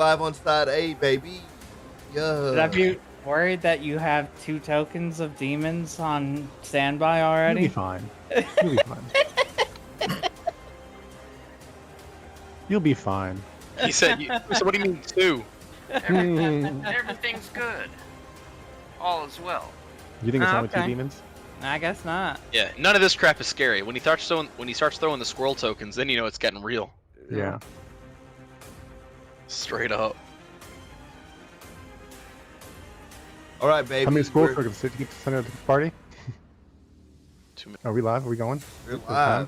live on side A, baby. Yeah. Have you worried that you have 2 tokens of demons on standby You'll already? be fine. You'll be fine. You'll be fine. He said, so what do you mean 2? Everything's good. All is well. You think it's only 2 Okay. demons? I guess not. Yeah, none of this crap is scary. When he starts throwing the squirrel tokens, then you know it's getting real. Yeah. Straight up. All right, baby. How many squirrel tokens did you get to send out to the party? 2 minutes. Are we live? Are we going? We're It's live. time?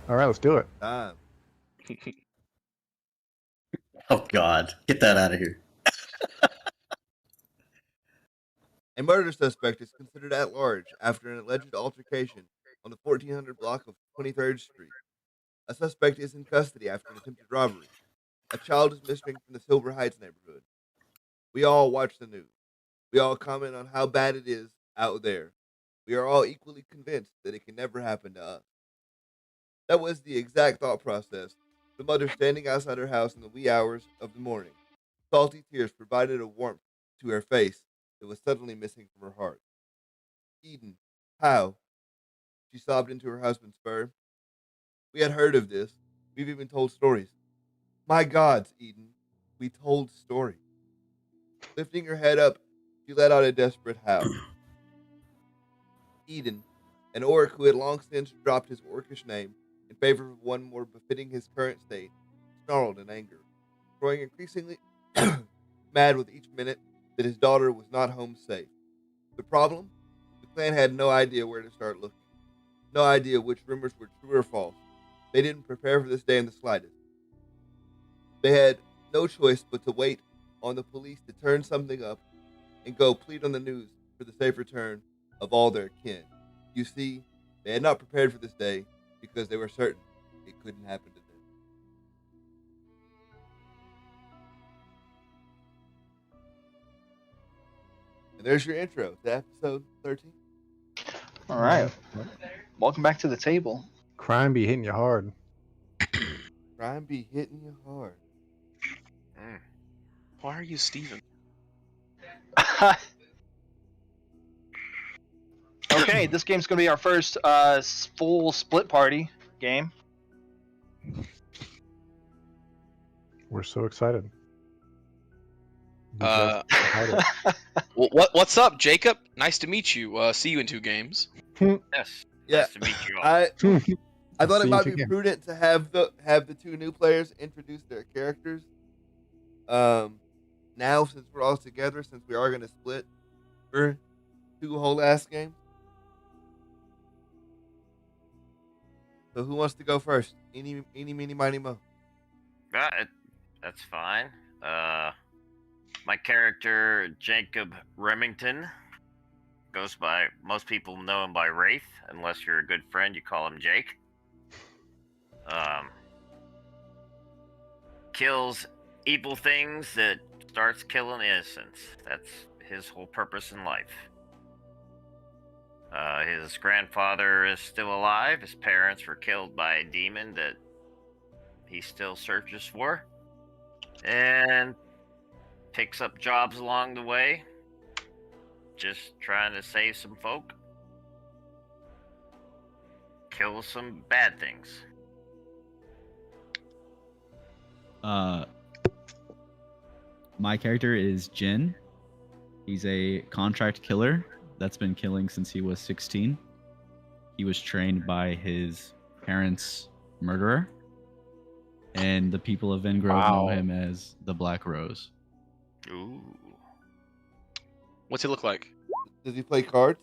All right, let's do it. Time. Oh God, get that out of here. A murder suspect is considered at large after an alleged altercation on the 1400 block of 23rd Street. A suspect is in custody after an attempted robbery. A child is missing from the Silver Heights neighborhood. We all watch the news. We all comment on how bad it is out there. We are all equally convinced that it can never happen to us. That was the exact thought process. The mother standing outside her house in the wee hours of the morning. Salty tears provided a warmth to her face that was suddenly missing from her heart. Eden, how? She sobbed into her husband's fur. We had heard of this. We've even told stories. My gods, Eden, we told stories. Lifting her head up, she let out a desperate howl. Eden, an orc who had long since dropped his orcish name in favor of one more befitting his current state, snarled in anger, growing increasingly mad with each minute that his daughter was not home safe. The problem? The clan had no idea where to start looking. No idea which rumors were true or false. They didn't prepare for this day in the slightest. They had no choice but to wait on the police to turn something up and go plead on the news for the safe return of all their kin. You see, they had not prepared for this day because they were certain it couldn't happen to them. And there's your intro to episode 13. All right. Welcome back to the table. Crime be hitting you hard. Crime be hitting you hard. Why are you Steven? Okay, this game's going to be our first full split party game. We're so excited. What's up, Jacob? Nice to meet you. See you in 2 games. Yes. Yeah, Nice to meet you all. I thought See it you might be again. prudent to have the 2 new players introduce their characters. Now since we're all together, since we are gonna split for 2 whole ass games. So who wants to go first? Eeny, meeny, miny, mo. That's fine. My character, Jacob Remington, goes by, most people know him by Wraith. Unless you're a good friend, you call him Jake. Kills evil things that starts killing innocents. That's his whole purpose in life. His grandfather is still alive. His parents were killed by a demon that he still searches for. And picks up jobs along the way. Just trying to save some folk. Kill some bad things. My character is Jin. He's a contract killer that's been killing since he was 16. He was trained by his parents' murderer, and the people of Vengrove know him as the Black Rose. Ooh. What's he look like? Does he play cards?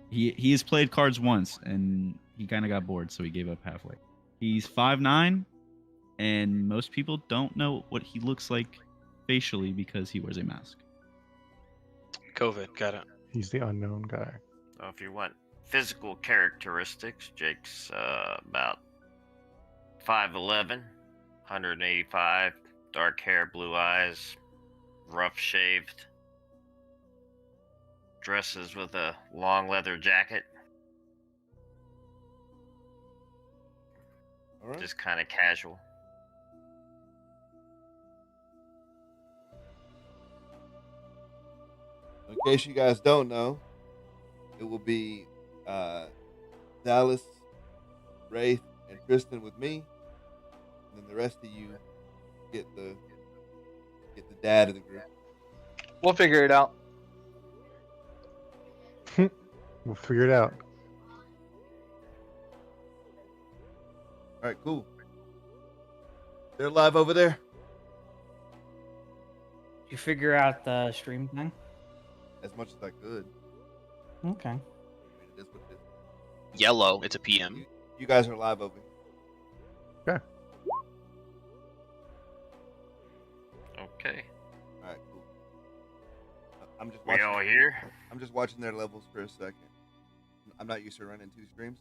He has played cards once, and he kind of got bored, so he gave up halfway. He's 5'9", and most people don't know what he looks like facially because he wears a mask. COVID, got it. He's the unknown guy. So if you want physical characteristics, Jake's about 5'11", 185, dark hair, blue eyes, rough shaved, dresses with a long leather jacket. All right. Just kind of casual. In case you guys don't know, it will be Dallas, Wraith, and Tristan with me, and then the rest of you get the dad of the group. We'll figure it out. We'll figure it out. All right, cool. They're live over there. Did you figure out the stream thing? As much as I could. Okay. I mean, it is what it is. Yellow. It's a PM. You guys are live over here. Okay. All right, cool. I'm just We watching. all here? I'm just watching their levels for a second. I'm not used to running 2 streams,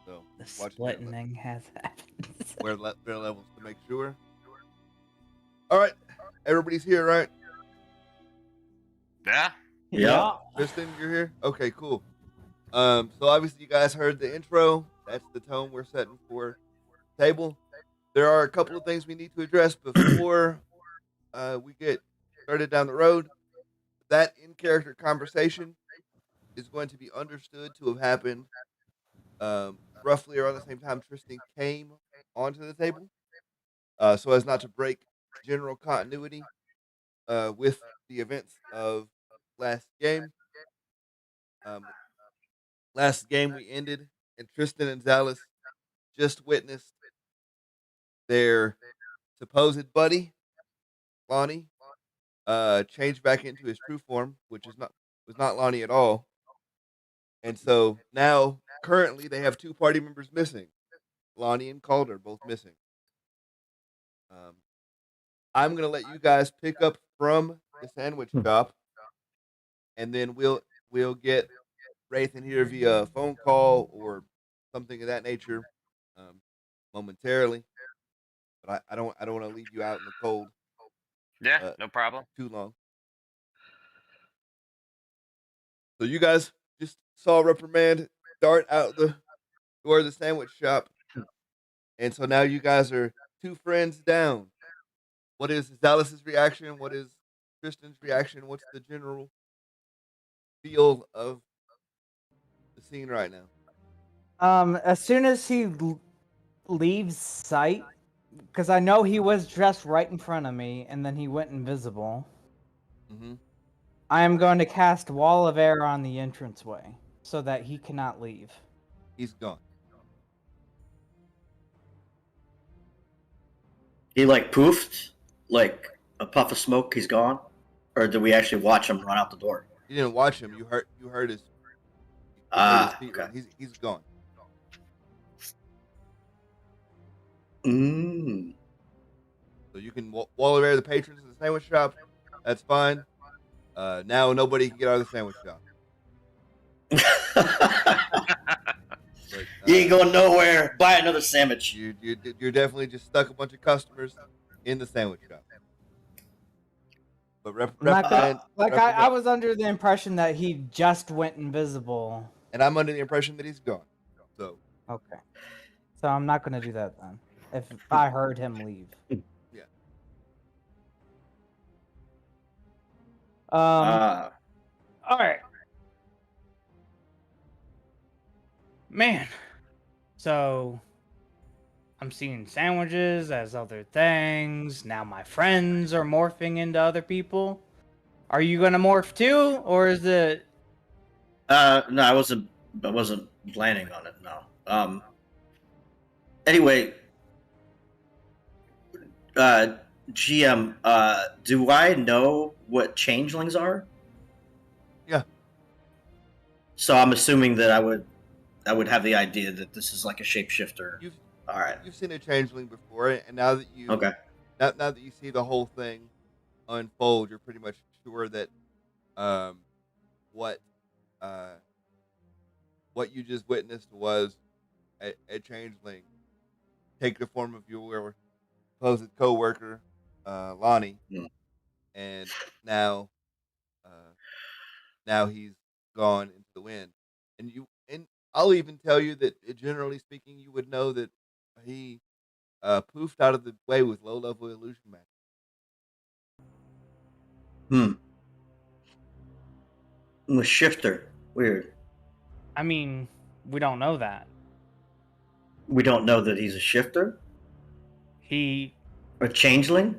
so The just watching their splitting has happened. their levels to make sure. All right, everybody's here, right? Yeah. Yeah. Tristan, you're here. Okay, cool. So obviously you guys heard the intro. That's the tone we're setting for the table. There are a couple of things we need to address before we get started down the road. That in-character conversation is going to be understood to have happened roughly around the same time Tristan came onto the table, so as not to break general continuity with the events of last game. Last game we ended, and Tristan and Dallas just witnessed their supposed buddy, Lonnie, change back into his true form, which was not Lonnie at all. And so now, currently, they have 2 party members missing. Lonnie and Calder both missing. I'm gonna let you guys pick up from the sandwich shop, and then we'll get Wraith in here via phone call or something of that nature momentarily. But I don't want to leave you out in the cold Yeah, no problem. too long. So you guys just saw Reprimand dart out the door of the sandwich shop, and so now you guys are 2 friends down. What is Dallas's reaction? What is Tristan's reaction? What's the general feel of the scene right now? As soon as he leaves sight, because I know he was just right in front of me, and then he went invisible. Mm-hmm. I am going to cast Wall of Air on the entranceway so that he cannot leave. He's gone. He like poofed, like a puff of smoke. He's gone, or did we actually watch him run out the door? You didn't watch him. You heard his. Feet okay. run. He's gone. Mm. So you can wall away the patrons of the sandwich shop. That's fine. Now nobody can get out of the sandwich shop. But, You ain't going nowhere. Buy another sandwich. You're definitely just stuck a bunch of customers in the sandwich shop. But I was under the impression that he just went invisible. And I'm under the impression that he's gone. So Okay. So I'm not going to do that then. If I heard him leave. Yeah. All right. Man. So I'm seeing sandwiches as other things. Now my friends are morphing into other people. Are you going to morph too, or is it No, I wasn't planning on it. No. Anyway, GM, do I know what changelings are? Yeah. So I'm assuming that I would have the idea that this is like a shapeshifter. All right. You've seen a changeling before, and now that you now that you see the whole thing unfold, you're pretty much sure that what you just witnessed was a changeling take the form of your supposed co-worker, Lonnie, and now he's gone into the wind. And I'll even tell you that generally speaking, you would know that he poofed out of the way with low-level illusion magic. A shifter. Weird. I mean, we don't know that. We don't know that he's a shifter? He's A changeling?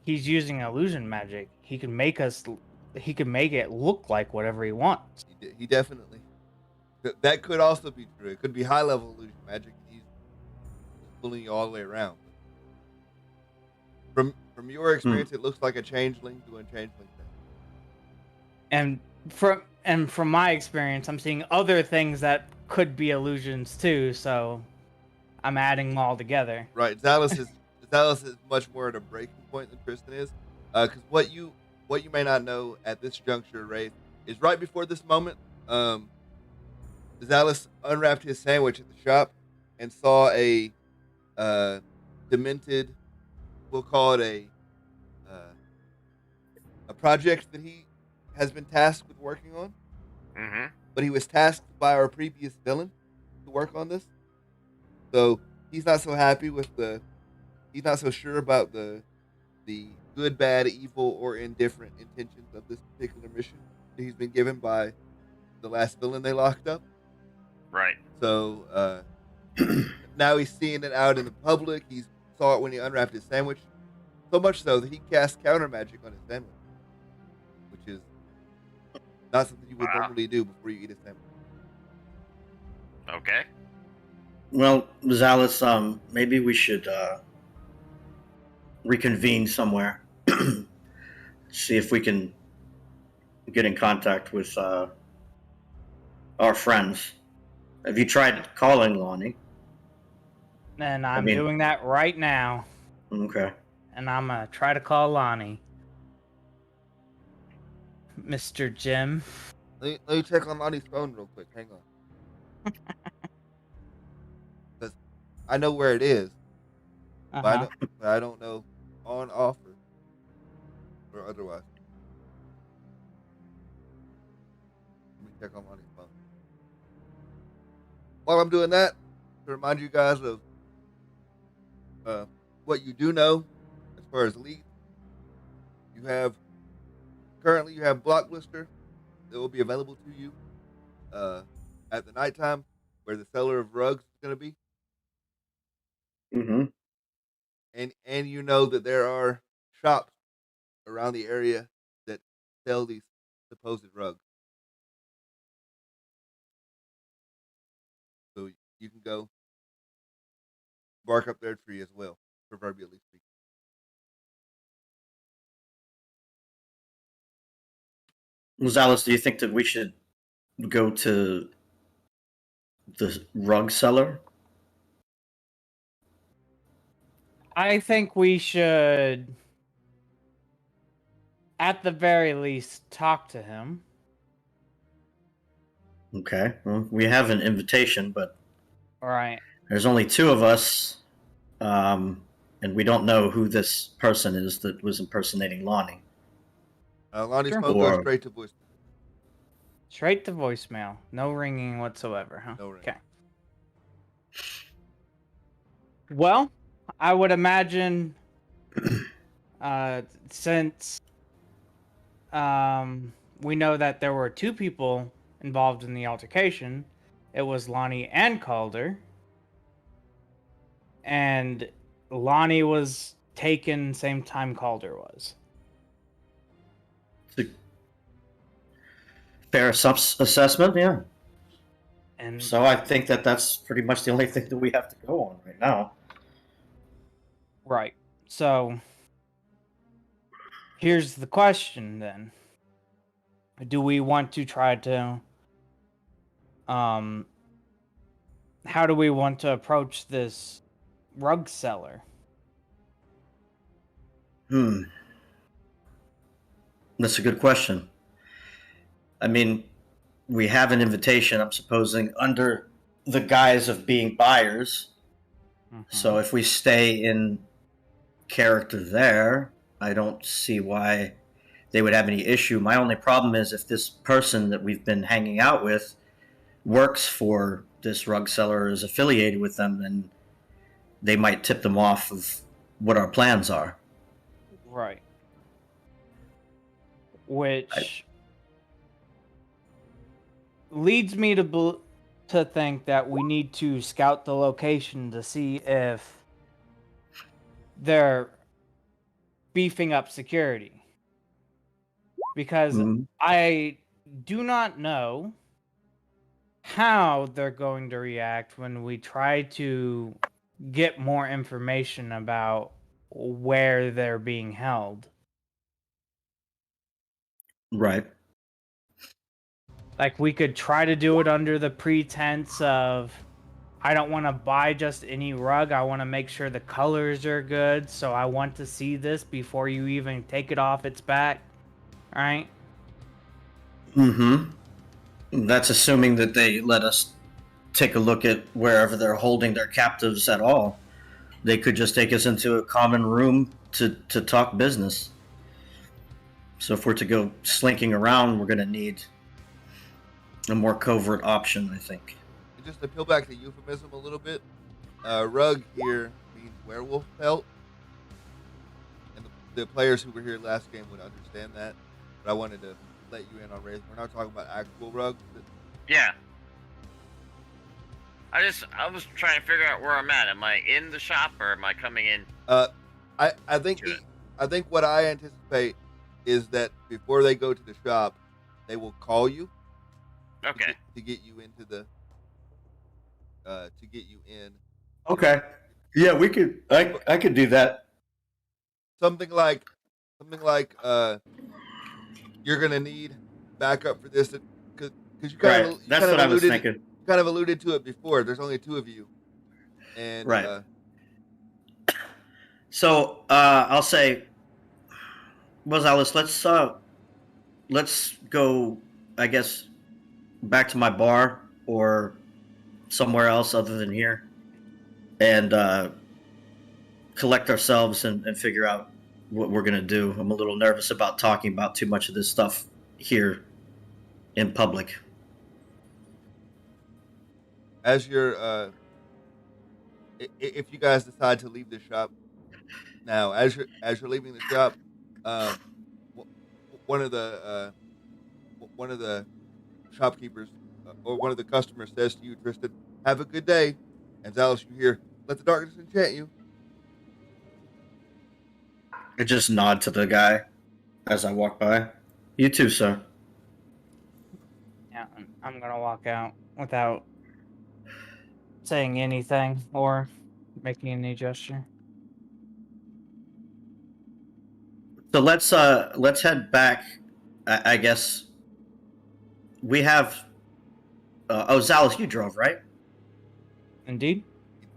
using illusion magic. He can make it look like whatever he wants. He definitely. That could also be true. It could be high level illusion magic. And he's pulling you all the way around. From your experience, it looks like a changeling doing changeling things. And from my experience, I'm seeing other things that could be illusions too. So I'm adding them all together. Right, Zalus is much more at a breaking point than Tristan is, because what you may not know at this juncture, Wraith, is right before this moment, Zalus unwrapped his sandwich at the shop and saw a demented, we'll call it a project that he has been tasked with working on. Mm-hmm. But he was tasked by our previous villain to work on this. So he's not so happy with he's not so sure about the good, bad, evil, or indifferent intentions of this particular mission that he's been given by the last villain they locked up. Right. So now he's seeing it out in the public. He saw it when he unwrapped his sandwich. So much so that he cast counter magic on his sandwich, which is not something you would normally do before you eat a sandwich. Okay. Well, Zalus, maybe we should reconvene somewhere. See if we can get in contact with our friends. Have you tried calling Lonnie? And I'm doing that right now. Okay. And I'm gonna try to call Lonnie. Mr. Jim. Let me check on Lonnie's phone real quick. Hang on. Because I know where it is, but I don't know on, off, or otherwise. Let me check on Lonnie's phone. While I'm doing that, to remind you guys of what you do know as far as leads, currently you have Block Blister that will be available to you at the nighttime where the seller of rugs is going to be. Mm-hmm. And you know that there are shops around the area that sell these supposed rugs. So you can go bark up their tree as well, proverbially speaking. Zalus, do you think that we should go to the rug seller? I think we should, at the very least, talk to him. Okay. Well, we have an invitation, but All right. there's only two of us, and we don't know who this person is that was impersonating Lonnie. Lonnie's Sure. phone goes straight to voicemail. Straight to voicemail. No ringing whatsoever, huh? No ring. Okay. Well, I would imagine since we know that there were two people involved in the altercation, it was Lonnie and Calder. And Lonnie was taken same time Calder was. It's a fair assessment, yeah. And So I think that that's pretty much the only thing that we have to go on right now. right. So here's the question then. Do we want to try to how do we want to approach this rug seller? That's a good question. I mean, we have an invitation, I'm supposing, under the guise of being buyers. So if we stay in character there, I don't see why they would have any issue. My only problem is if this person that we've been hanging out with works for this rug seller or is affiliated with them, then they might tip them off of what our plans are. Right. Which leads me to think that we need to scout the location to see if they're beefing up security. Because Mhm. I do not know how they're going to react when we try to get more information about where they're being held. Right. Like, we could try to do it under the pretense of, I don't want to buy just any rug. I want to make sure the colors are good. So I want to see this before you even take it off its back. Right? Mm-hmm. That's assuming that they let us take a look at wherever they're holding their captives at all. They could just take us into a common room to talk business. So if we're to go slinking around, we're going to need a more covert option, I think. And just to peel back the euphemism a little bit, rug here means werewolf pelt. And the players who were here last game would understand that. But I wanted to let you in on Wraith. We're not talking about actual rugs. Yeah. I was trying to figure out where I'm at. Am I in the shop or am I coming in? I think what I anticipate is that before they go to the shop, they will call you. Okay. To get you into the. To get you in. Okay. Yeah, we could. I could do that. Something like, you're gonna need backup for this because you kind Right. of That's what I was thinking. You kind of alluded to it before. There's only two of you, and Right. So I'll say, Rosales, let's go. I guess back to my bar or somewhere else other than here, and collect ourselves and figure out what we're gonna do. I'm a little nervous about talking about too much of this stuff here in public. as you're if you guys decide to leave the shop now, as you're leaving the shop, one of the shopkeepers or one of the customers says to you, Tristan, "Have a good day," and Zalos, you hear, "Let the darkness enchant you." I just nod to the guy as I walk by. You too, sir. Yeah, I'm gonna walk out without saying anything or making any gesture. So let's head back. I guess we have. Zalis, you drove, right? Indeed.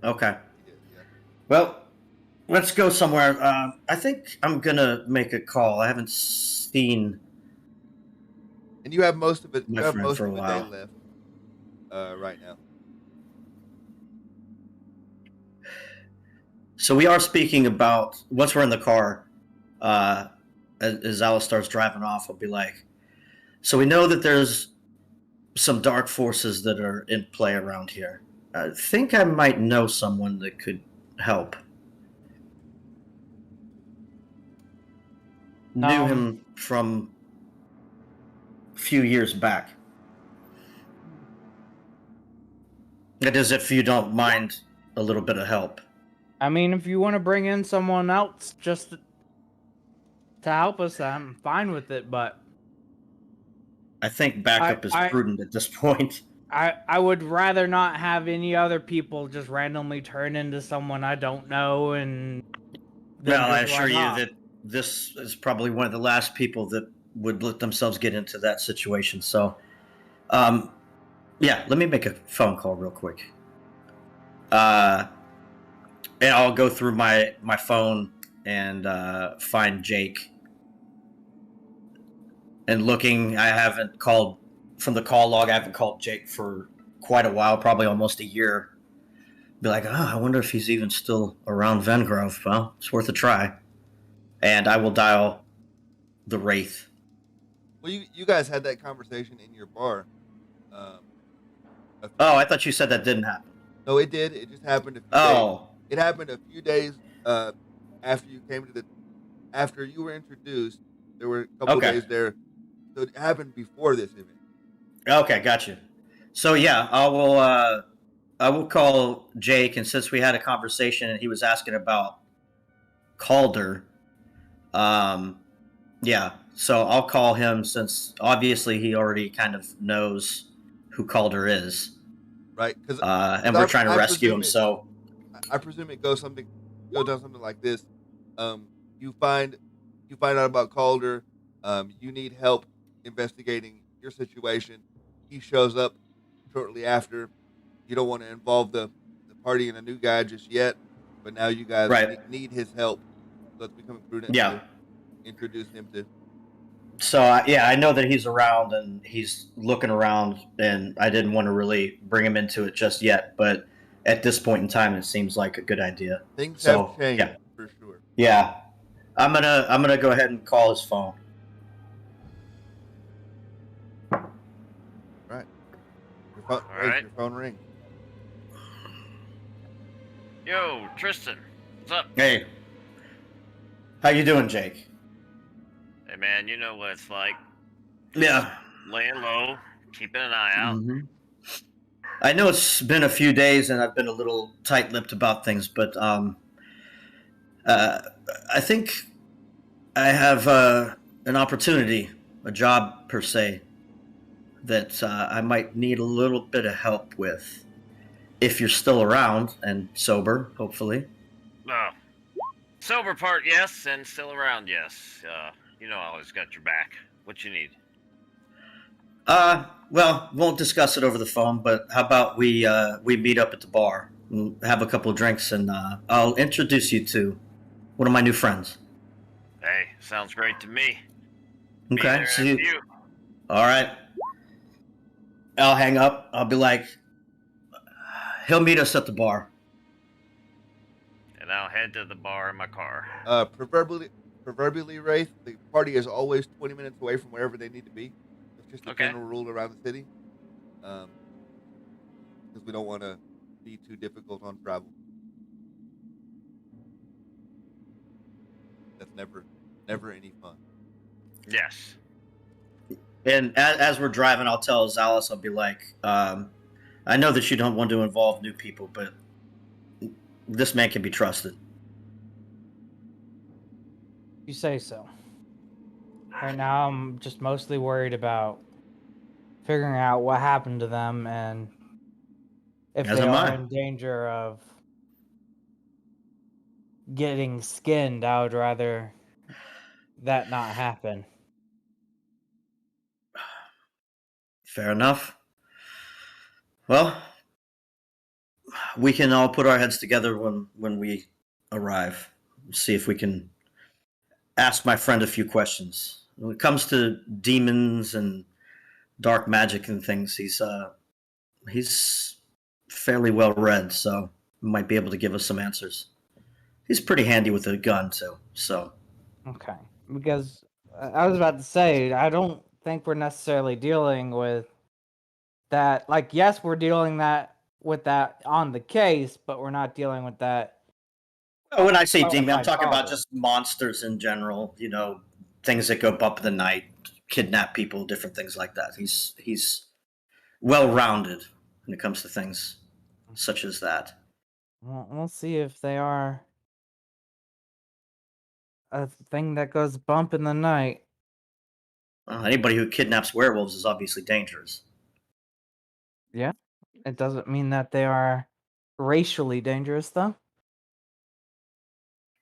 Okay. He did, yeah. Well, let's go somewhere. I think I'm gonna make a call. I haven't seen And you have most of it. my You have friend most for a of the day while. left. Right now. So we are speaking about once we're in the car. As Zalis starts driving off, I'll be like, "So we know that there's some dark forces that are in play around here. I think I might know someone that could help." Knew him from a few years back. It is if you don't mind a little bit of help. I mean, if you want to bring in someone else just to help us, I'm fine with it, but I think backup is prudent at this point. I would rather not have any other people just randomly turn into someone I don't know and then Well, I just assure run you off. that this is probably one of the last people that would let themselves get into that situation. So, yeah, let me make a phone call real quick. And I'll go through my phone and find Jake. And looking, I haven't called from the call log. I haven't called Jake for quite a while, probably almost a year. Be like, I wonder if he's even still around Vengrove. Well, it's worth a try. And I will dial the Wraith. Well, you guys had that conversation in your bar. I thought you said that didn't happen. No, it did. It just happened a few days. It happened a few days after you came to after you were introduced. There were a couple days there. So it happened before this event. Okay, got you. So yeah, I will call Jake, and since we had a conversation and he was asking about Calder, um, yeah, so I'll call him since obviously he already kind of knows who Calder is, right? Because and we're trying to I rescue presume him. it. So I presume it goes down something like this. You find out about Calder. You need help investigating your situation. He shows up shortly after. You don't want to involve the party and a new guy just yet, but now you guys right, need his help. So it's becoming prudent yeah. to introduce him to. So yeah, I know that he's around and he's looking around, and I didn't want to really bring him into it just yet, but at this point in time, it seems like a good idea. Things have So changed yeah, for sure. yeah, I'm gonna go ahead and call his phone. Right. Your phone, All Rafe, right. your phone rings. Yo, Tristan, what's up? Hey, how you doing, Jake? Hey, man, you know what it's like. Yeah. Laying low, keeping an eye out. hmm I know it's been a few days, and I've been a little tight-lipped about things, but uh, I think I have an opportunity, a job per se, that I might need a little bit of help with. If you're still around and sober, hopefully. Oh, sober part, yes, and still around, yes. You know I always got your back. What you need? Well, won't discuss it over the phone, but how about we meet up at the bar, we'll have a couple of drinks, and I'll introduce you to one of my new friends. Hey, sounds great to me. Be Okay, there see after you. you. All right. I'll hang up. I'll be like, he'll meet us at the bar. And I'll head to the bar in my car. Proverbially, Wraith, the party is always 20 minutes away from wherever they need to be. It's just a Okay. general rule around the city. Because we don't want to be too difficult on travel. That's never any fun. Yes. And as we're driving, I'll tell Zalis, I'll be like, I know that you don't want to involve new people, but this man can be trusted. You say so. Right now, I'm just mostly worried about figuring out what happened to them and if As they am are I. in danger of getting skinned. I would rather that not happen. Fair enough. Well, we can all put our heads together when we arrive. See if we can ask my friend a few questions. When it comes to demons and dark magic and things, he's fairly well read, so he might be able to give us some answers. He's pretty handy with a gun too. So Okay. Because I was about to say, I don't think we're necessarily dealing with that. Like, yes, we're dealing with that on the case, but we're not dealing with that. when I say demon, I'm Qualified talking about father. just monsters in general. You know, things that go bump in the night, kidnap people, different things like that. He's well rounded when it comes to things such as that. Well, we'll see if they are a thing that goes bump in the night. Anybody who kidnaps werewolves is obviously dangerous. Yeah. It doesn't mean that they are racially dangerous, though.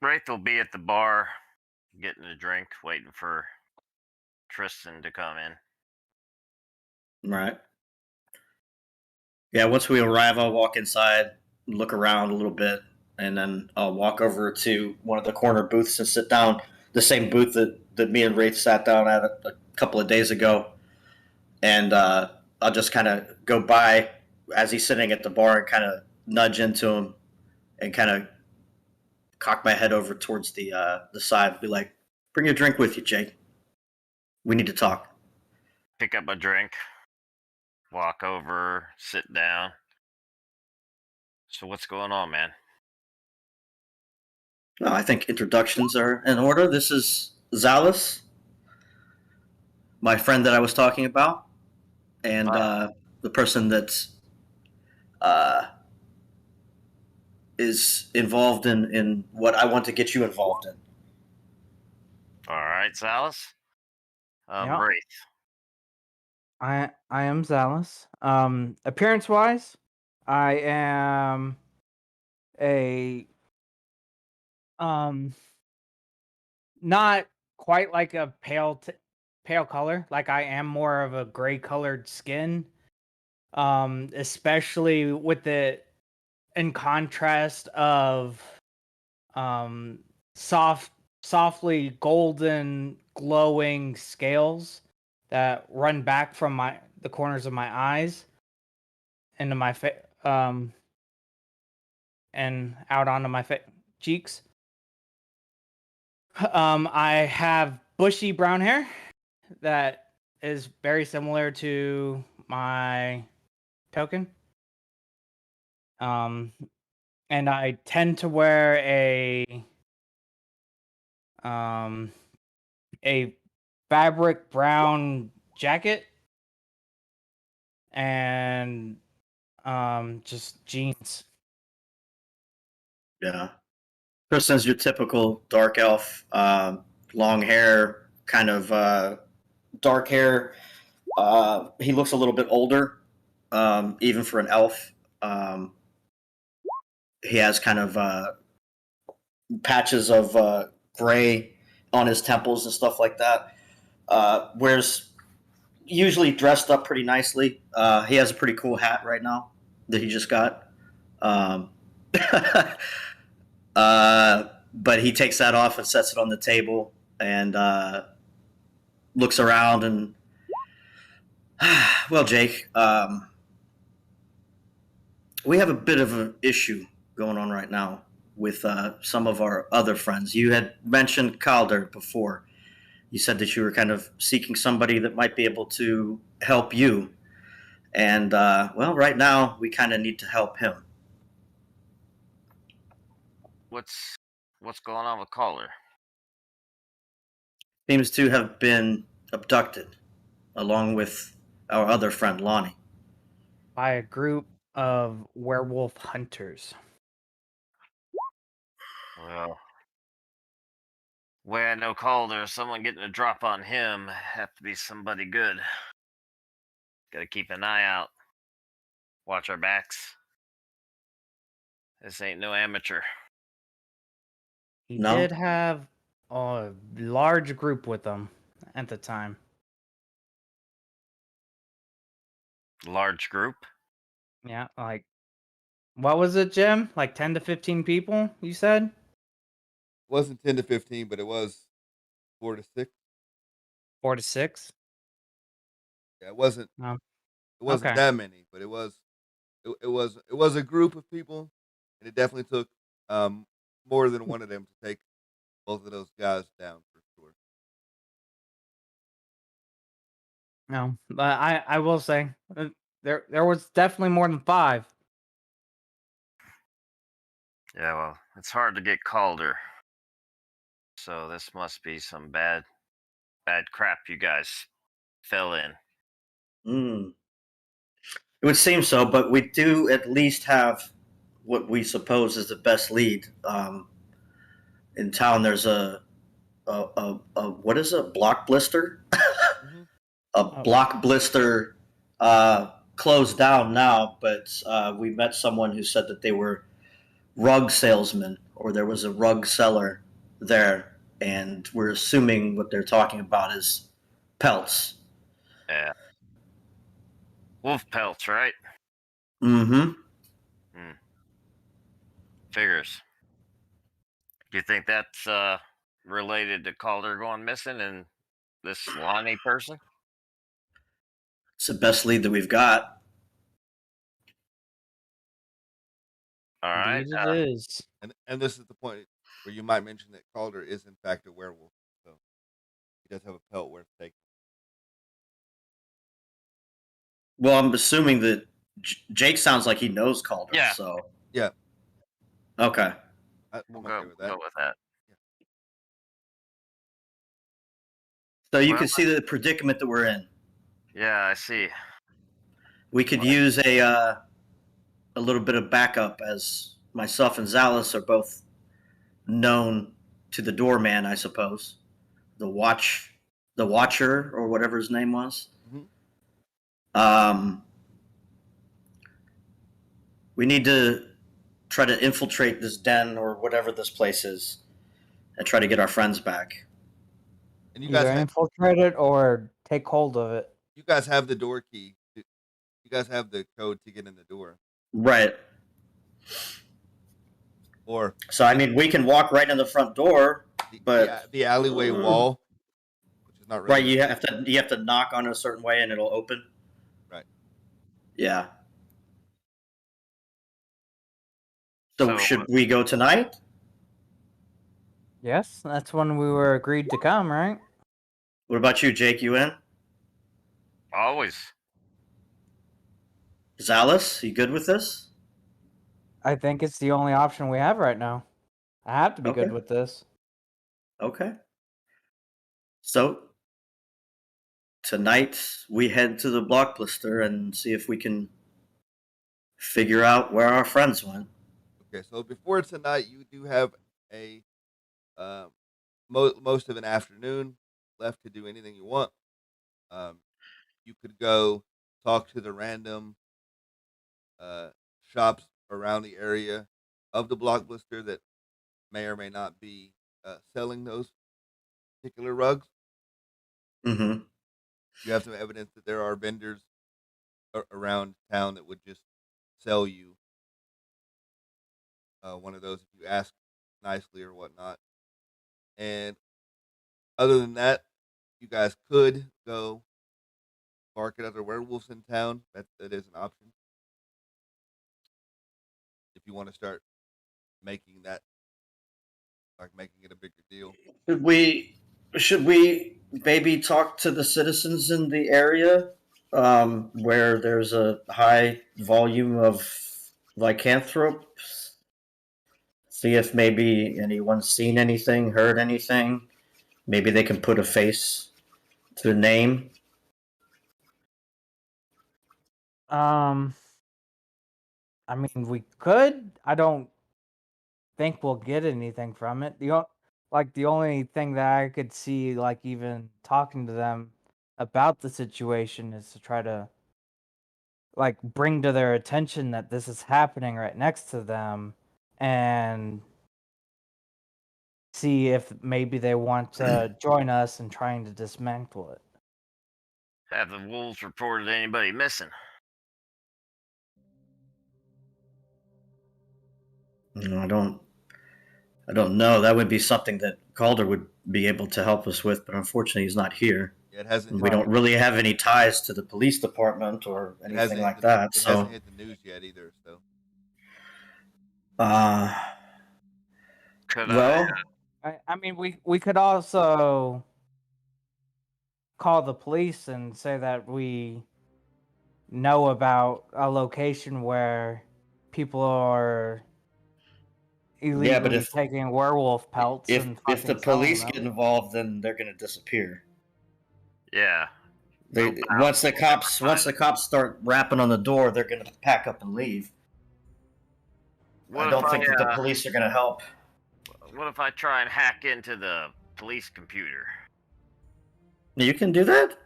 Wraith will be at the bar, getting a drink, waiting for Tristan to come in. Right. Yeah, once we arrive, I'll walk inside, look around a little bit, and then I'll walk over to one of the corner booths and sit down. The same booth that me and Wraith sat down at a couple of days ago. And I'll just kind of go by as he's sitting at the bar and kind of nudge into him and kind of cock my head over towards the side and be like, bring your drink with you, Jake. We need to talk. Pick up a drink, walk over, sit down. So what's going on, man? Well, I think introductions are in order. This is Zalis, my friend that I was talking about. and the person that is involved in what I want to get you involved in. All right, Salas. Yeah. Wraith. I am Zalus. Appearance wise, I am a not quite like a pale color. Like I am more of a gray colored skin. Especially with the in contrast of softly golden glowing scales that run back from the corners of my eyes into my and out onto my cheeks. I have bushy brown hair that is very similar to my token. And I tend to wear a fabric brown jacket and just jeans. Yeah. Kristen's your typical dark elf, long hair, kind of dark hair. He looks a little bit older, even for an elf. He has kind of patches of gray on his temples and stuff like that. Wears usually dressed up pretty nicely. He has a pretty cool hat right now that he just got. But he takes that off and sets it on the table and looks around and, well, Jake, we have a bit of an issue going on right now with some of our other friends. You had mentioned Calder before. You said that you were kind of seeking somebody that might be able to help you. And, well, right now we kind of need to help him. What's going on with Calder? Seems to have been abducted along with our other friend Lonnie. By a group of werewolf hunters. Well, way I know Calder, someone getting a drop on him have to be somebody good. Gotta keep an eye out. Watch our backs. This ain't no amateur. He No? did have a large group with him at the time. Large group? Yeah, like what was it, Jim? Like 10 to 15 people, you said? It wasn't 10 to 15, but it was 4 to 6. 4 to 6? Yeah, it wasn't No. it wasn't Okay. that many, but it was a group of people, and it definitely took more than one of them to take both of those guys down for sure. No, but I will say there was definitely more than 5. Yeah, well, it's hard to get Calder. So this must be some bad crap you guys fell in. It would seem so, but we do at least have what we suppose is the best lead. In town, there's a what is a block blister? Mhm. Block blister closed down now, but we met someone who said that they were rug salesmen or there was a rug seller there, and we're assuming what they're talking about is pelts. Yeah. Wolf pelts, right? Mm-hmm. Figures. Do you think that's related to Calder going missing and this Lonnie person? It's the best lead that we've got. All right. Indeed it is. And this is the point where you might mention that Calder is in fact a werewolf, so he does have a pelt worth taking. Well, I'm assuming that Jake sounds like he knows Calder. Yeah. So Yeah, okay. I'm We'll okay with that. go with that. So you Well, can see the predicament that we're in. Yeah, I see. We could use a little bit of backup, as myself and Zalus are both known to the doorman, I suppose. The Watcher, or whatever his name was. Mhm. We need to try to infiltrate this den or whatever this place is, and try to get our friends back. And Either infiltrate it or take hold of it. you guys have the door key. You guys have the code to get in the door. Right. Or So I mean, we can walk right in the front door, but the alleyway wall, which is not really right, you have to knock on a certain way and it'll open. right. Yeah. So should we go tonight? Yes, that's when we were agreed to come, right? What about you, Jake? You in? Always. Zalus, you good with this? I think it's the only option we have right now. I have to be good Okay. with this. Okay. So tonight we head to the Blockbuster and see if we can figure out where our friends went. Okay, so before tonight, you do have a most of an afternoon left to do anything you want. You could go talk to the random shops around the area of the Blockbuster that may or may not be selling those particular rugs. Mm-hmm. You have some evidence that there are vendors around town that would just sell you one of those if you ask nicely or whatnot. And other than that, you guys could go bark at other werewolves in town. That is an option. If you want to start making that, like making it a bigger deal. Should we maybe talk to the citizens in the area where there's a high volume of lycanthropes? See if maybe anyone's seen anything, heard anything. Maybe they can put a face to the name. I mean, we could. I don't think we'll get anything from it. The only thing that I could see, like even talking to them about the situation, is to try to like bring to their attention that this is happening right next to them, and see if maybe they want to join us in trying to dismantle it. Have the wolves reported anybody missing? No, I don't know. That would be something that Calder would be able to help us with, but unfortunately he's not here. Yeah, it hasn't. We don't really have any ties to the police department or anything like that. It So hasn't hit the news yet either. So Could I mean, we could also call the police and say that we know about a location where people are illegally taking werewolf pelts and if the fucking selling police them. get involved, then they're going to disappear. Yeah. Once the cops start rapping on the door, they're going to pack up and leave. I don't think that the police are going to help. What if I try and hack into the police computer? You can do that?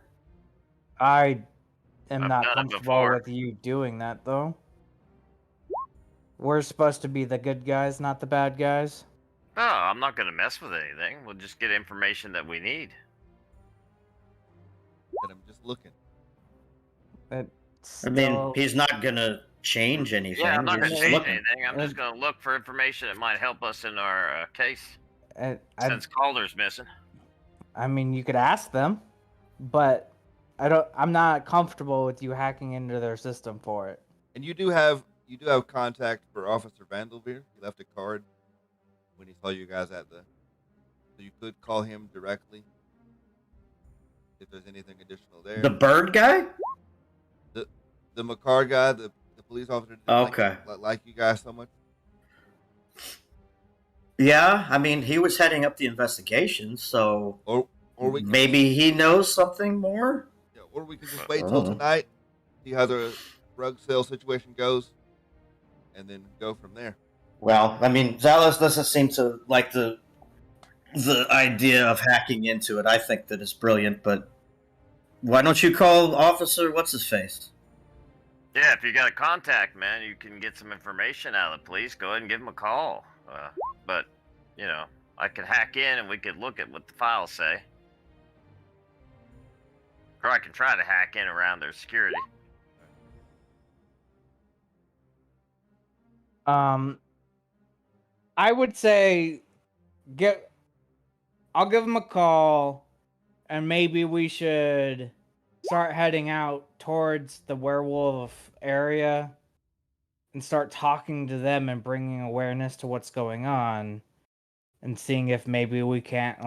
I am I've not done it comfortable before. with you doing that, though. We're supposed to be the good guys, not the bad guys. No, I'm not going to mess with anything. We'll just get information that we need. but I'm just looking. I mean, he's not going to change anything. Yeah, I'm not going to He's change looking. anything. I'm just going to look for information that might help us in our case. Since Calder's missing. I mean, you could ask them, but I'm not comfortable with you hacking into their system for it. And you do have contact for Officer Vandelveer. He left a card when he saw you guys so you could call him directly if there's anything additional there. The bird guy? The Makar guy, the police officer. Okay. Like you guys so much. Yeah, I mean, he was heading up the investigation, so or we maybe he knows something more. Yeah, or we can just wait till tonight, see how the drug sale situation goes, and then go from there. Well, I mean, Zalos doesn't seem to like the idea of hacking into it. I think that it's brilliant, but why don't you call Officer What's His Face? Yeah, if you got a contact, man, you can get some information out of the police. Go ahead and give them a call. But, you know, I could hack in and we could look at what the files say. Or I can try to hack in around their security. I would say I'll give him a call, and maybe we should start heading out towards the werewolf area and start talking to them and bringing awareness to what's going on, and seeing if maybe we can't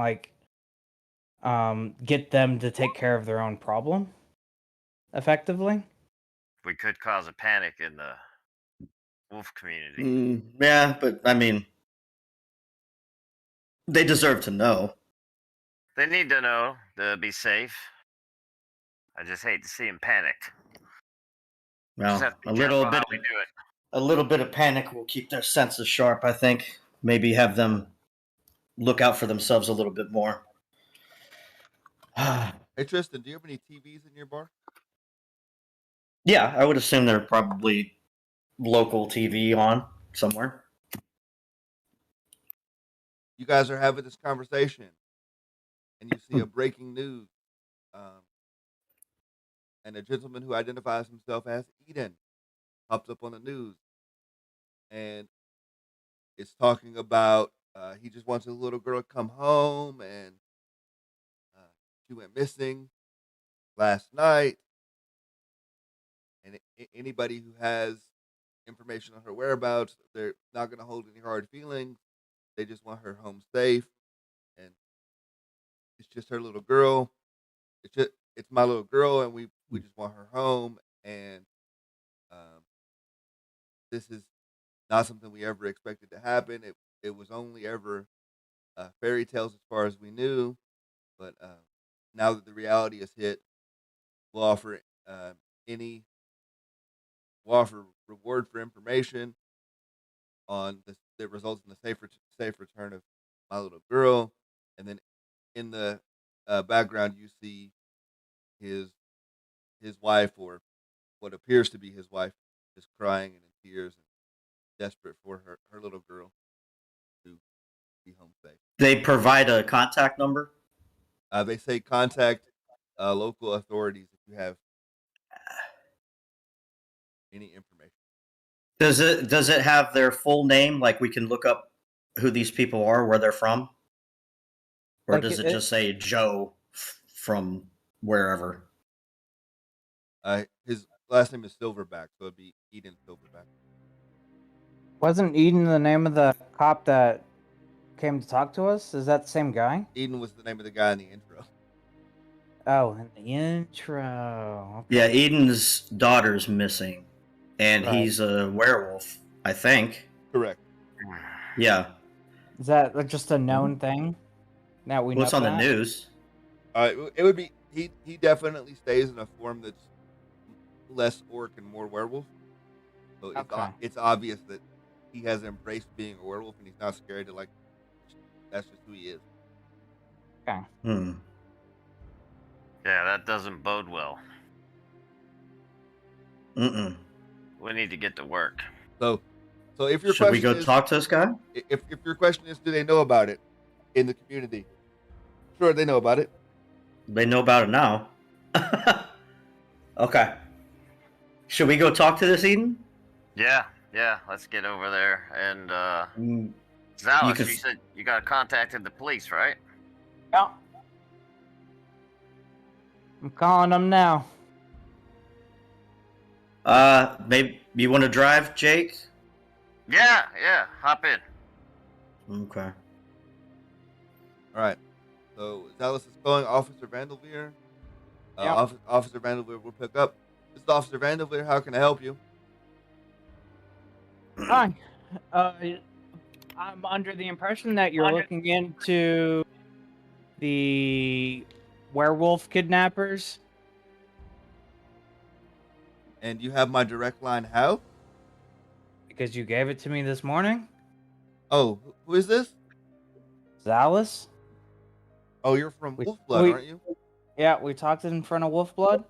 get them to take care of their own problem effectively. We could cause a panic in the wolf community. Yeah, but I mean, they deserve to know. They need to know to be safe. I just hate to see them panicked. Well, Just have to be a little careful bit, how we do it. a little bit of panic will keep their senses sharp. I think maybe have them look out for themselves a little bit more. Hey Tristan, do you have any TVs in your bar? Yeah, I would assume they're probably local TV on somewhere. You guys are having this conversation, and you see a breaking news, and a gentleman who identifies himself as Eden pops up on the news, and it's talking about he just wants a little girl to come home, and she went missing last night, and anybody who has information on her whereabouts, they're not going to hold any hard feelings. They just want her home safe, and it's just her little girl. It's my little girl, and we just want her home. And um, this is not something we ever expected to happen. It was only ever fairy tales as far as we knew. But now that the reality is hit, we'll offer any we'll offer reward for information on this that results in the safe return of my little girl. And then in the background, you see his wife, or what appears to be his wife, just crying and in tears and desperate for her little girl to be home safe. They provide a contact number. They say contact local authorities if you have any information. Does it have their full name? Like we can look up who these people are, where they're from, or Like, does it just say Joe from wherever? His last name is Silverback, so it'd be Eden Silverback. Wasn't Eden the name of the cop that came to talk to us? Is that the same guy? Eden was the name of the guy in the intro. Oh, in the intro. Okay. Yeah, Eden's daughter's missing, and Right. he's a werewolf, I think. Correct. Yeah. Is that just a known thing? Now we know. What's on the that? news? It would be he definitely stays in a form that's less orc and more werewolf. So Okay. it's obvious that he has embraced being a werewolf, and he's not scared to that's just who he is. Okay. Yeah, that doesn't bode well. Mm-mm. We need to get to work. So if your Should we question go is, talk to this guy? if your question is, do they know about it in the community? Sure, they know about it. They know about it now. Okay. Should we go talk to this Eden? Yeah, let's get over there. And Mm, Zalis, you you said you got contacted the police, right? Yeah. I'm calling them now. Maybe you want to drive, Jake? Yeah, hop in. Okay. All right. So Dallas is calling Officer Vandelveer. Yep. Officer Vandelveer will pick up. This is Officer Vandelveer. How can I help you? Hi. I'm under the impression that you're looking into the werewolf kidnappers. And you have my direct line how? Because you gave it to me this morning? Oh, who is this? Zalis? Oh, you're from We, Wolfblood, we, aren't you? yeah, we talked in front of Wolfblood.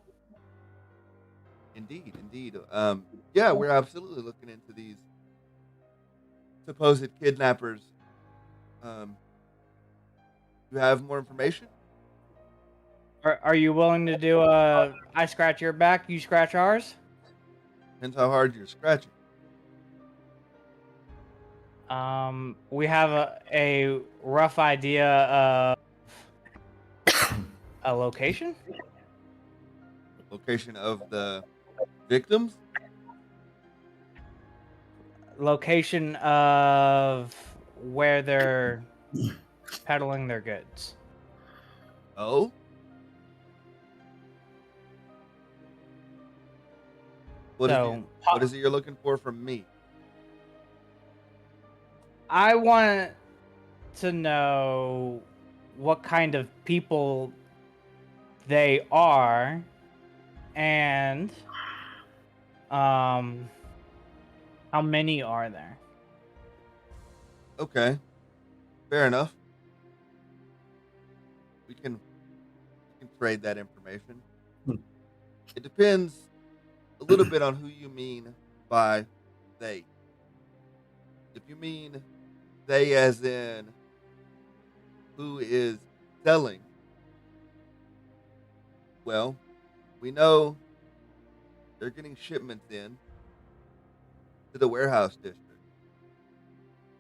Indeed, indeed. Yeah, we're absolutely looking into these supposed kidnappers. You have more information? Are you willing to do a I scratch your back, you scratch ours? Depends how hard you're scratching. We have a rough idea of a location? Location of the victims? Location of where they're peddling their goods. Oh? What is it you're looking for from me? I want to know what kind of people they are and how many are there? Okay. Fair enough. We can trade that information. It depends a little bit on who you mean by they. If you mean they as in who is selling, well, we know they're getting shipments in to the warehouse district.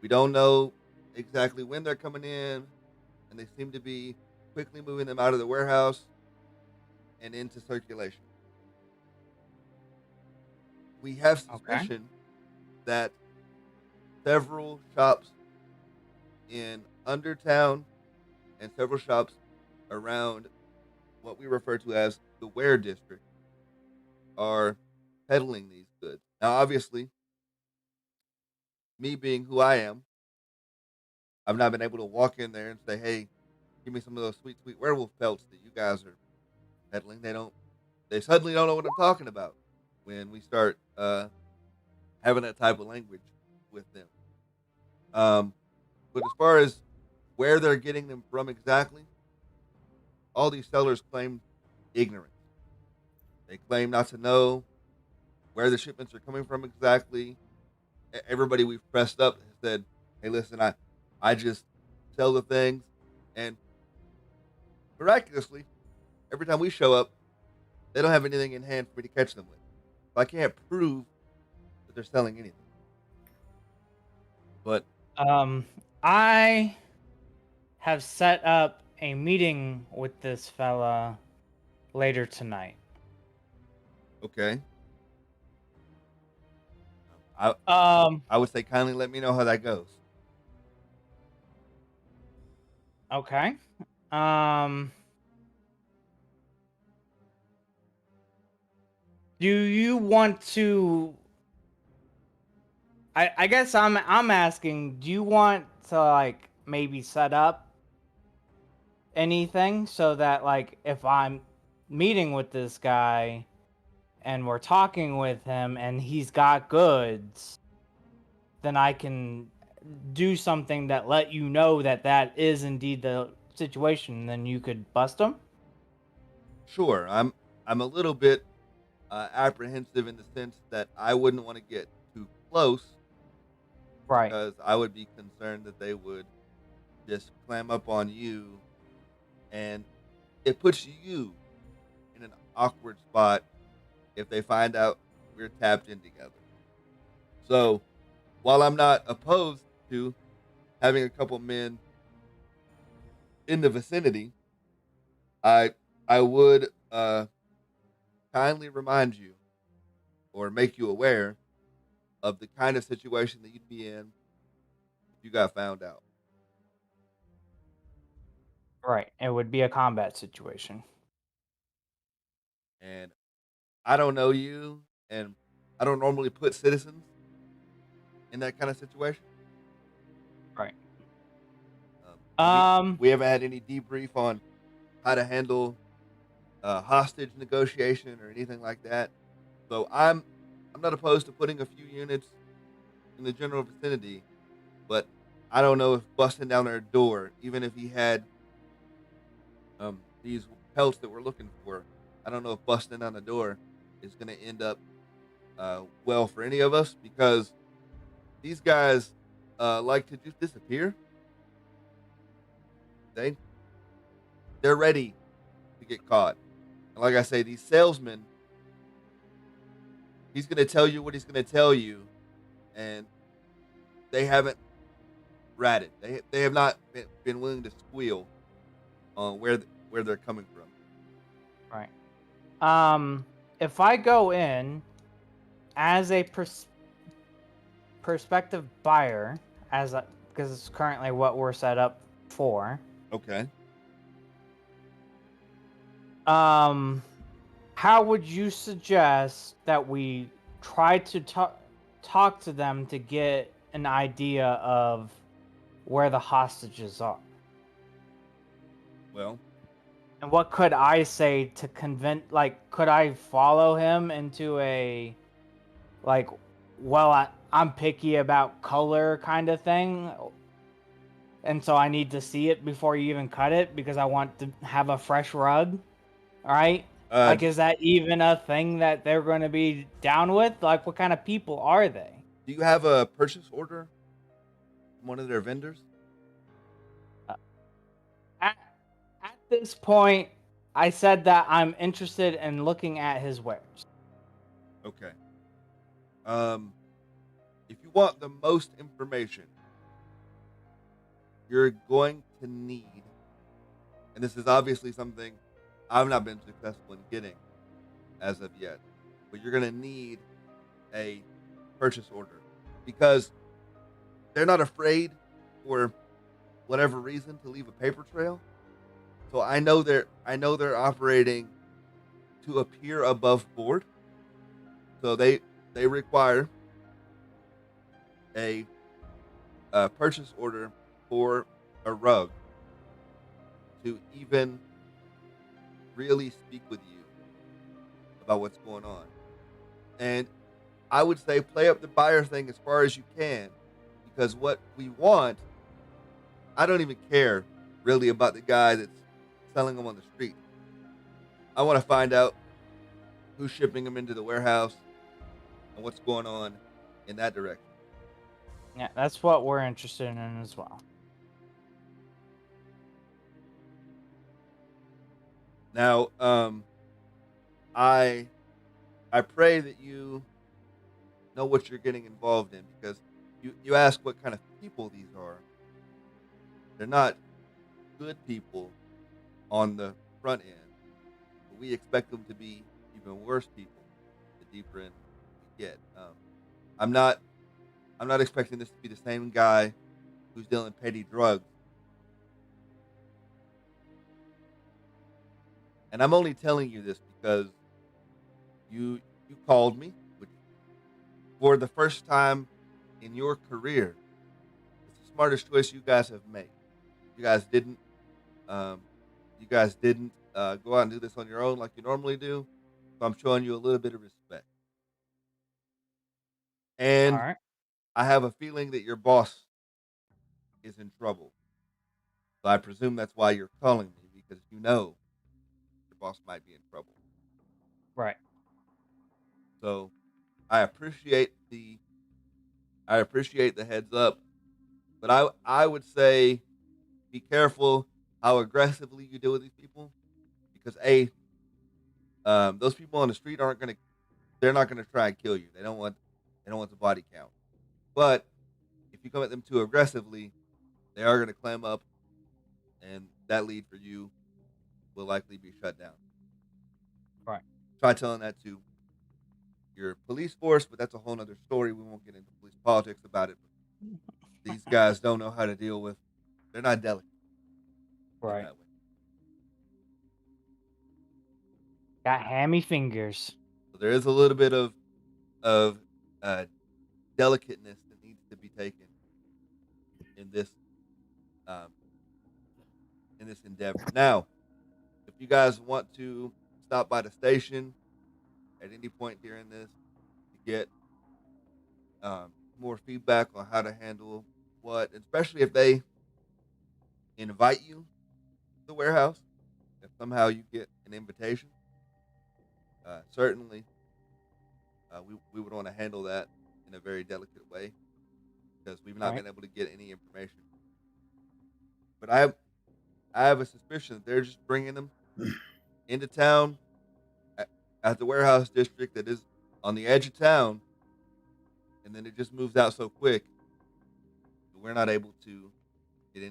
We don't know exactly when they're coming in, and they seem to be quickly moving them out of the warehouse and into circulation. We have suspicion that several shops in Undertown and several shops around what we refer to as the Ware District are peddling these goods. Now, obviously, me being who I am, I've not been able to walk in there and say, "Hey, give me some of those sweet, sweet werewolf pelts that you guys are peddling." They suddenly don't know what I'm talking about when we start having that type of language with them. But as far as where they're getting them from exactly, all these sellers claim ignorance. They claim not to know where the shipments are coming from exactly. Everybody we've pressed up has said, "Hey, listen, I just sell the things," and miraculously, every time we show up, they don't have anything in hand for me to catch them with. So I can't prove that they're selling anything. But I have set up a meeting with this fella later tonight. okay, I would say kindly let me know how that goes. Okay. Do you want to I guess I'm asking, do you want to like maybe set up anything so that like if I'm meeting with this guy and we're talking with him and he's got goods, then I can do something that let you know that that is indeed the situation, then you could bust him? Sure, I'm a little bit apprehensive in the sense that I wouldn't want to get too close Right. because I would be concerned that they would just clam up on you, and it puts you in an awkward spot if they find out we're tapped in together. So, while I'm not opposed to having a couple men in the vicinity, I would kindly remind you or make you aware of the kind of situation that you'd be in if you got found out. Right. It would be a combat situation. And I don't know you, and I don't normally put citizens in that kind of situation. Right. We haven't had any debrief on how to handle hostage negotiation or anything like that. So I'm not opposed to putting a few units in the general vicinity, but I don't know if busting down their door, even if he had these pelts that we're looking for, I don't know if busting down the door is going to end up well for any of us, because these guys like to just disappear. They're ready to get caught. And like I say, these salesmen, he's going to tell you what he's going to tell you, and they haven't ratted. They have not been willing to squeal on where they're coming from. Right. If I go in as a prospective buyer, because it's currently what we're set up for. Okay. How would you suggest that we try to talk to them to get an idea of where the hostages are? Well, and what could I say to convince? Like, could I follow him into a, like, well, I'm picky about color kind of thing, and so I need to see it before you even cut it because I want to have a fresh rug? All right. Like, is that even a thing that they're going to be down with? Like, what kind of people are they? do you have a purchase order from one of their vendors? At this point, I said that I'm interested in looking at his wares. Okay. If you want the most information, you're going to need, and this is obviously something I've not been successful in getting as of yet, but you're going to need a purchase order, because they're not afraid, for whatever reason, to leave a paper trail. So I know they're operating to appear above board. So they require a purchase order for a rug to even really speak with you about what's going on. And I would say play up the buyer thing as far as you can, because what we want, I don't even care really about the guy that's selling them on the street. I want to find out who's shipping them into the warehouse and what's going on in that direction. Yeah, that's what we're interested in as well. Now, I pray that you know what you're getting involved in, because you ask what kind of people these are. They're not good people on the front end, but we expect them to be even worse people the deeper in we get. I'm not expecting this to be the same guy who's dealing petty drugs. And I'm only telling you this because you called me, which, for the first time in your career, it's the smartest choice you guys have made. You guys didn't go out and do this on your own like you normally do. So I'm showing you a little bit of respect. And All right. I have a feeling that your boss is in trouble. So I presume that's why you're calling me, because you know your boss might be in trouble. Right. So I appreciate the heads up, but I would say be careful how aggressively you deal with these people, because those people on the street they're not gonna try and kill you. They don't want the body count. But if you come at them too aggressively, they are gonna clam up, and that lead for you will likely be shut down. Right. Try telling that to your police force, but that's a whole nother story. We won't get into police politics about it. These guys don't know how to deal with. They're not delicate. Right. That way. Got hammy fingers. So there is a little bit of delicateness that needs to be taken in this endeavor. Now, if you guys want to stop by the station, at any point during this to get more feedback on how to handle what, especially if they invite you to the warehouse. If somehow you get an invitation, certainly we would want to handle that in a very delicate way because we've not Right. been able to get any information. But I have a suspicion that they're just bringing them into town at the warehouse district that is on the edge of town, and then it just moves out so quick that we're not able to get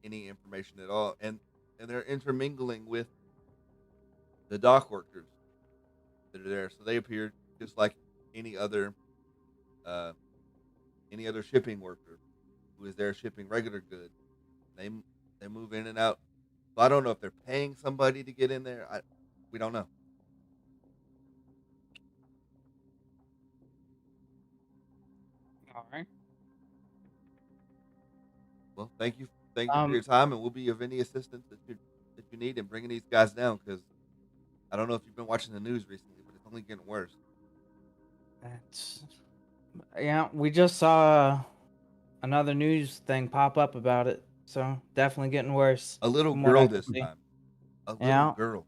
any information at all. And they're intermingling with the dock workers that are there, so they appear just like any other uh, shipping worker who is there shipping regular goods. They move in and out. So I don't know if they're paying somebody to get in there. We don't know. All right. Well, thank you for Um, your time, and we'll be of any assistance that you need in bringing these guys down. Because I don't know if you've been watching the news recently, but it's only getting worse. that's yeah. We just saw another news thing pop up about it, so definitely getting worse. A little from what I girl can this see. time. A little Yeah. girl.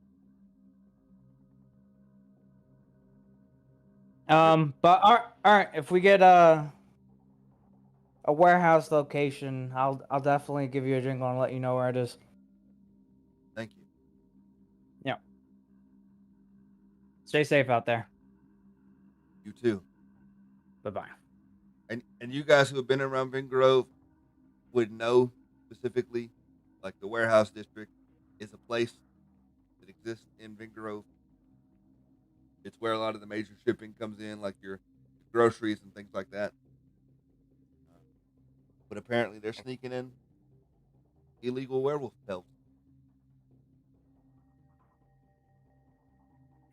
But all right. If we get a warehouse location, I'll definitely give you a jingle and let you know where it is. Thank you. Yeah. Stay safe out there. You too. Bye bye. And you guys who have been around Vin Grove would know specifically, like the warehouse district is a place that exists in Vin Grove. It's where a lot of the major shipping comes in, like your groceries and things like that. But apparently they're sneaking in illegal werewolf pelts.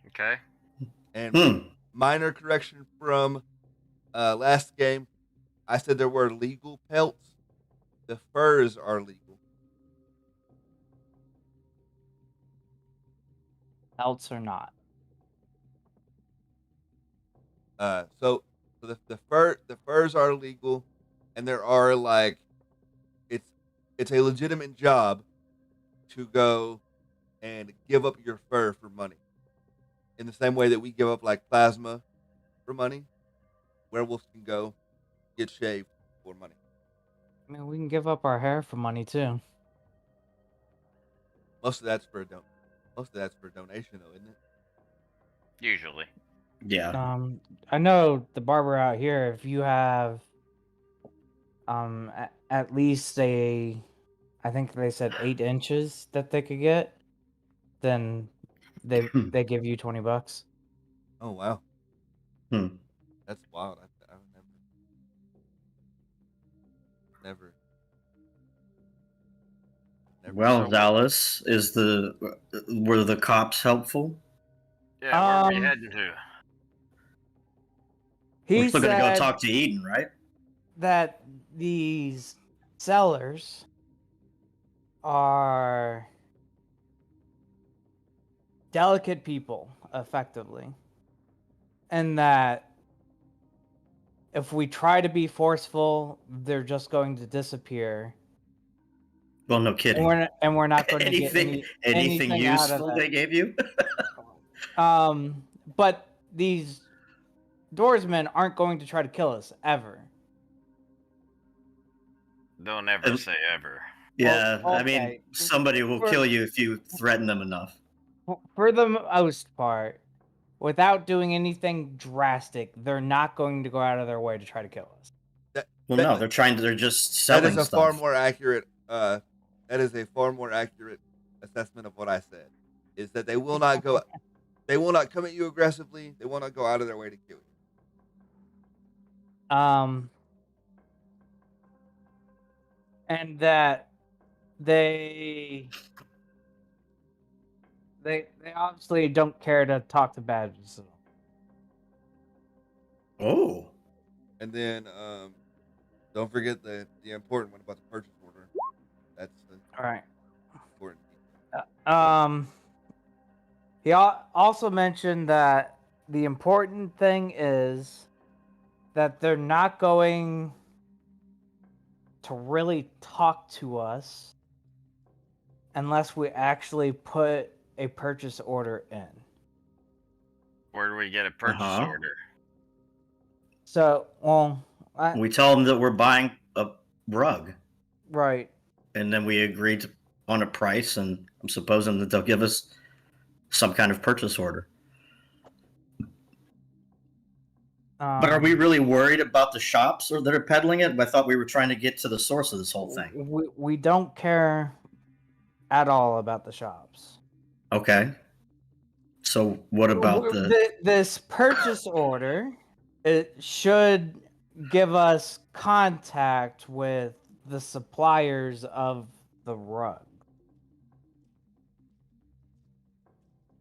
Okay. And minor correction from last game, I said there were legal pelts. The furs are legal. Else or not. So the furs are legal, and there are like it's a legitimate job to go and give up your fur for money. In the same way that we give up like plasma for money, werewolves can go get shaved for money. I mean, we can give up our hair for money too. Most of that's for donation, though, isn't it? Usually. Yeah. I know the barber out here. If you have, at least I think they said 8 inches that they could get, then they give you $20. Oh wow, Hmm. that's wild. I would never. Well, So- Dallas, were the cops helpful? Yeah, where were you Um, heading to? He We're still gonna go said talk to Eden, right? that these sellers are delicate people, effectively, and that if we try to be forceful, they're just going to disappear, Well, no and kidding. we're not going to get anything anything out of useful that. they gave you? But these Doorsmen aren't going to try to kill us ever. Don't ever say ever. Yeah, Well, I mean, okay. somebody will kill you if you threaten them enough. For the most part, without doing anything drastic, they're not going to go out of their way to try to kill us. Well, no, they're just selling That is a stuff. far more accurate. That is a far more accurate assessment of what I said. Is that they will not go. They will not come at you aggressively. They will not go out of their way to kill you. And that they obviously don't care to talk to badges. So. Oh. And then don't forget the important one about the purchase order. That's the All right. important. He also mentioned that the important thing is that they're not going to really talk to us unless we actually put a purchase order in. Where do we get a purchase Uh-huh. order? So, well, We tell them that we're buying a rug, right. and then we agreed on a price, and I'm supposing that they'll give us some kind of purchase order. But are we really worried about the shops or that are peddling it? I thought we were trying to get to the source of this whole thing. We don't care at all about the shops. Okay. So what about This purchase order? It should give us contact with the suppliers of the rug,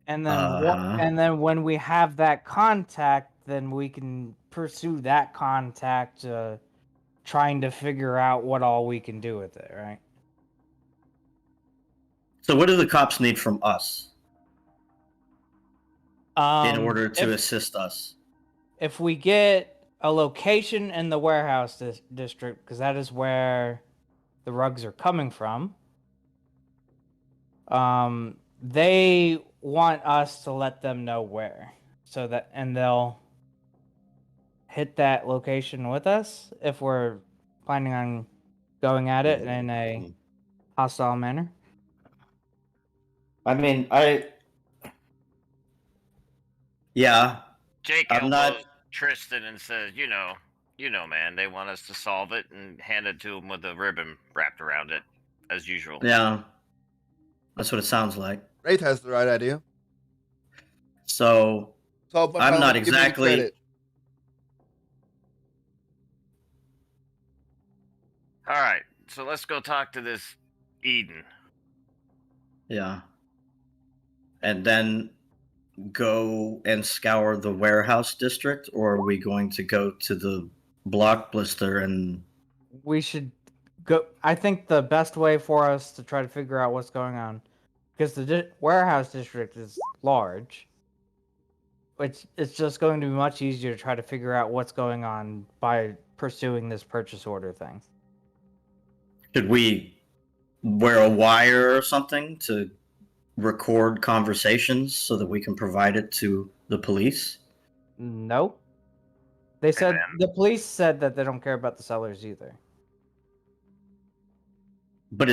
and then and then when we have that contact, then we can pursue that contact, trying to figure out what all we can do with it, right? So what do the cops need from us in order to assist us? If we get a location in the warehouse district, because that is where the rugs are coming from, they want us to let them know where, so that, and they'll hit that location with us if we're planning on going at it in a hostile manner. I mean, yeah. Jake I'm elbows not. Tristan and says, you know, man, they want us to solve it and hand it to them with a ribbon wrapped around it, as usual. Yeah. That's what it sounds like. Wraith has the right idea. So I'm not exactly. All right, so let's go talk to this Eden. Yeah. And then go and scour the warehouse district, or are we going to go to the Blockbuster and We should go. I think the best way for us to try to figure out what's going on, because the warehouse district is large, it's just going to be much easier to try to figure out what's going on by pursuing this purchase order thing. should we wear a wire or something to record conversations so that we can provide it to the police? No. They said the police said that they don't care about the sellers either. But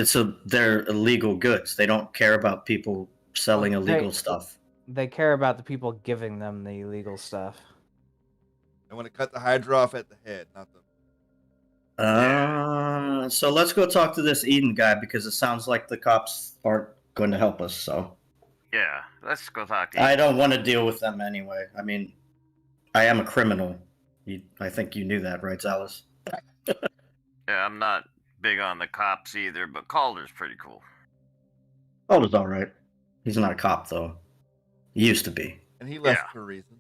they're illegal goods. They don't care about people selling illegal stuff. They care about the people giving them the illegal stuff. I want to cut the Hydra off at the head, not the. So let's go talk to this Eden guy because it sounds like the cops aren't going to help us. So yeah, let's go talk to Eden. I don't want to deal with them anyway. I mean, I am a criminal. I think you knew that, right, Alice? Yeah, I'm not big on the cops either, but Calder's pretty cool. Calder's all right. He's not a cop though. He used to be. And he left for a reason.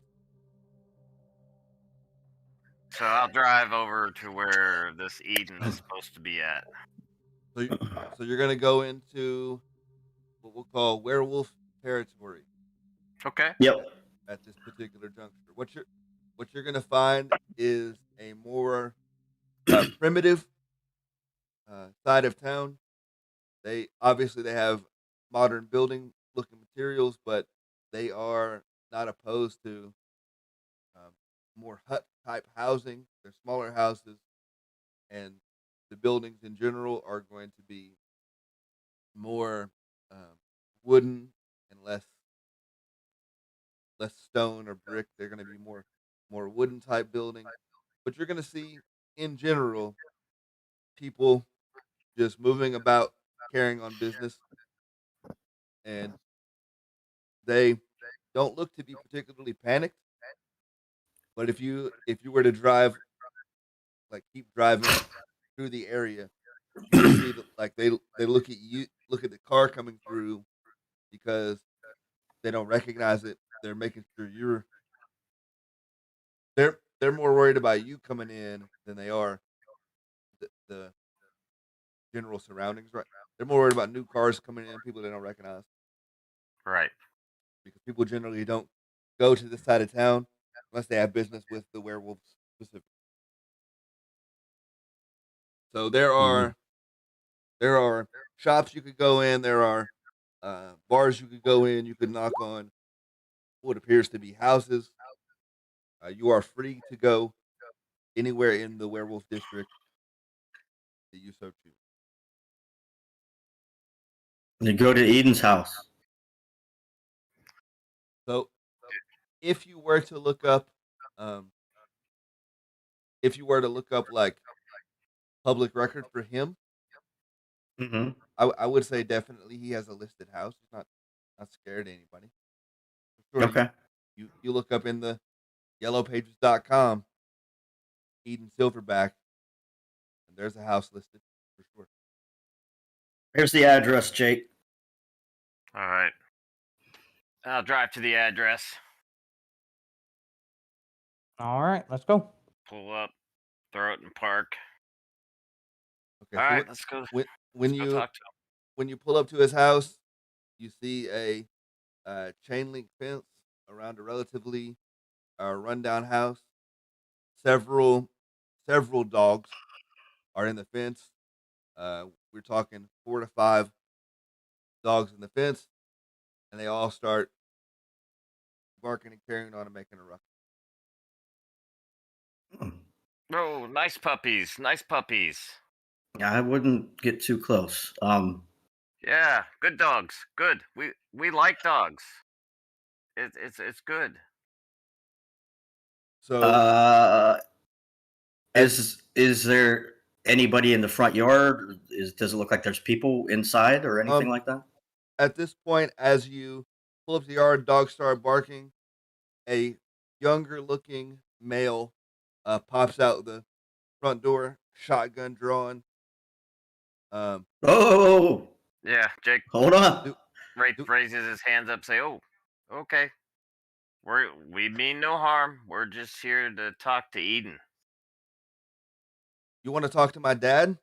So I'll drive over to where this Eden is supposed to be at. So you're gonna go into what we'll call werewolf territory. Okay. Yep. At this particular juncture, what you're gonna find is a more primitive side of town. They have modern building looking materials, but they are not opposed to more hut type housing. They're smaller houses, and the buildings in general are going to be more wooden and less stone or brick. They're going to be more wooden type building. But you're going to see in general people just moving about, carrying on business, and they don't look to be particularly panicked. But if you were to drive, like keep driving through the area, you see that like they look at you, look at the car coming through because they don't recognize it. They're making sure they're more worried about you coming in than they are the general surroundings. Right? They're more worried about new cars coming in, people they don't recognize. Right. Because people generally don't go to this side of town unless they have business with the werewolves specifically. So there are shops you could go in. There are bars you could go in. You could knock on what appears to be houses. You are free to go anywhere in the werewolf district that you so choose. You go to Eden's house. So if you were to look up, like public record for him, Mm-hmm. I would say definitely he has a listed house. He's not scared of anybody. For sure, Okay. you look up in the yellowpages.com, Eden Silverback, and there's a house listed for sure. Here's the address, Jake. All right. I'll drive to the address. All right, let's go. Pull up, throw it in park. Okay, All so right, let's go. when Let's go you talk to him. when you pull up to his house, you see a chain link fence around a relatively rundown house. Several dogs are in the fence. We're talking 4 to 5 dogs in the fence, and they all start barking and carrying on and making a ruckus. Oh, nice puppies. Nice puppies. I wouldn't get too close. Yeah, good dogs. Good. We like dogs. It's good. So is there anybody in the front yard? Does it look like there's people inside or anything like that? at this point, as you pull up to the yard, dogs start barking. A younger looking male pops out the front door, shotgun drawn. Oh, Yeah, Jake hold on. raises his hands up, say, "Oh, okay. We mean no harm. We're just here to talk to Eden. You want to talk to my dad?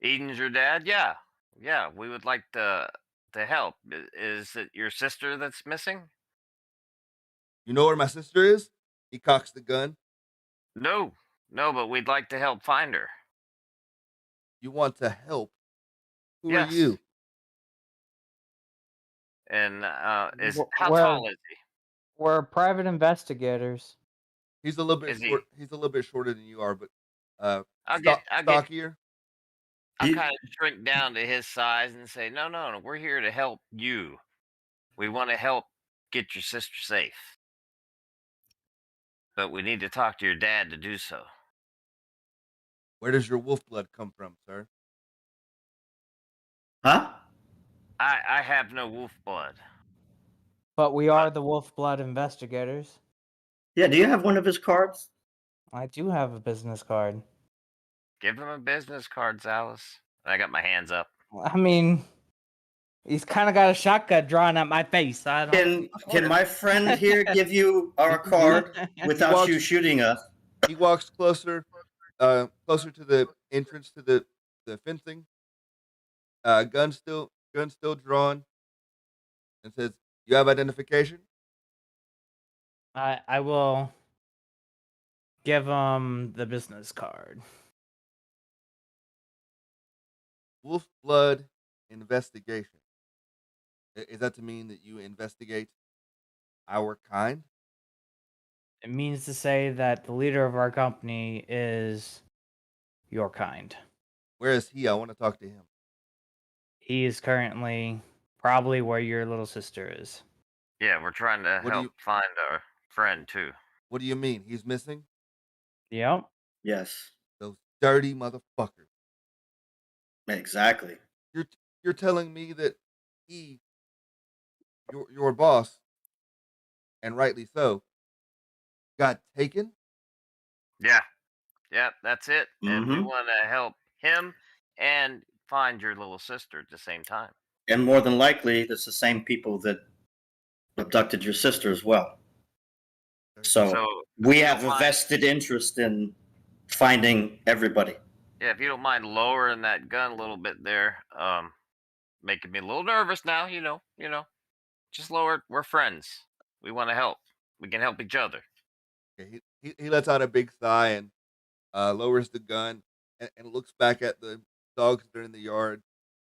Eden's your dad? Yeah. Yeah, we would like to help. Is it your sister that's missing? You know where my sister is? He cocks the gun. No. No, but we'd like to help find her. You want to help? Who Yes. are you? And how Well- tall is he? We're private investigators. He's a little bit Is he- short. He's a little bit shorter than you are, but I'll get stockier. I'll You- kind of shrink down to his size and say, no, we're here to help you. We want to help get your sister safe. But we need to talk to your dad to do so. Where does your wolf blood come from, sir? Huh? I have no wolf blood. But we are the Wolf Blood investigators. Yeah. Do you have one of his cards? I do have a business card. Give him a business card, Zalis. I got my hands up. I mean, he's kind of got a shotgun drawn at my face. I don't. Can my friend here give you our card without you shooting us? He walks closer to the entrance to the fencing. Gun still drawn, and says, "You have identification?" I will give him the business card. Wolf blood investigation. Is that to mean that you investigate our kind? It means to say that the leader of our company is your kind. Where is he? I want to talk to him. He is currently probably where your little sister is. Yeah, we're trying to What do help you- find our friend, too. What do you mean? He's missing? Yep. Yes. Those dirty motherfuckers. Exactly. You're telling me that he, your boss, and rightly so, got taken? Yeah. Yeah, that's it. And we Mhm. want to help him and find your little sister at the same time. And more than likely, it's the same people that abducted your sister as well. So So we if you have don't a mind- vested interest in finding everybody. Yeah, if you don't mind lowering that gun a little bit there, making me a little nervous now, you know. Just lower it. We're friends. We want to help. We can help each other. Okay, he lets out a big sigh and lowers the gun and looks back at the dogs that are in the yard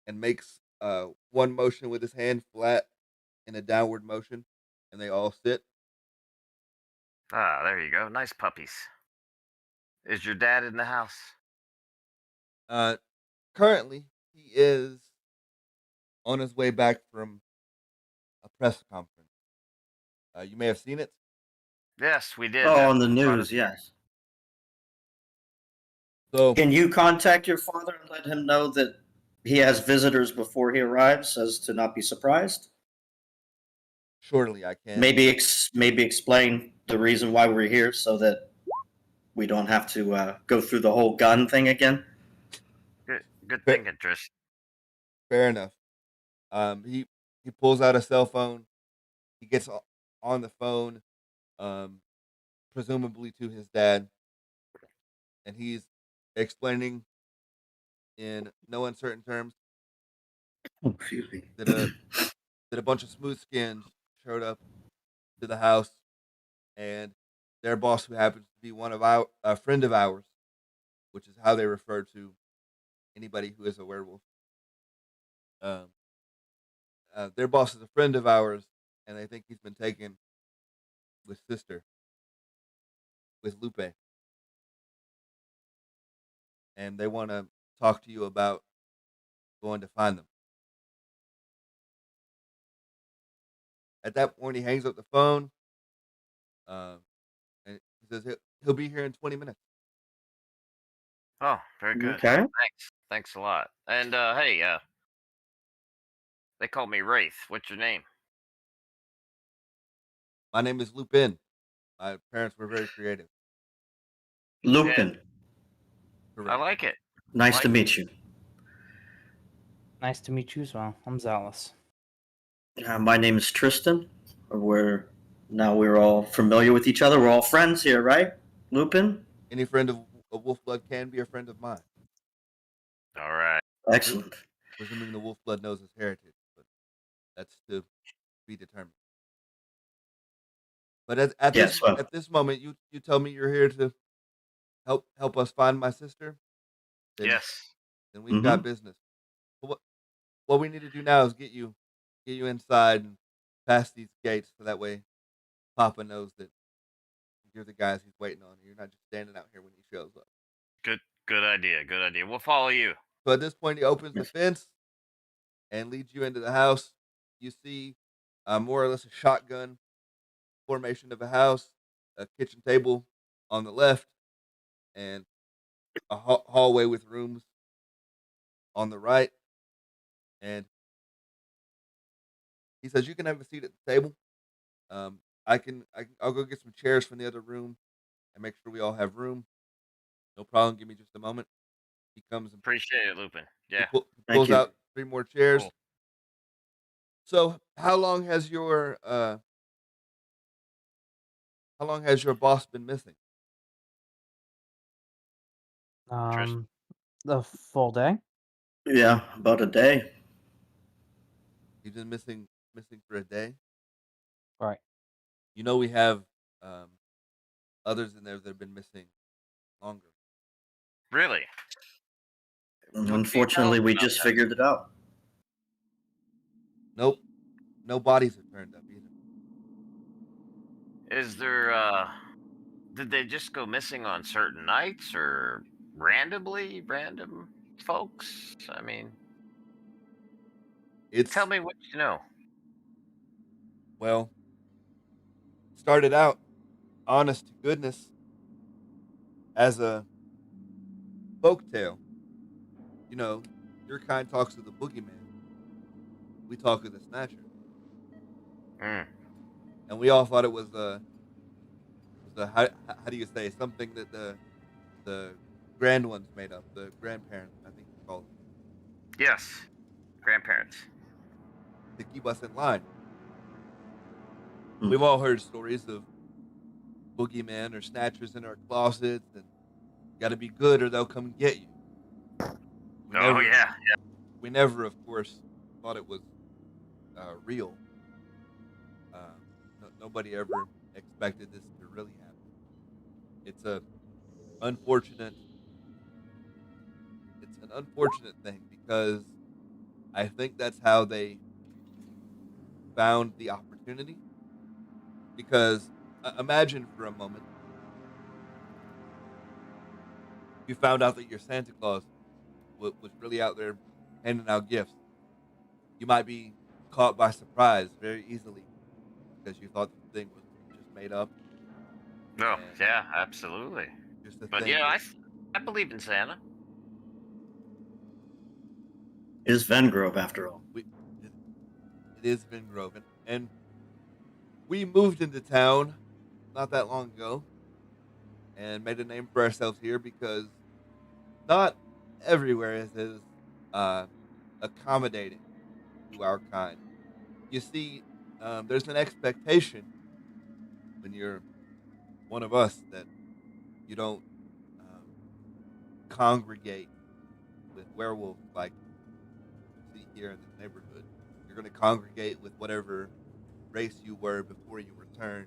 and makes one motion with his hand flat in a downward motion, and they all sit. Ah, there you go. Nice puppies. Is your dad in the house? Uh, Currently, he is on his way back from a press conference. You may have seen it. Yes, we did. Oh, That's on the what brought news, us here. yes. So Can you contact your father and let him know that he has visitors before he arrives, as to not be surprised? surely I can. Maybe explain the reason why we're here, so that we don't have to go through the whole gun thing again. Good Fair, thinking, Trish. fair enough. He pulls out a cell phone. He gets on the phone, um, presumably to his dad, and he's explaining in no uncertain terms Oh, excuse me. that a bunch of smooth skins showed up to the house, and their boss, who happens to be one of a friend of ours, which is how they refer to anybody who is a werewolf. Um, their boss is a friend of ours, and they think he's been taken with sister, with Lupe, and they want to talk to you about going to find them. At that point, he hangs up the phone, um, and he says he'll be here in 20 minutes. Oh, very good. Okay. Thanks a lot. And hey, they call me Wraith. What's your name? My name is Lupin. My parents were very creative. Lupin, I Correct. like it. nice to meet you. Nice to meet you as well. I'm Zealous. My name is Tristan. We're all familiar with each other. We're all friends here, right? Lupin? Any friend of Wolfblood can be a friend of mine, All right. Excellent. presuming the Wolfblood knows his heritage, but that's to be determined. But Yes, well, at this moment, you tell me you're here to help us find my sister. Then, Yes. then we've got business. But what we need to do now is get you inside and past these gates, so that way Papa knows that you're the guys he's waiting on. You're not just standing out here when he shows up. Good idea. Good idea. We'll follow you. So at this point, he opens the Yes. fence and leads you into the house. You see more or less a shotgun formation of a house, a kitchen table on the left, and a hallway with rooms on the right. And he says, "You can have a seat at the table. I'll go get some chairs from the other room and make sure we all have room. No problem. Give me just a moment." He comes and Appreciate it, Lupin. Yeah. he Thank pulls you. out 3 more chairs. Cool. So, how long has your boss been missing? The full day. Yeah, about a day. He's been missing for a day. Right. You know, we have um, others in there that have been missing longer. Really? What can you tell Unfortunately, us we about just that? figured it out. Nope, no bodies have turned up either. Is there did they just go missing on certain nights or random folks? I mean, It's tell me what you know. well started out, honest to goodness, as a folk tale. You know, your kind talks of the boogeyman. We talk of the snatcher, Mm. and we all thought it was a how do you say, something that the grand ones made up, the grandparents, I think you call them, Yes. Grandparents. to keep us in line. Mm. We've all heard stories of boogeymen or snatchers in our closets, and you got to be good or they'll come and get you. Oh yeah. We never, of course, thought it was real. nobody ever expected this to really happen. It's a unfortunate. It's an unfortunate thing because I think that's how they found the opportunity. Because imagine for a moment you found out that your Santa Claus was really out there handing out gifts. You might be caught by surprise very easily because you thought the thing was just made up. No, And yeah, absolutely. just a But thing. yeah, that I believe in Santa. It is Vengrove after all. it, it is Vin Groven, and we moved into town not that long ago and made a name for ourselves here because not everywhere is as uh, accommodating to our kind. You see, there's an expectation when you're one of us that you don't um, congregate with werewolves like you see here in this neighborhood. You're going to congregate with whatever race you were before you returned.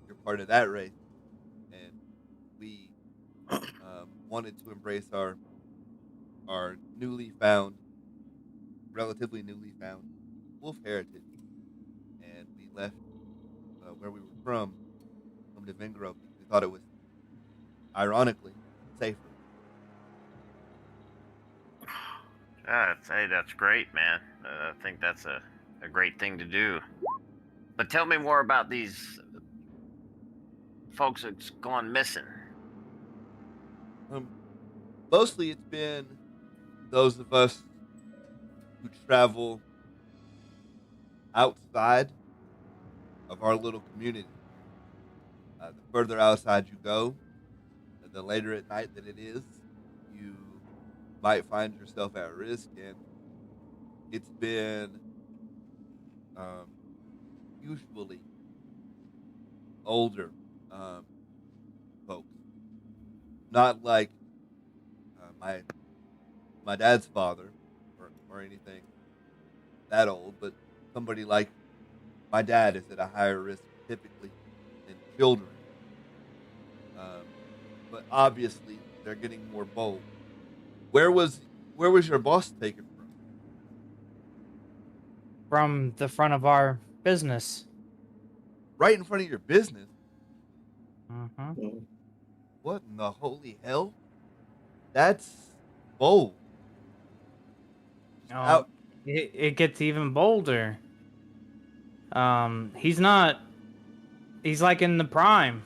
You're part of that race, and we wanted to embrace our relatively newly found wolf heritage, and we left where we were from, come to Vingrove because we thought it was ironically safer. Hey, that's great, man. I think that's a great thing to do. But tell me more about these folks that's gone missing. Mostly, it's been those of us who travel outside of our little community. The further outside you go, the later at night that it is, you might find yourself at risk, and it's been um, usually older folks, not like my dad's father or anything that old, but somebody like my dad is at a higher risk typically than children. Um, but obviously they're getting more bold. Where was your boss taken from? From the front of our business. Right in front of your business? Mm-hmm. What in the holy hell? That's bold. Oh, Out. it gets even bolder. He's not. He's like in the prime.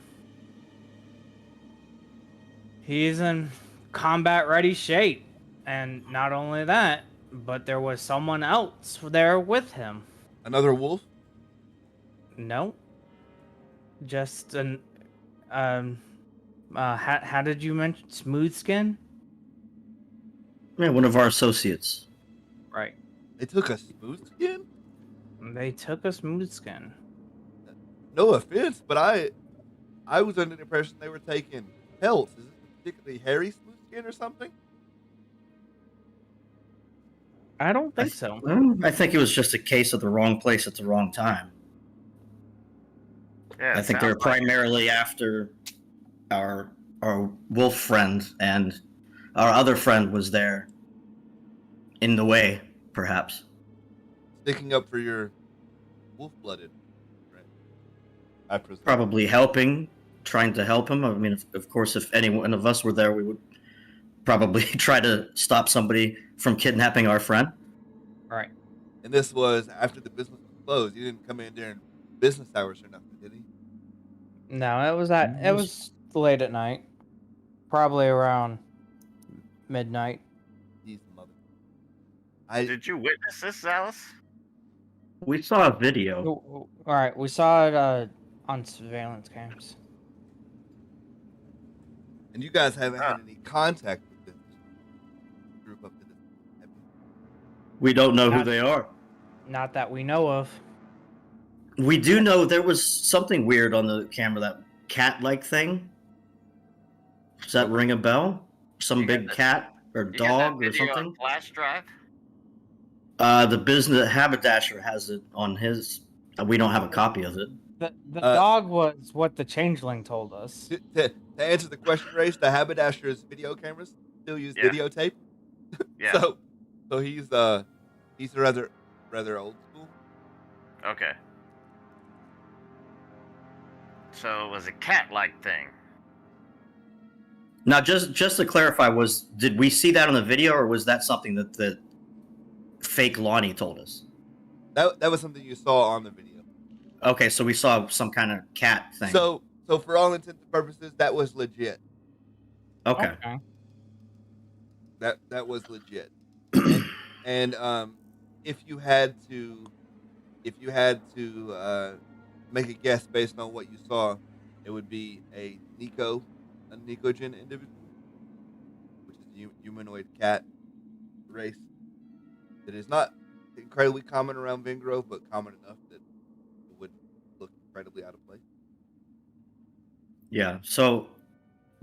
He's in combat ready shape, and not only that, but there was someone else there with him. Another wolf? No, just an how did you mention smooth skin? Yeah, one of our associates. Right. They took a smooth skin? They took a smooth skin. No offense, but I was under the impression they were taking pelts. Is this a particularly hairy smooth skin or something? I don't think so. I think it was just a case of the wrong place at the wrong time. Yeah, I think they were primarily after our wolf friend, and our other friend was there in the way, perhaps. Sticking up for your wolf-blooded, right? I presume. Probably helping, trying to help him. I mean, of course, if any one of us were there, we would probably try to stop somebody from kidnapping our friend. Right. And this was after the business was closed. You didn't come in during business hours or nothing, did he? No, it was late at night. Probably around midnight. He's the mother. Did you witness this, Alice? We saw a video. All right, we saw it on surveillance cams. And you guys haven't had any contact with this group up to this point, have you? We don't know who they are. Not that we know of. We do know there was something weird on the camera, that cat-like thing. Does that ring a bell? Some big cat or dog or something? On flash drive? The business haberdasher has it on his. We don't have a copy of it. The Uh, dog was what the changeling told us. to answer the question, Race, the haberdasher's video cameras still use Yeah. videotape. Yeah. So he's rather old school. Okay. So it was a cat-like thing. Now, just to clarify, did we see that on the video, or was that something that the fake Lonnie told us? That was something you saw on the video. Okay, so we saw some kind of cat thing. So for all intents and purposes, that was legit. Okay. That was legit. And if you had to make a guess based on what you saw, it would be a Nicogen individual, which is a humanoid cat race that is not incredibly common around Vingrove, but common enough that it would look incredibly out of place. Yeah. So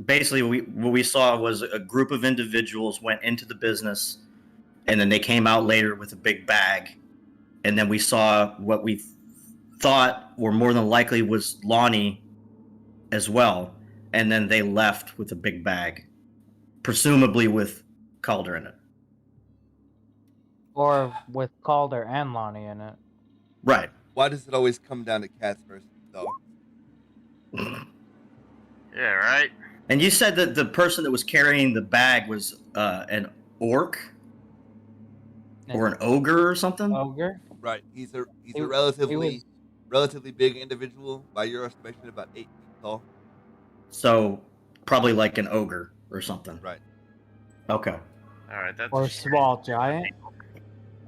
basically, what we saw was a group of individuals went into the business, and then they came out later with a big bag, and then we saw what we thought, or more than likely, was Lonnie as well, and then they left with a big bag, presumably with Calder in it. Or with Calder and Lonnie in it. Right. Why does it always come down to cats versus dogs? Yeah, right? And you said that the person that was carrying the bag was an orc or an ogre or something? Ogre? Right. He's a He relatively big individual, by your estimation, about 8 feet tall. So probably like an ogre or something. Right. Okay. All right, that's Or a small giant.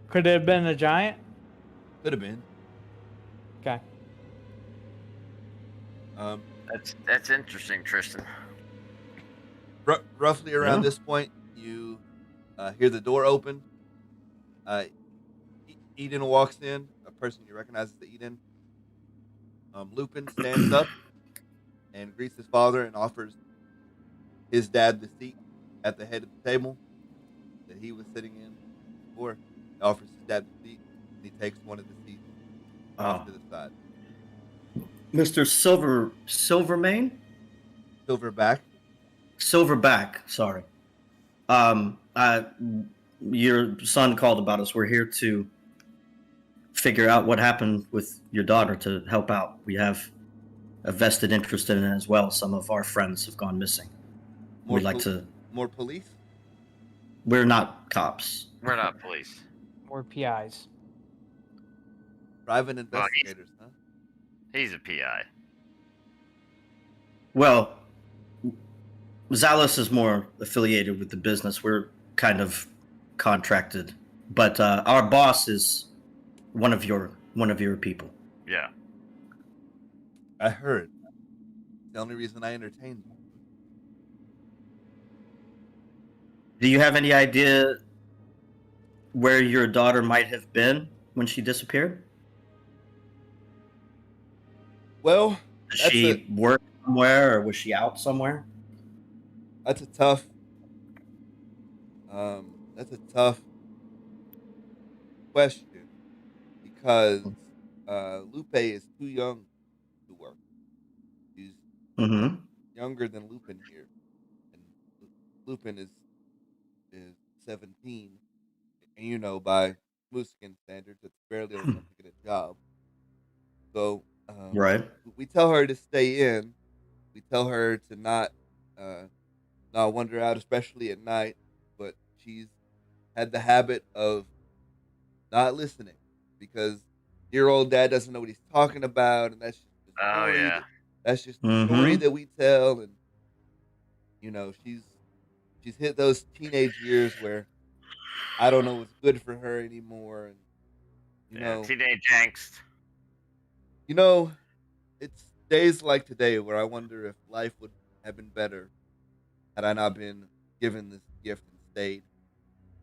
Could it have been a giant? Could have been. Okay. That's interesting, Tristan. Roughly around Yeah. this point, you hear the door open. Eden walks in, a person you recognize as the Eden. Lupin stands up and greets his father and offers his dad the seat at the head of the table that he was sitting in before. He offers his dad the seat, and he takes one of the seats off to the side. Mr. Silvermane? Silverback, sorry. Your son called about us. We're here to figure out what happened with your daughter, to help out. We have a vested interest in it as well. Some of our friends have gone missing. We'd like to. More police? We're not cops. We're not police. Or PIs. Private investigators, huh? He's a PI. Well, Zalis is more affiliated with the business. We're kind of contracted, but our boss is one of your people. Yeah. I heard. The only reason I entertained you. Do you have any idea where your daughter might have been when she disappeared? Well, Did she work somewhere, or was she out somewhere? That's a tough question, because Lupe is too young to work. She's younger than Lupin here, and Lupin is 17, and by Mooskin standards, it's barely old enough to get a job. So Right. we tell her to stay in. We tell her to not wander out, especially at night. But she's had the habit of not listening, because dear old dad doesn't know what he's talking about, and that's just the story. Oh, yeah. That's just the story that we tell, and she's hit those teenage years where I don't know what's good for her anymore, and teenage angst. It's days like today where I wonder if life would have been better had I not been given this gift and stayed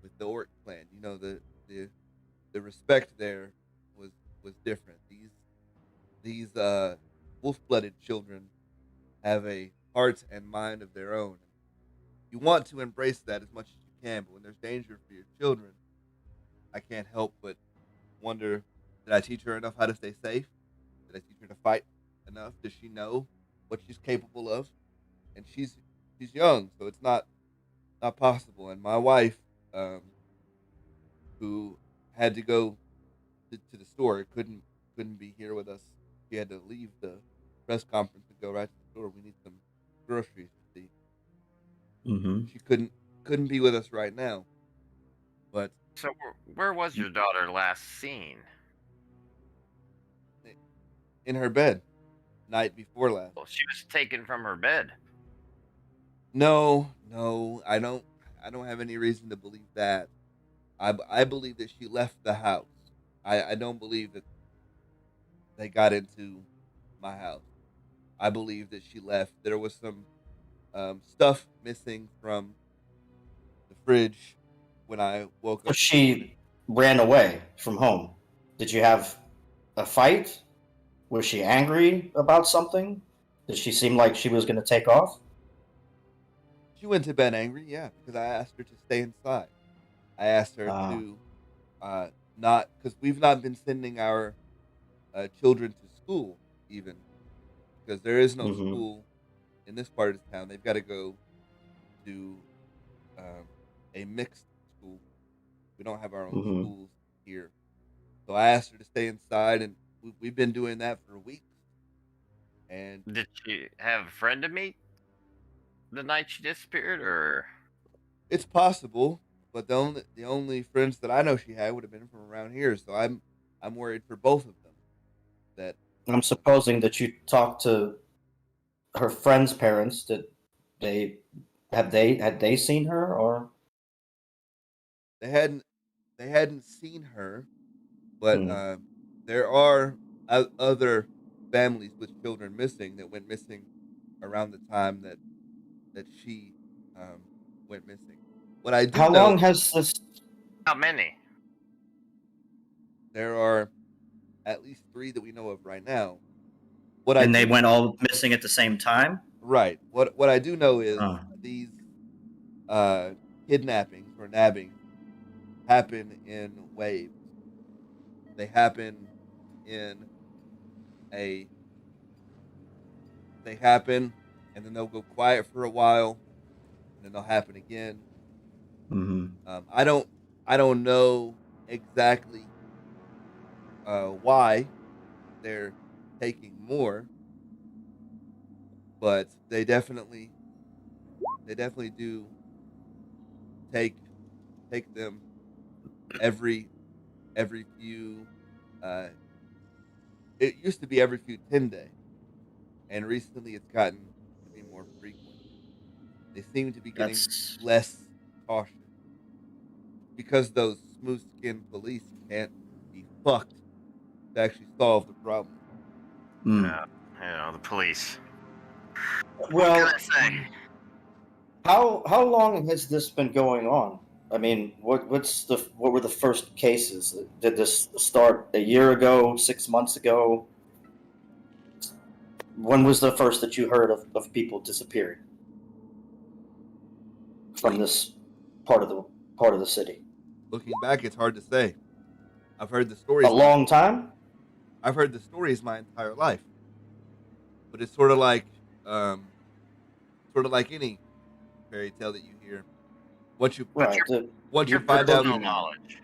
with the Orc clan. The respect there was different. These wolf-blooded children have a heart and mind of their own. You want to embrace that as much as you can, but when there's danger for your children, I can't help but wonder, did I teach her enough how to stay safe? Did I teach her to fight enough? Does she know what she's capable of? And she's young, so it's not possible. And my wife, who had to go to the store, couldn't be here with us. She had to leave the press conference and go right to the store. We need some groceries to see. Mm-hmm. She couldn't be with us right now. But So where was your daughter last seen? in her bed, night before last. Well, she was taken from her bed. No, I don't have any reason to believe that. I believe that she left the house. I don't believe that they got into my house. I believe that she left. There was some stuff missing from the fridge when I woke So up. she ran away from home. Did you have a fight? Was she angry about something? Did she seem like she was going to take off? She went to bed angry, yeah, because I asked her to stay inside. I asked her to not, because we've not been sending our children to school, even, because there is no Mhm. school in this part of town. They've got to go to a mixed school. We don't have our own Mhm. schools here. So I asked her to stay inside, and we've been doing that for weeks. And Did she have a friend to meet the night she disappeared, or? it's possible, but the only friends that I know she had would have been from around here. So I'm worried for both of them. That I'm supposing that you talked to her friend's parents. Did they had they seen her or? they hadn't seen her, but Hmm. there are other families with children missing that went missing around the time that she um, went missing. What I do How know, long has this? How many? there are at least 3 that we know of right now. What I And they do went all missing at the same time. right, what I do know is Huh. these uh, kidnappings or nabbings happen in waves. They happen in a they happen and then they'll go quiet for a while and then they'll happen again. Mm-hmm. I don't know exactly why they're taking more, but they definitely do take them every few. Uh, it used to be every few 10 days, and recently it's gotten to be more frequent. They seem to be getting That's less cautious because those smooth skinned police can't be fucked to actually solve the problem. mm. The police. What can Well. I say? How long has this been going on? I mean, what were the first cases? Did this start a year ago, 6 months ago? When was the first that you heard of people disappearing from this part of the city? Looking back, it's hard to say. I've heard the A stories. long time? I've heard the stories my entire life, but it's um, sort of like any fairy tale that you hear. Once you Right. once you Your find out, personal you know. knowledge.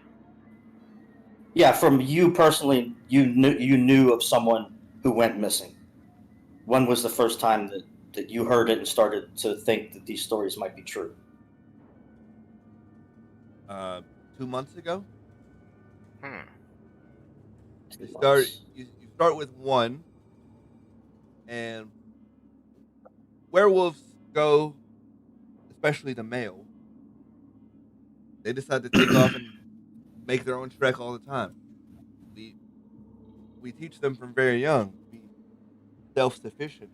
Yeah, from you personally, you knew of someone who went missing. When was the first time that you heard it and started to think that these stories might be true? 2 months ago, Hmm. you 2 start months. you start with one, and werewolves go, especially the male. They decide to take off and make their own trek all the time. We we teach them from very young to be self sufficient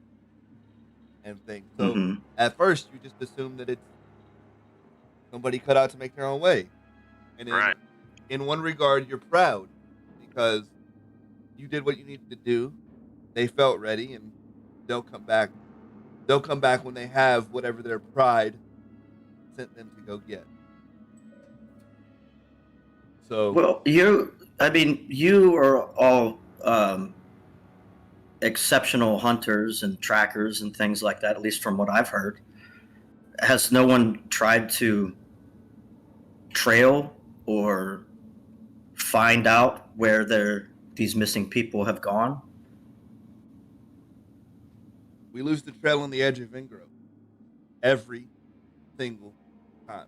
and things. So Mm-hmm. at first, you just assume that it's somebody cut out to make their own way, and Right. in one regard, you're proud because you did what you needed to do. They felt ready, and they'll come back. They'll come back when they have whatever their pride sent them to go get. So Well, I mean, you are all exceptional hunters and trackers and things like that, at least from what I've heard. Has no one tried to trail or find out where these missing people have gone? We lose the trail on the edge of Ingrove every single time.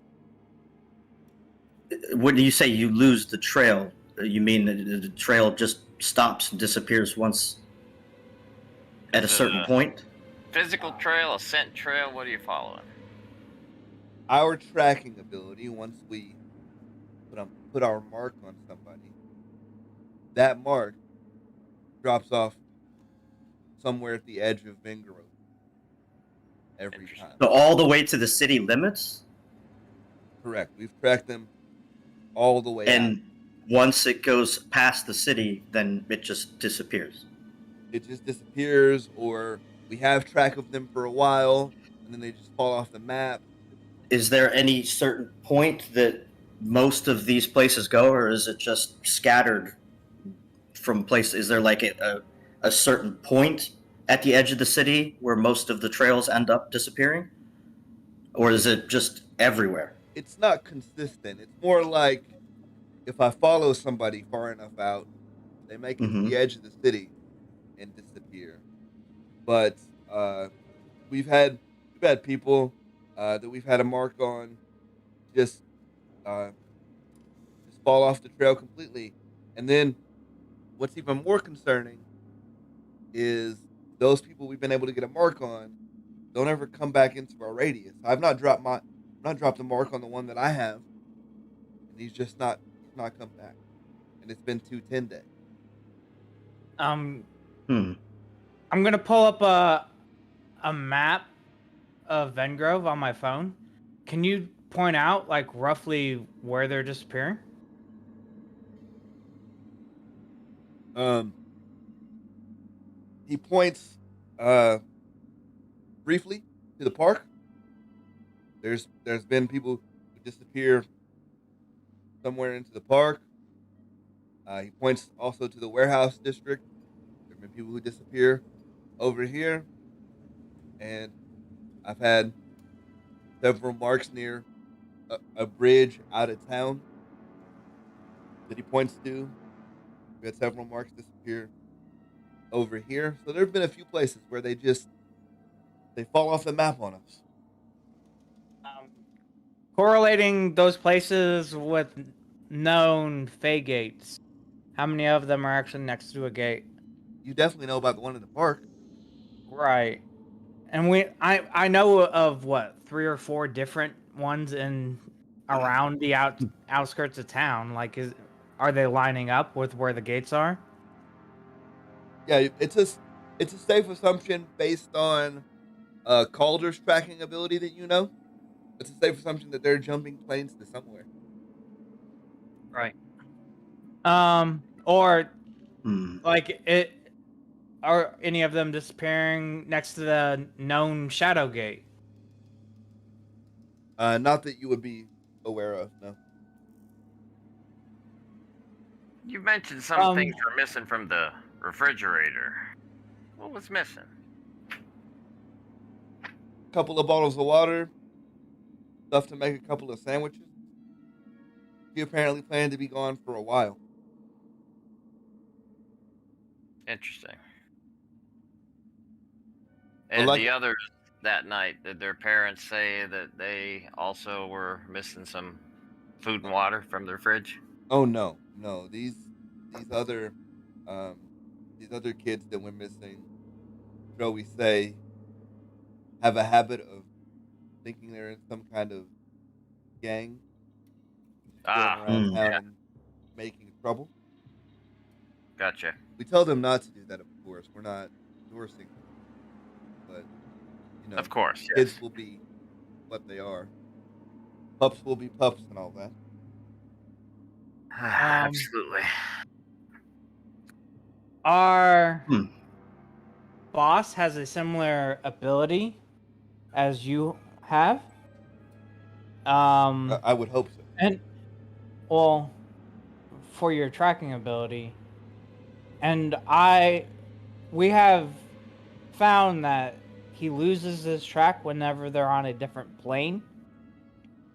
When you say you lose the trail, you mean the trail just stops and disappears once at a Is it certain point? Physical trail, a scent trail. What are you following? Our tracking ability, once we put our mark on somebody, that mark drops off somewhere at the edge of Vingrove every Interesting. time. So all the way to the city limits? Correct. We've tracked them all the way And out. once it goes past the city, then it just disappears. It just disappears, or we have track of them for a while, and then they just fall off the map. Is there any certain point that most of these places go, or is it just scattered from places? Is there like a certain point at the edge of the city where most of the trails end up disappearing? Or is it just everywhere? It's not consistent. It's more like if I follow somebody far enough out, they make it to the edge of the city and disappear. But we've had people that we've had a mark on just fall off the trail completely. And then what's even more concerning is those people we've been able to get a mark on don't ever come back into our radius. I've not dropped the mark on the one that I have, and he's not come back. And it's been 210 days. I'm gonna pull up a map of Vengrove on my phone. Can you point out like roughly where they're disappearing? He points briefly to the park. There's been people who disappear somewhere into the park. He points also to the warehouse district. There have been people who disappear over here, and I've had several marks near a bridge out of town that he points to. We had several marks disappear over here. So there have been a few places where they fall off the map on us. Correlating those places with known Fey gates, how many of them are actually next to a gate? You definitely know about the one in the park. Right. And I know of what, 3 or 4 different ones in around the outskirts of town. Like, are they lining up with where the gates are? Yeah, it's a safe assumption based on Calder's tracking ability that you know. It's a safe assumption that they're jumping planes to somewhere. Right. Or like it. Are any of them disappearing next to the known Shadow Gate? Not that you would be aware of, no. You mentioned some things were missing from the refrigerator. What was missing? A couple of bottles of water, stuff to make a couple of sandwiches. He apparently planned to be gone for a while. Interesting. And like- the others that night, did their parents say that they also were missing some food and water from their fridge? Oh no. These other kids that went missing, shall we say, have a habit of thinking they're in some kind of gang, going around town and making trouble. Gotcha. We tell them not to do that, of course. We're not endorsing them. But, you know, Of course, kids yes. will be what they are. Pups will be pups and all that. Absolutely. Our boss has a similar ability as you have. I would hope so. And well, for your tracking ability, and I we have found that he loses his track whenever they're on a different plane.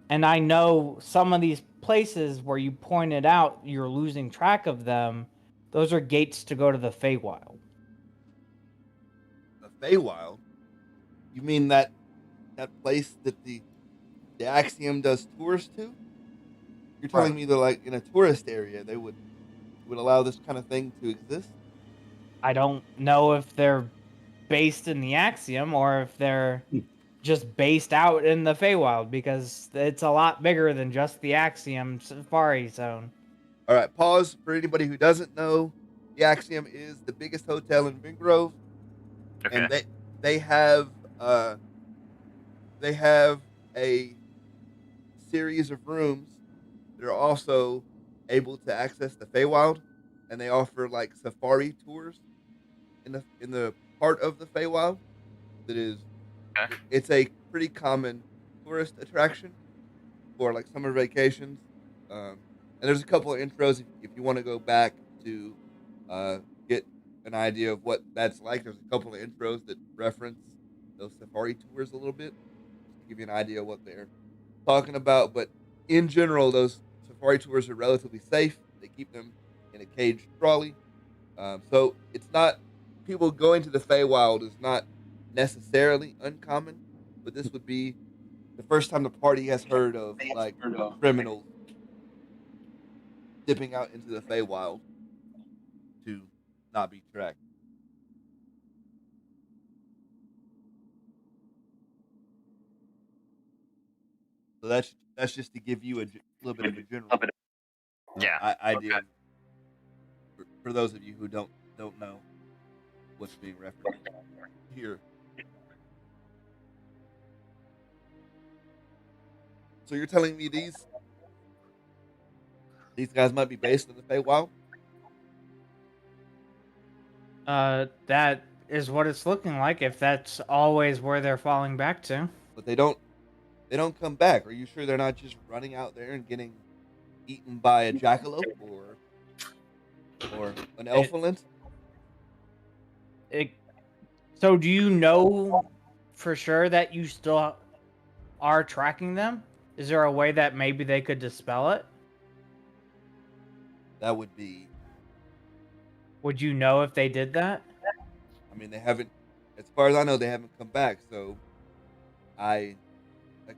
And I know some of these places where you pointed out you're losing track of them, those are gates to go to the Feywild. The Feywild? You mean that place that the Axiom does tours to? You're telling me that, like, in a tourist area, they would allow this kind of thing to exist? I don't know if they're based in the Axiom or if they're just based out in the Feywild, because it's a lot bigger than just the Axiom Safari Zone. All right, pause for anybody who doesn't know. The Axiom is the biggest hotel in Vingrove, Okay. and they have a series of rooms that are also able to access the Feywild, and they offer like safari tours in the part of the Feywild that is Okay. it's a pretty common tourist attraction for like summer vacations. And there's a couple of intros if you want to go back to get an idea of what that's like. There's a couple of intros that reference those safari tours a little bit, just to give you an idea of what they're talking about. But in general, those safari tours are relatively safe. They keep them in a caged trolley, so it's not people going to the Feywild is not necessarily uncommon, but this would be the first time the party has heard of like criminals dipping out into the Feywild to not be tracked. So that's just to give you a little bit of a general Yeah. idea for those of you who don't know what's being referenced here. So you're telling me these guys might be based in the Feywild? That is what it's looking like, if that's always where they're falling back to. But they don't come back. Are you sure they're not just running out there and getting eaten by a jackalope or an elfland? So do you know for sure that you still are tracking them? Is there a way that maybe they could dispel it? That would be. Would you know if they did that? I mean, they haven't. As far as I know, they haven't come back. So, I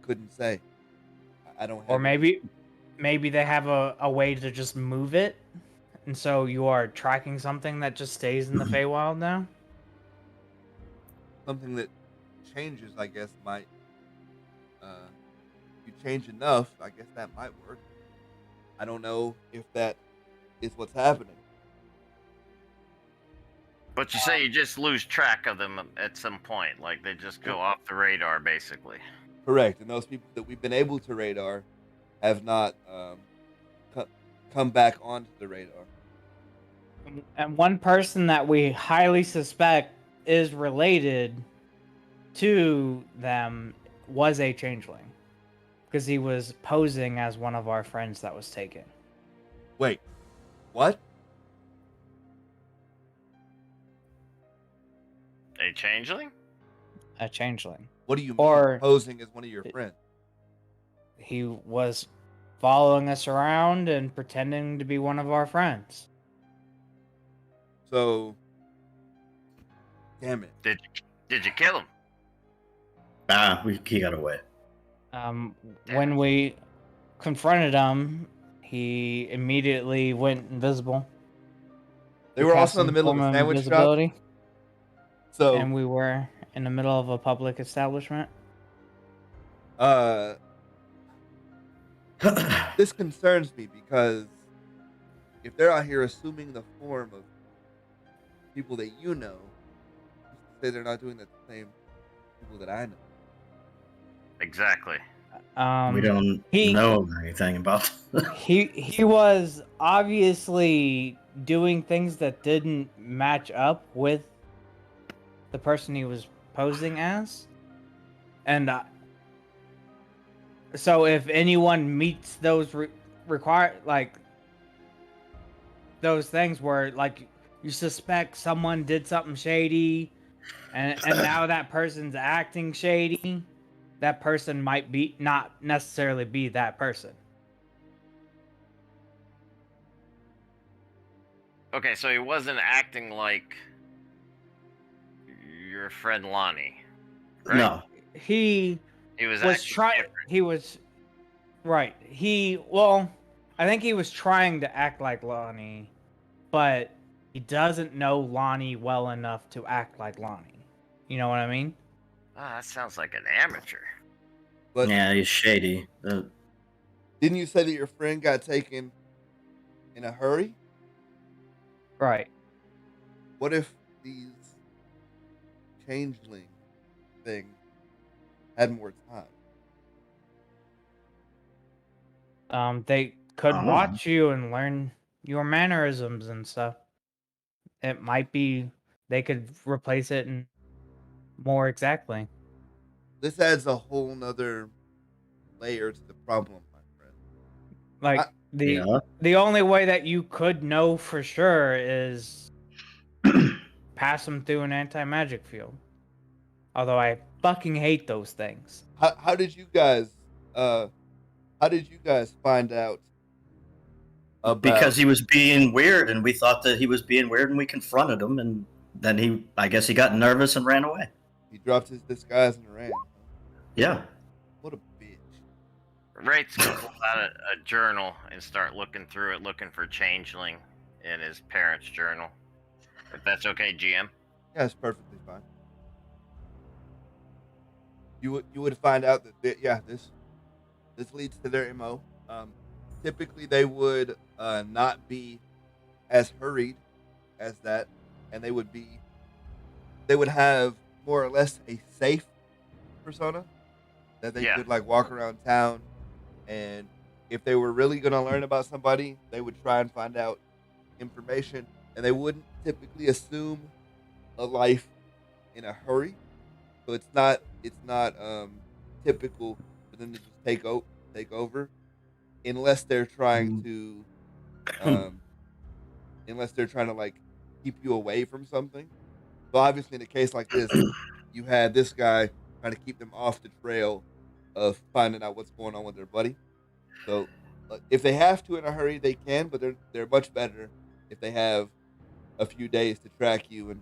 couldn't say. I don't have. Or maybe they have a way to just move it, and so you are tracking something that just stays in the Feywild now. Something that changes, I guess, might. If you change enough, I guess that might work. I don't know if that is what's happening. But you say you just lose track of them at some point, like they just go off the radar, basically. Correct, and those people that we've been able to radar have not come back onto the radar. And one person that we highly suspect is related to them was a changeling, because he was posing as one of our friends that was taken. Wait, what? A changeling? A changeling. What do you mean Or posing as one of your friends? he was following us around and pretending to be one of our friends. So, damn it. Did you kill him? He got away. When we confronted him, he immediately went invisible. They were also in the middle of a sandwich shop. So, and we were in the middle of a public establishment. This concerns me because if they're out here assuming the form of people that you know, say they're not doing that to the same people that I know. Exactly. We don't know anything about. he was obviously doing things that didn't match up with the person he was posing as, and so if anyone meets those require like those things where like you suspect someone did something shady, and now that person's acting shady, that person might be not necessarily be that person. Okay, so he wasn't acting like your friend Lonnie, right? No. He He was was acting trying. different. He was right. I think he was trying to act like Lonnie, but he doesn't know Lonnie well enough to act like Lonnie. You know what I mean? Ah, that sounds like an amateur. But Yeah, he's shady. didn't you say that your friend got taken in a hurry? Right. What if these changeling things had more time? They could Oh. watch you and learn your mannerisms and stuff. It might be they could replace it and more exactly. This adds a whole nother layer to the problem, my friend. Like Yeah. the only way that you could know for sure is pass them through an anti-magic field. Although I fucking hate those things. How did you guys find out about Because he was being weird, and we thought that he was being weird, and we confronted him, and then I guess he got nervous and ran away. he dropped his disguise and ran? Yeah. What a bitch. Wright's gonna pull out a journal and start looking through it, looking for changeling in his parents' journal. If that's okay, GM. Yeah, it's perfectly fine. You would find out that this leads to their MO. Typically they would not be as hurried as that, and they would have more or less a safe persona that they could like walk around town, and if they were really going to learn about somebody, they would try and find out information, and they wouldn't typically assume a life in a hurry. So it's not typical for them to just take over, unless they're trying to like keep you away from something. So obviously, in a case like this, you had this guy trying to keep them off the trail of finding out what's going on with their buddy. So if they have to in a hurry, they can, but they're much better if they have a few days to track you and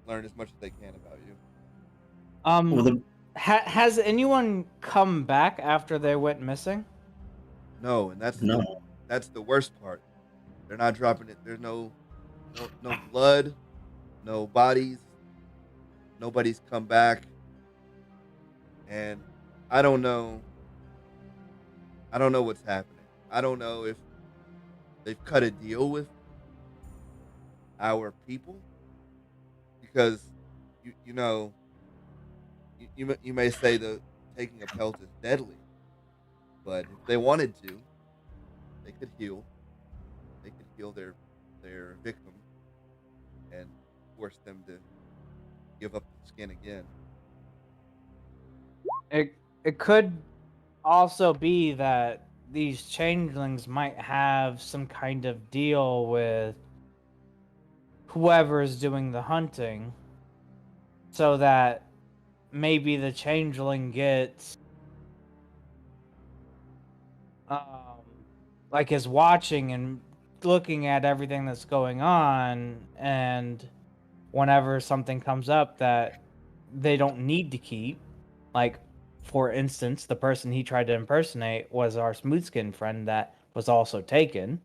learn as much as they can about you. Has anyone come back after they went missing? No, and that's No. that's the worst part. They're not dropping it. There's no blood, no bodies. Nobody's come back, and I don't know what's happening. I don't know if they've cut a deal with our people, because you may say the taking a pelt is deadly, but if they wanted to, they could heal. They could heal their victim and force them to give up the skin again. It could also be that these changelings might have some kind of deal with whoever is doing the hunting, so that maybe the changeling gets like is watching and looking at everything that's going on, and whenever something comes up that they don't need to keep, like for instance, the person he tried to impersonate was our smooth skin friend that was also taken.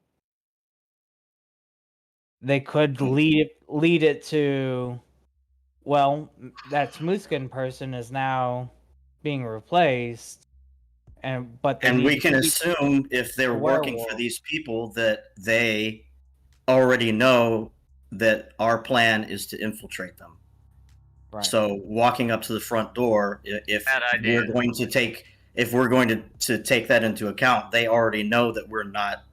They could lead it to, well, that smooth skin person is now being replaced, but they And need we to can keep assume if they're the working for werewolf. these people that they already know that our plan is to infiltrate them. Right. So walking up to the front door, if Bad idea. we're going to take that into account, they already know that we're not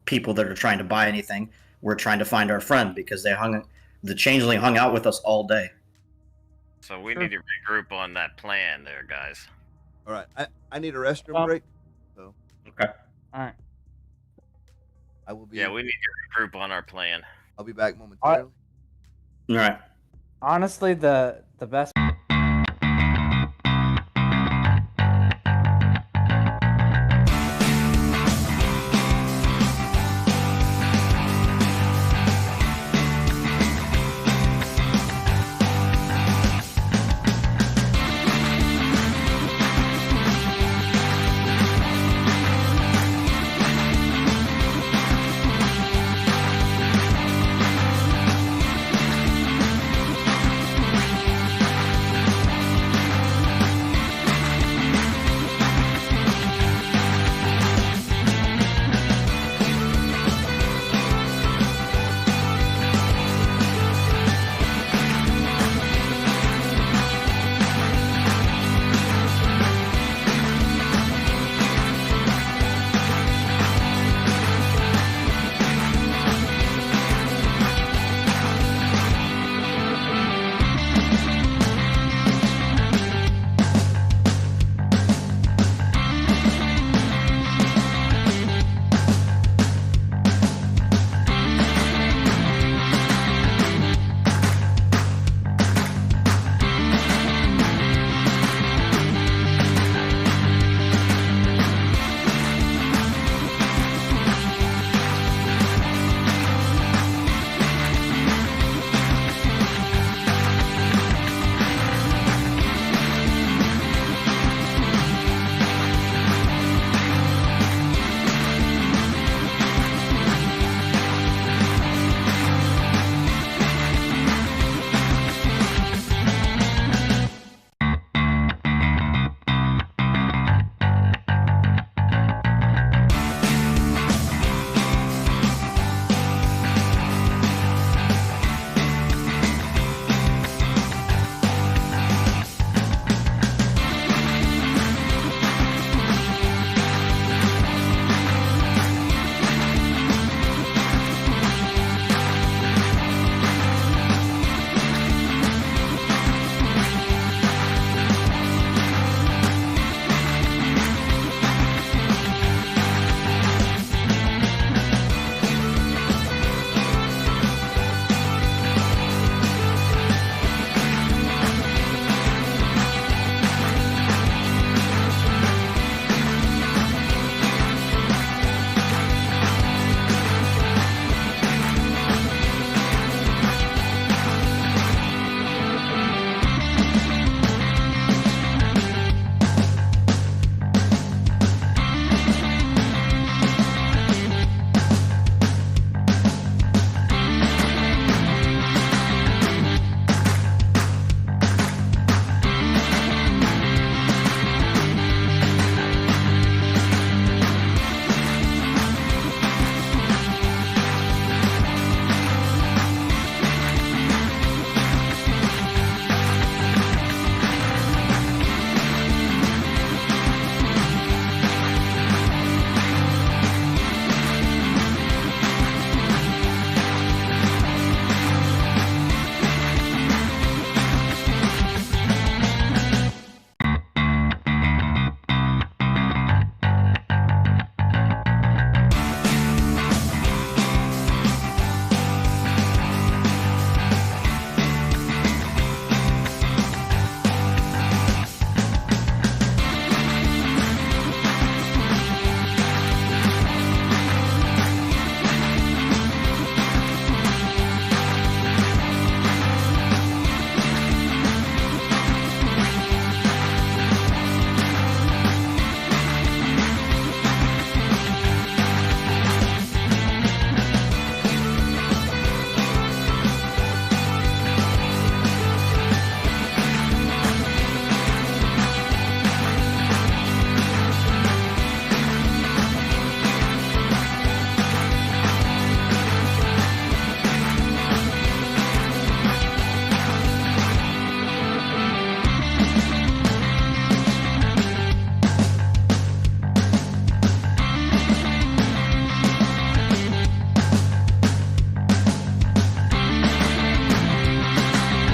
people that are trying to buy anything. We're trying to find our friend because the changeling hung out with us all day. So we Sure. need to regroup on that plan there, guys. All right, I need a restroom break, so Okay. All right. I will be. Yeah, we need to regroup on our plan. I'll be back momentarily. All right. Honestly, the best.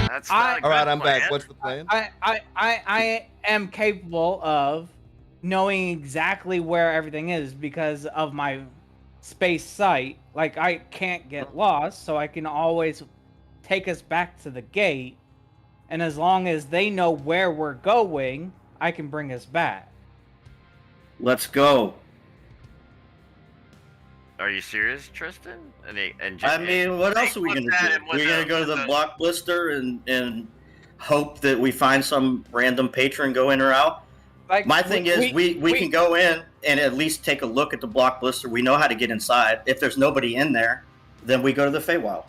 That's not a All right, good I'm back. plan. What's the plan? I am capable of knowing exactly where everything is because of my space site. Like, I can't get lost, so I can always take us back to the gate. And as long as they know where we're going, I can bring us back. Let's go. Are you serious, Tristan? I mean, what else are we gonna do? We're gonna go to the block blister and hope that we find some random patron go in or out. Like, My thing is, we can go in and at least take a look at the block blister. We know how to get inside. If there's nobody in there, then we go to the Feywild.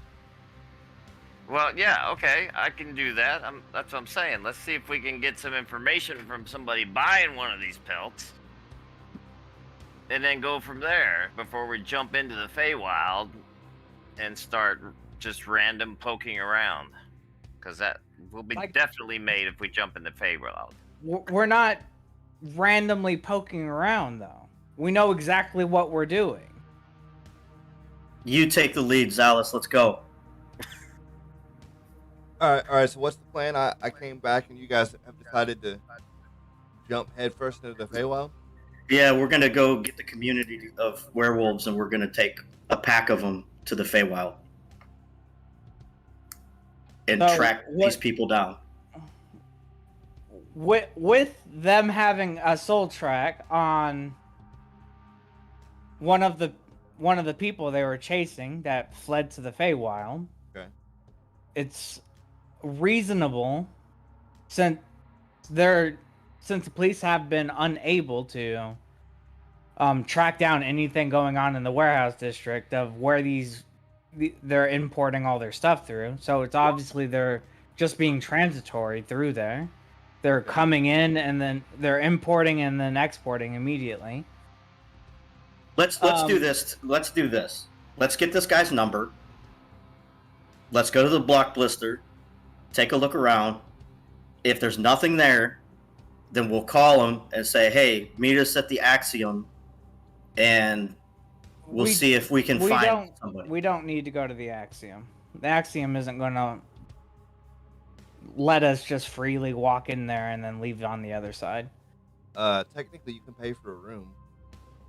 Well, yeah, okay, I can do that. That's what I'm saying. Let's see if we can get some information from somebody buying one of these pelts, and then go from there before we jump into the Feywild and start just random poking around. Because that will be definitely made if we jump into Feywild. We're not randomly poking around, though. We know exactly what we're doing. You take the lead, Zalis. Let's go. All right. So what's the plan? I came back and you guys have decided to jump headfirst into the Feywild. Yeah, we're gonna go get the community of werewolves, and we're gonna take a pack of them to the Feywild and track these people down. With them having a soul track on one of the people they were chasing that fled to the Feywild. Okay. It's reasonable since the police have been unable to track down anything going on in the warehouse district of where they're importing all their stuff through. So it's obviously they're just being transitory through there. They're coming in and then they're importing and then exporting immediately. Let's do this. Let's do this. Let's get this guy's number. Let's go to the block blister. Take a look around. If there's nothing there, then we'll call him and say, "Hey, meet us at the Axiom, and we'll see if we can find somebody." We don't need to go to the Axiom. The Axiom isn't going to let us just freely walk in there and then leave on the other side. Technically, you can pay for a room.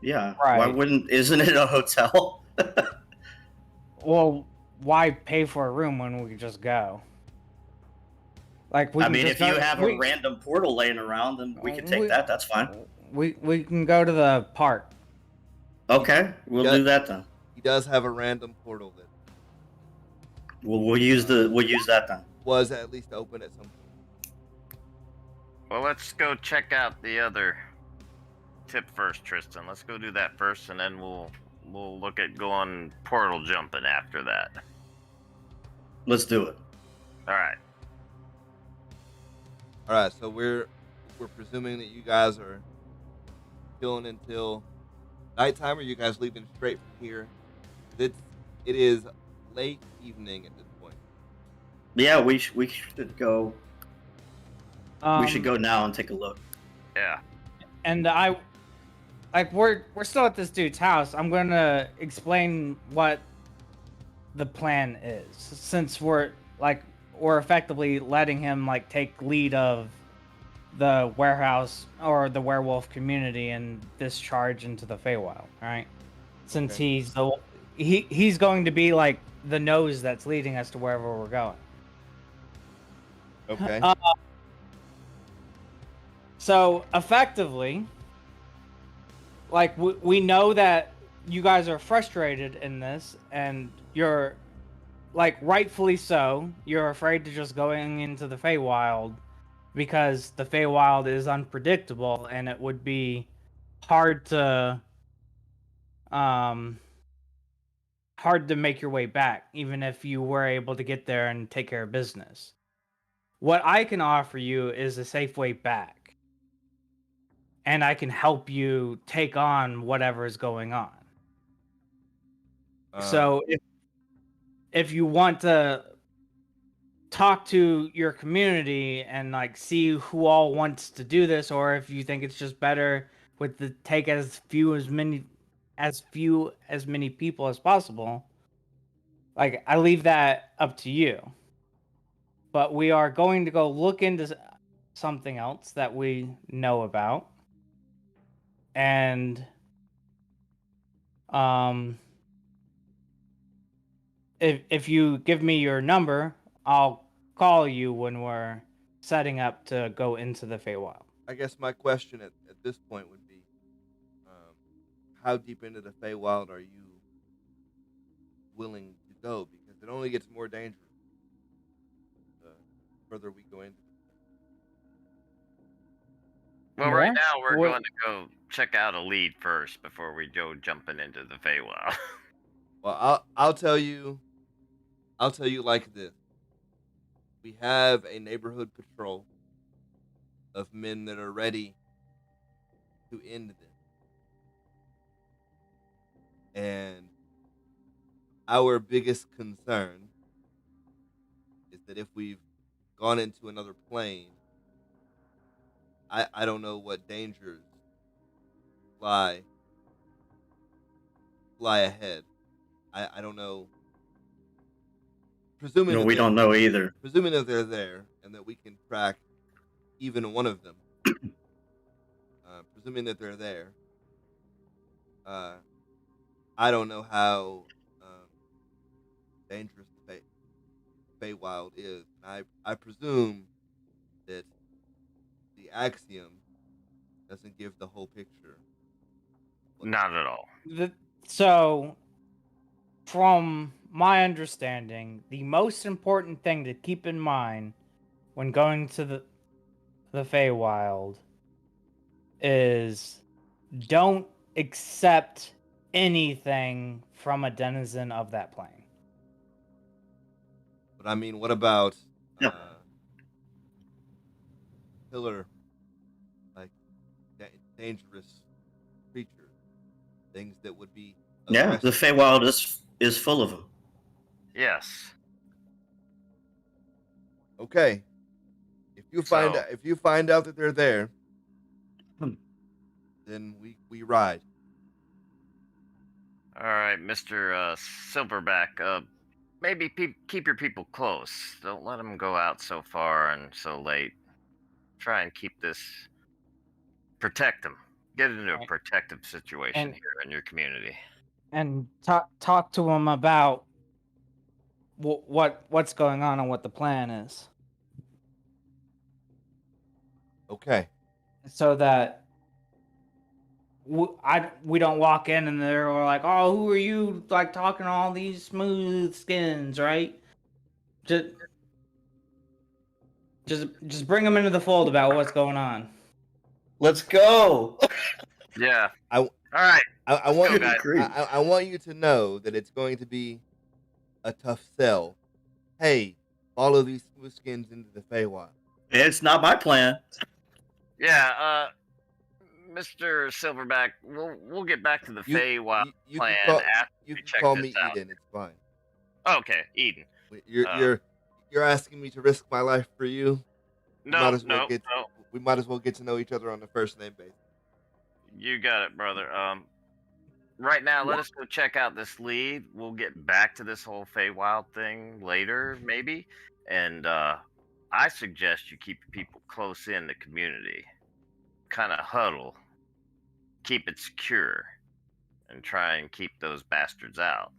Yeah. Right. Why wouldn't? Isn't it a hotel? Well, why pay for a room when we could just go? Like, I mean, if you have a random portal laying around, then we can take that. That's fine. We can go to the park. Okay, we'll do that then. He does have a random portal that We'll use that then. was at least open at some point. Well, let's go check out the other tip first, Tristan. Let's go do that first, and then we'll look at going portal jumping after that. Let's do it. All right. All right, so we're presuming that you guys are chilling until nighttime, or you guys leaving straight from here? It is late evening at this point. Yeah, we should go. We should go now and take a look. Yeah. And we're still at this dude's house. I'm gonna explain what the plan is, since we're effectively letting him take lead of the warehouse or the werewolf community and discharge into the Feywild, right? Since he's going to be the nose that's leading us to wherever we're going. Okay. So effectively, we know that you guys are frustrated in this, and you're rightfully so. You're afraid to just going into the Feywild because the Feywild is unpredictable, and it would be hard to make your way back, even if you were able to get there and take care of business. What I can offer you is a safe way back, and I can help you take on whatever is going on. So if you want to talk to your community and see who all wants to do this, or if you think it's just better with the take as many people as possible, I leave that up to you. But we are going to go look into something else that we know about, and Um, if you give me your number, I'll call you when we're setting up to go into the Feywild. I guess my question at this point would be, um, how deep into the Feywild are you willing to go? Because it only gets more dangerous the further we go into it. Well, More? right now we're What- going to go check out a lead first before we go jumping into the Feywild. Well, I'll tell you like this. We have a neighborhood patrol of men that are ready to end this. And our biggest concern is that if we've gone into another plane, I don't know what dangers lie ahead. I don't know. Presuming No, that we don't know either. presuming that they're there and that we can track even one of them. Presuming that they're there, I don't know how dangerous the Feywild is. And I presume that the axiom doesn't give the whole picture. Not at all. So, from my understanding, the most important thing to keep in mind when going to the Feywild is don't accept anything from a denizen of that plane. But I mean, what about Yeah. killer, like dangerous creatures, things that would be Yeah, the aggressive? Feywild is full of them. Yes. Okay, if you find out that they're there, then we ride. All right, Mr. Silverback. Maybe keep your people close. Don't let them go out so far and so late. Try and keep this. Protect them. Get into a Right. protective situation And- here in your community. And talk to them about what's going on and what the plan is, Okay, so that we don't walk in and they're like, oh, who are you, like, talking to all these smooth skins, right? Just bring them into the fold about what's going on. Let's go. Yeah. I- All right. I want go, you, guys. I want you to know that it's going to be a tough sell. Hey, follow these smooth skins into the Feywild. It's not my plan. Yeah. Mr. Silverback, we'll get back to the Feywild You plan can call, after you we can check call this me out. Eden. It's fine. Okay, Eden. You're asking me to risk my life for you. No, We might as well get to know each other on the first name basis. You got it, brother. Right now, let us go check out this lead. We'll get back to this whole Feywild thing later, maybe. And I suggest you keep people close in the community. Kind of huddle. Keep it secure. And try and keep those bastards out.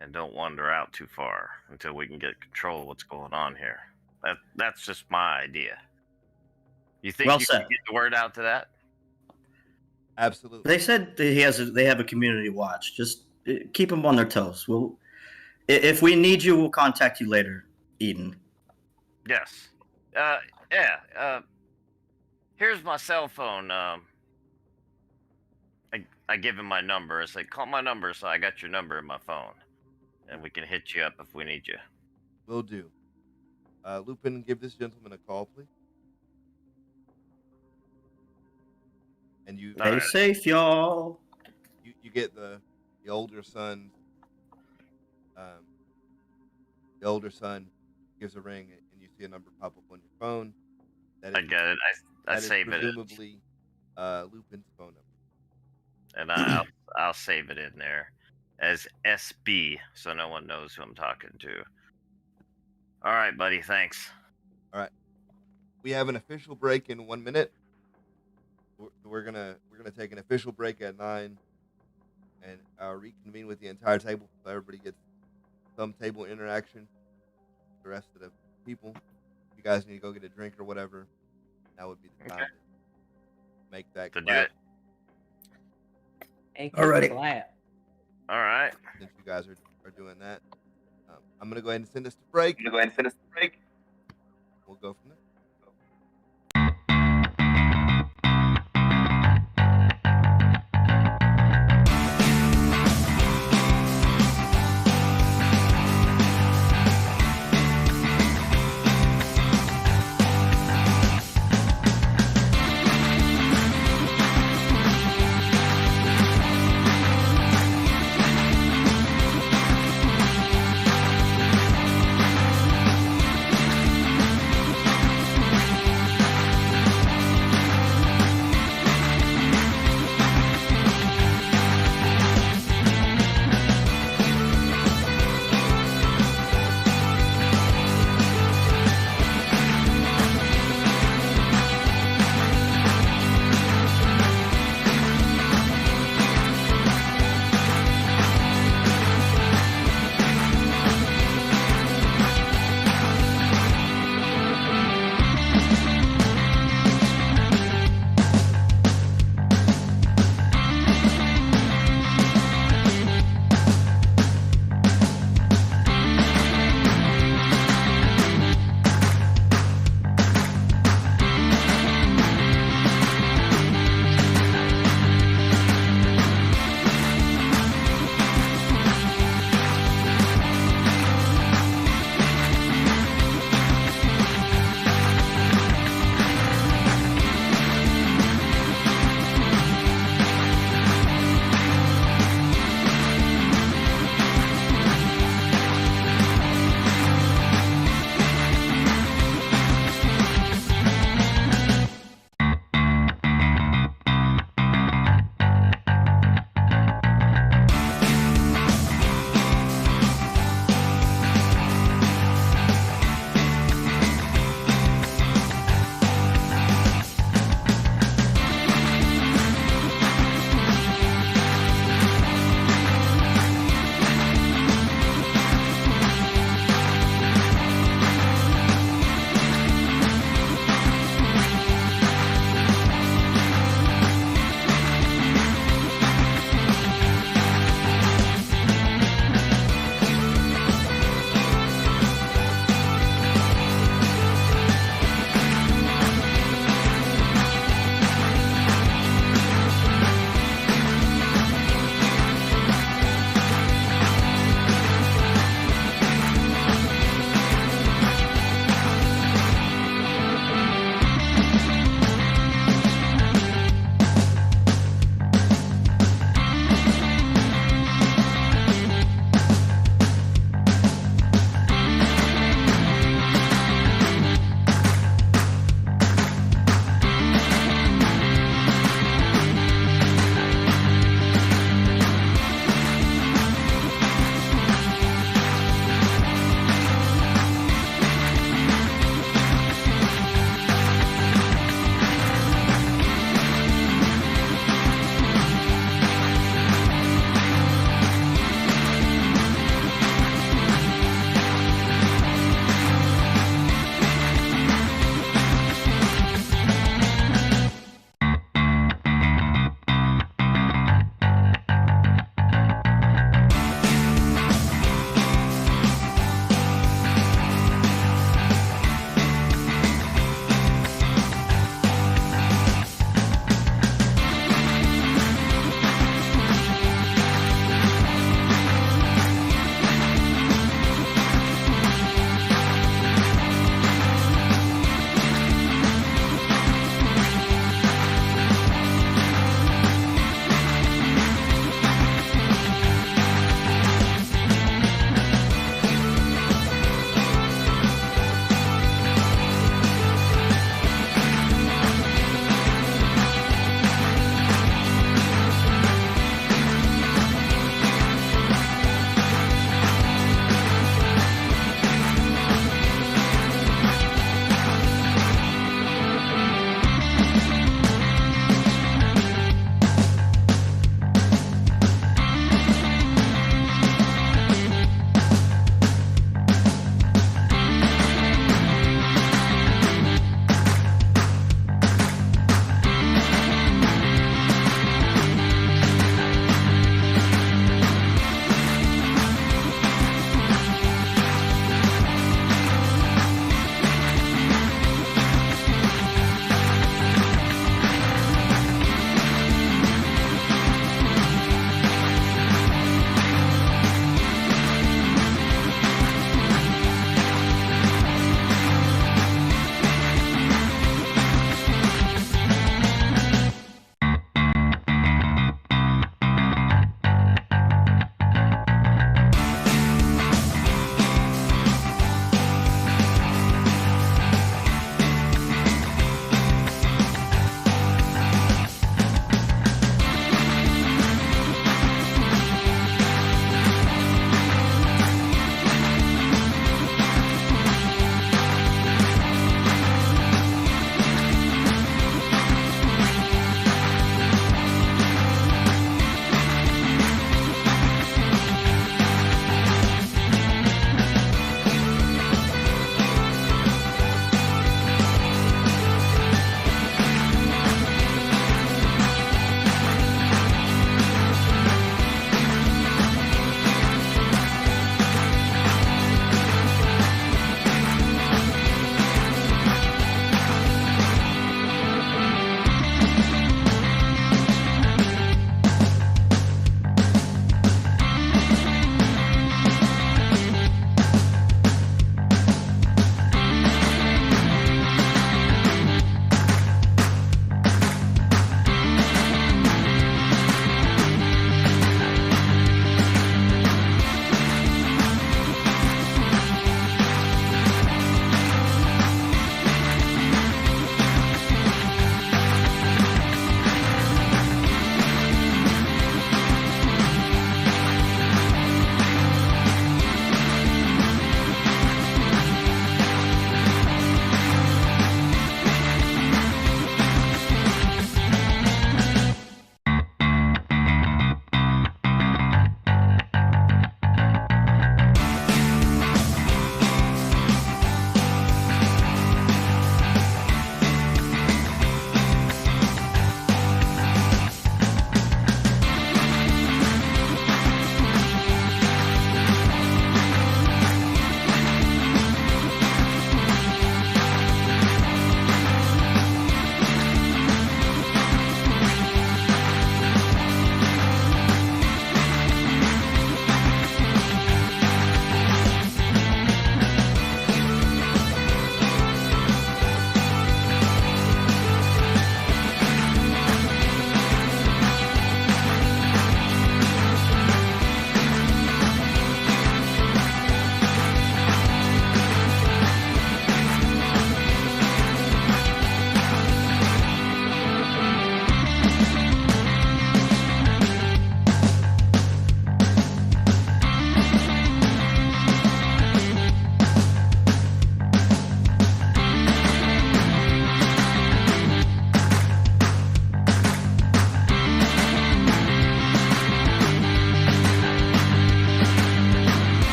And don't wander out too far until we can get control of what's going on here. That's just my idea. You think Well you said. can get the word out to that? Absolutely. They said that they have a community watch. Just keep them on their toes. If we need you, we'll contact you later, Eden. Yes. Yeah. Here's my cell phone. I give him my number. I say, call my number, so I got your number in my phone. And we can hit you up if we need you. Will do. Lupin, give this gentleman a call, please. And you Stay safe, y'all. you get the older son. The older son gives a ring, and you see a number pop up on your phone. I get it. I save it. Presumably, Lupin's phone number. And I'll save it in there as SB, so no one knows who I'm talking to. All right, buddy. Thanks. All right. We have an official break in 1 minute. We're gonna take an official break at 9. and reconvene with the entire table so everybody gets some table interaction. The rest of the people, if you guys need to go get a drink or whatever, that would be the time to make that To do clap. it. Alrighty. All right. Since you guys are doing that, I'm gonna go ahead and send us to break. We'll go from there.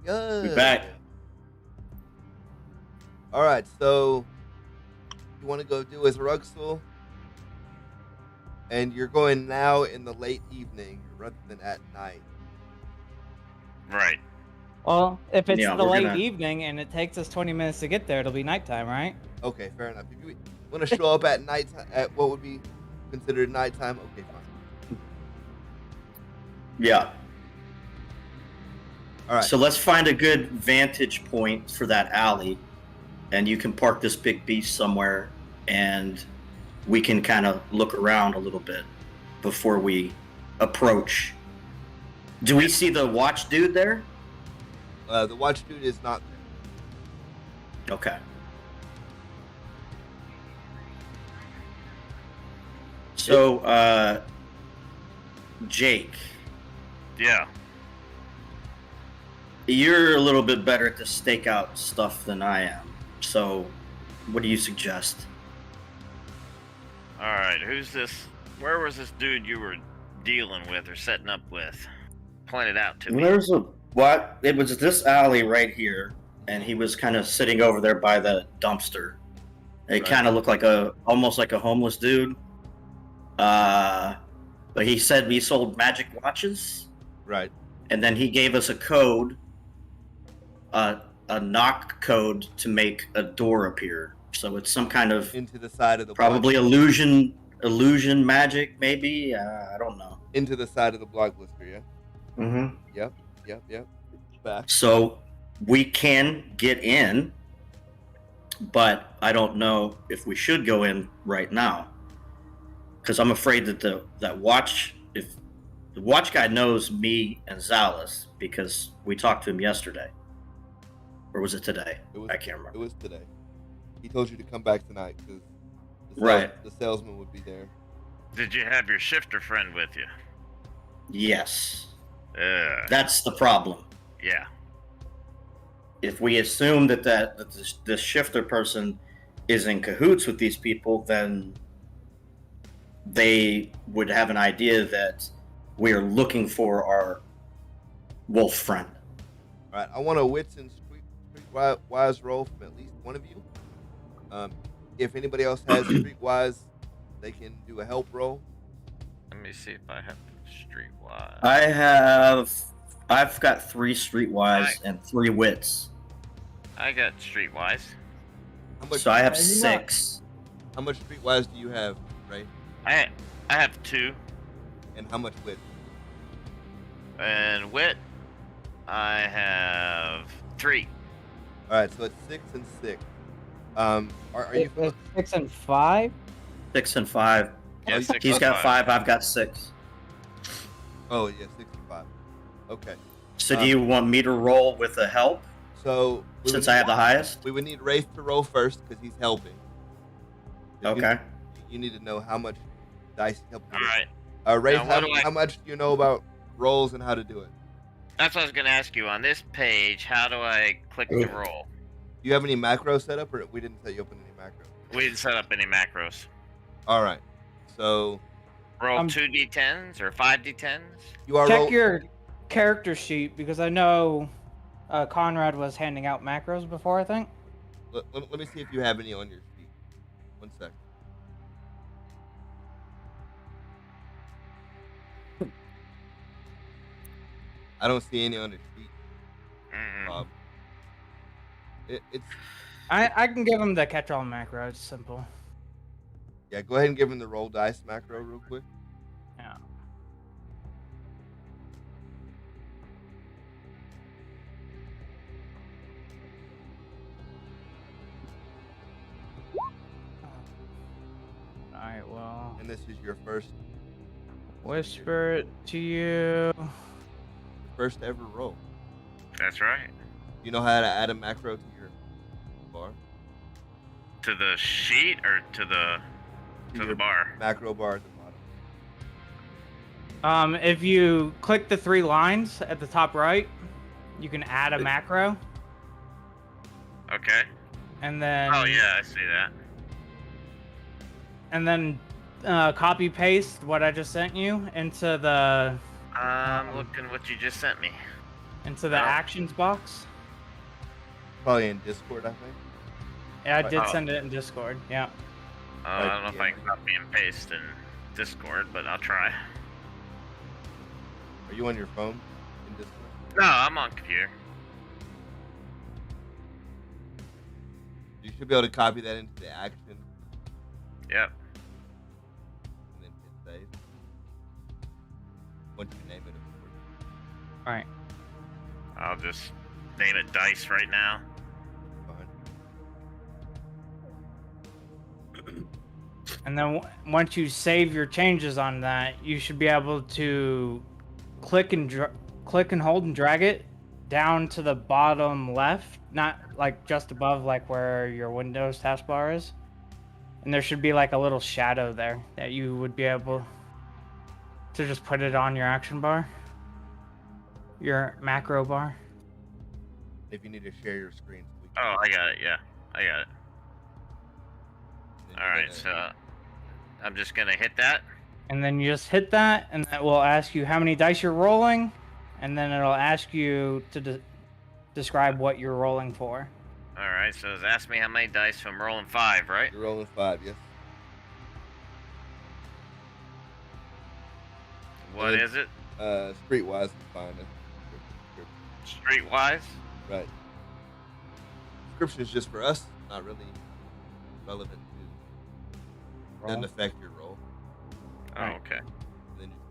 Good. back. All right, so you want to go do his Ruxel, and you're going now in the late evening rather than at night. Right. Well, if it's Yeah, the we're late gonna- evening and it takes us 20 minutes to get there, it'll be nighttime, right? Okay, fair enough. If you want to show up at night, at what would be considered nighttime, okay, fine. Yeah. All right. So let's find a good vantage point for that alley, and you can park this big beast somewhere, and we can kind of look around a little bit before we approach. Do we see the watch dude there? The watch dude is not there. Okay. So, Jake, Yeah. you're a little bit better at the stakeout stuff than I am. So, what do you suggest? All right. Who's this? Where was this dude you were dealing with or setting up with? Point it out to me. There's a what? It was this alley right here, and he was kind of sitting over there by the dumpster. It Right. kind of looked like almost like a homeless dude. But he said we sold magic watches, Right. and then he gave us a code, a knock code to make a door appear. So it's some kind of Into the side of the probably block, illusion magic, maybe. I don't know. into the side of the block blister. Yeah. Mm-hmm. Yep. Back. So we can get in, but I don't know if we should go in right now, because I'm afraid that if the watch guy knows me and Zalis, because we talked to him yesterday, or was it today? I can't remember. It was today. He told you to come back tonight because the salesman would be there. Did you have your shifter friend with you? Yes, Yeah. that's the problem. Yeah. If we assume that this shifter person is in cahoots with these people, then they would have an idea that we are looking for our wolf friend. All right. I want a wits and streetwise roll from at least one of you. If anybody else has streetwise, they can do a help roll. Let me see if I have streetwise. I've got 3 streetwise and 3 wits, I got streetwise. How much? so I have Are you not- 6. How much streetwise do you have, Ray? I have 2. And how much wit? And wit, I have 3. All right. So it's 6 and 6. Are you? It was 6 and 5. 6 and 5. Yeah, Oh, 6 He's and got 5. I've got 6. Oh yeah, 65. Okay. So do you want me to roll with a help So we since would I have the highest? We would need Wraith to roll first because he's helping. Okay. You need to know how much dice he's helping. All right. Wraith, Now, what do I- how much do you know about rolls and how to do it? That's what I was going to ask you. On this page, how do I click the roll? Do you have any macro set up, or we didn't set you up in any macro? We didn't set up any macros. All right. So Roll Um, 2d10s or 5d10s? you are Check your character sheet because I know Conrad was handing out macros before, I think. Let me see if you have any on your sheet. One sec. I don't see any on the sheet. Mm-mm. It's I can give him the catch-all macro. It's simple. yeah. Go ahead and give him the roll dice macro real quick. Yeah. Alright, well, And this is your first whisper it to you. ever roll. That's right. You know how to add a macro to your bar? To the sheet or to the your bar? Macro bar at the bottom. If you click the 3 lines at the top right, you can add a macro, Okay. and then Oh yeah, I see that. and then copy paste what I just sent you into the I'm looking what you just sent me. Into the actions box. Probably in Discord, I think. Yeah, I did Oh. send it in Discord. Yeah. I don't know if I can copy and paste in Discord, but I'll try. Are you on your phone in Discord? No, I'm on computer. You should be able to copy that into the action Yep. and then hit save. Once you name it, of course. All right. I'll just name it Dice right now. Fine. And then once you save your changes on that, you should be able to click and hold and drag it down to the bottom left, not like just above like where your Windows taskbar is. And there should be like a little shadow there that you would be able to just put it on your action bar, your macro bar. If you need to share your screen. Oh, I got it. Yeah, I got it. Then All you're right, gonna- so I'm just gonna hit that. And then you just hit that, and that will ask you how many dice you're rolling, and then it'll ask you to describe what you're rolling for. All right, so it's asked me how many dice, so I'm rolling 5, right? You're rolling 5, yes. What is it? Streetwise is fine. Streetwise? Right. Description is just for us, not really relevant to. Doesn't affect your roll. Oh, okay. And then just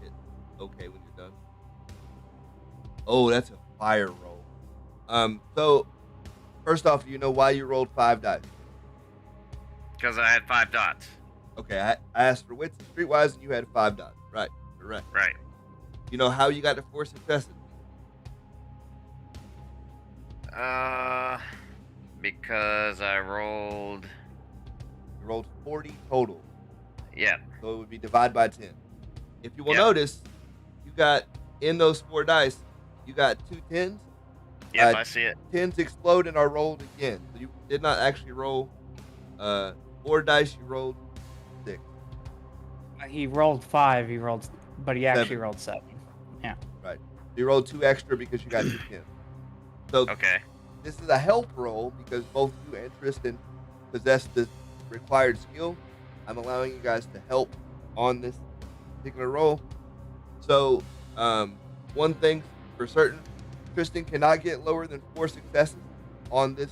hit OK when you're done. Oh, that's a fire roll. So first off, do you know why you rolled 5 dice? Because I had 5 dots. Okay, I asked for wits and streetwise, and you had 5 dots. Right, correct. Right. You know how you got to 4 successes? Because I rolled. You rolled 40 total, Yeah. so it would be divided by 10. If you will Yep. notice, you got in those 4 dice, you got 2 10s. Yep, I see it. 10s explode and are rolled again. So you did not actually roll 4 dice. You rolled 6. He rolled 5. But he actually 7. rolled 7. Yeah. Right. You rolled 2 extra because you got 2 10s. So Okay. this is a help roll because both you and Tristan possess the required skill. I'm allowing you guys to help on this particular roll. So, one thing for certain, Tristan cannot get lower than 4 successes on this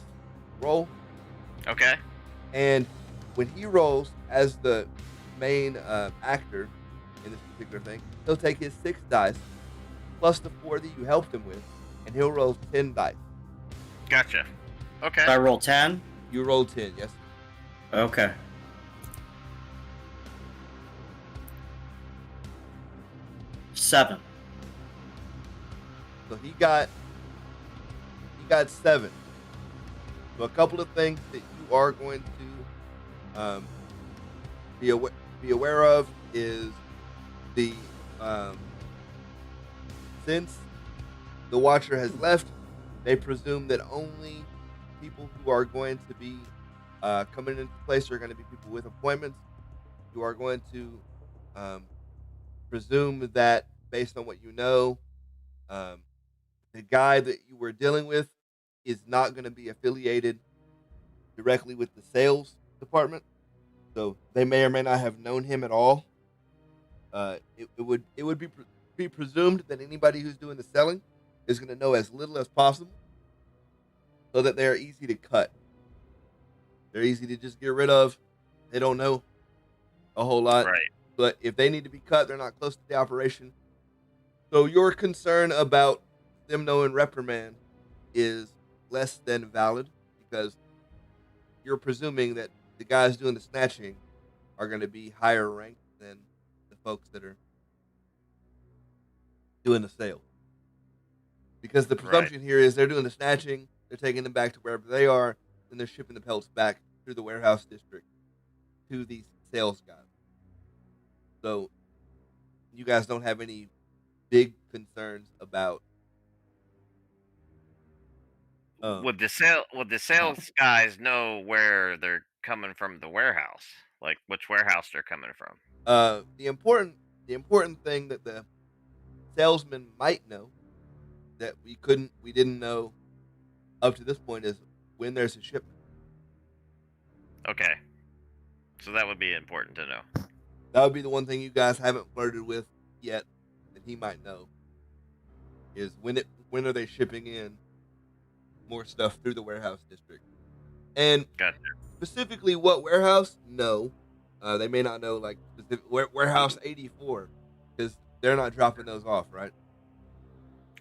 roll. Okay. And when he rolls as the main actor in this particular thing, he'll take his 6 dice plus the 4 that you helped him with, and he'll roll 10 dice. Gotcha. Okay. I roll 10. You roll 10, yes. Okay. Seven. So he got 7. So a couple of things that you are going to be aware of is the since the Watcher has left, they presume that only people who are going to be coming into place are going to be people with appointments. You are going to presume that based on what you know, the guy that you were dealing with is not going to be affiliated directly with the sales department, so they may or may not have known him at all. It would be presumed that anybody who's doing the selling is going to know as little as possible, so that they are easy to cut. They're easy to just get rid of. They don't know a whole lot, Right. but if they need to be cut, they're not close to the operation. So your concern about them knowing reprimand is less than valid because you're presuming that the guys doing the snatching are going to be higher ranked than the folks that are doing the sale. Because the presumption here is they're doing the snatching, they're taking them back to wherever they are, and they're shipping the pelts back through the warehouse district to these sales guys. So you guys don't have any big concerns about Would the sales guys know where they're coming from the warehouse? Like which warehouse they're coming from? the important thing that the salesman might know that we didn't know up to this point is when there's a shipment. Okay. So that would be important to know. That would be the one thing you guys haven't flirted with yet that he might know is when are they shipping in more stuff through the warehouse district. And Gotcha. specifically what warehouse? No. They may not know like specific warehouse 84 because they're not dropping those off, right?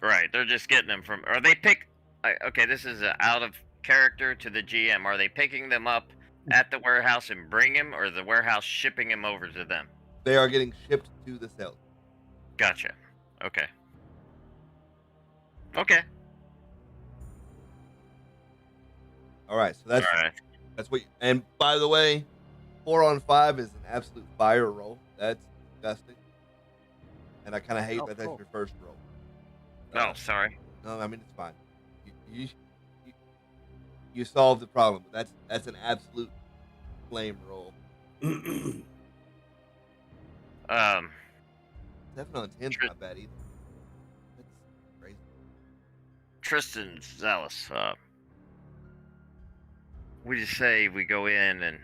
Right. They're just getting them from. Are they okay, this is out of character to the GM. Are they picking them up at the warehouse and bring him, or the warehouse shipping him over to them? They are getting shipped to the cell. Gotcha. Okay. Okay. All right, so All right. that's what. And by the way, 4-on-5 is an absolute fire roll. That's disgusting, and I kind of hate that that's your first roll. Oh, sorry. No, I mean it's fine. You solved the problem. That's an absolute flame roll. 7 on 10 is not bad either. That's crazy. Tristan Zealous. We just say we go in and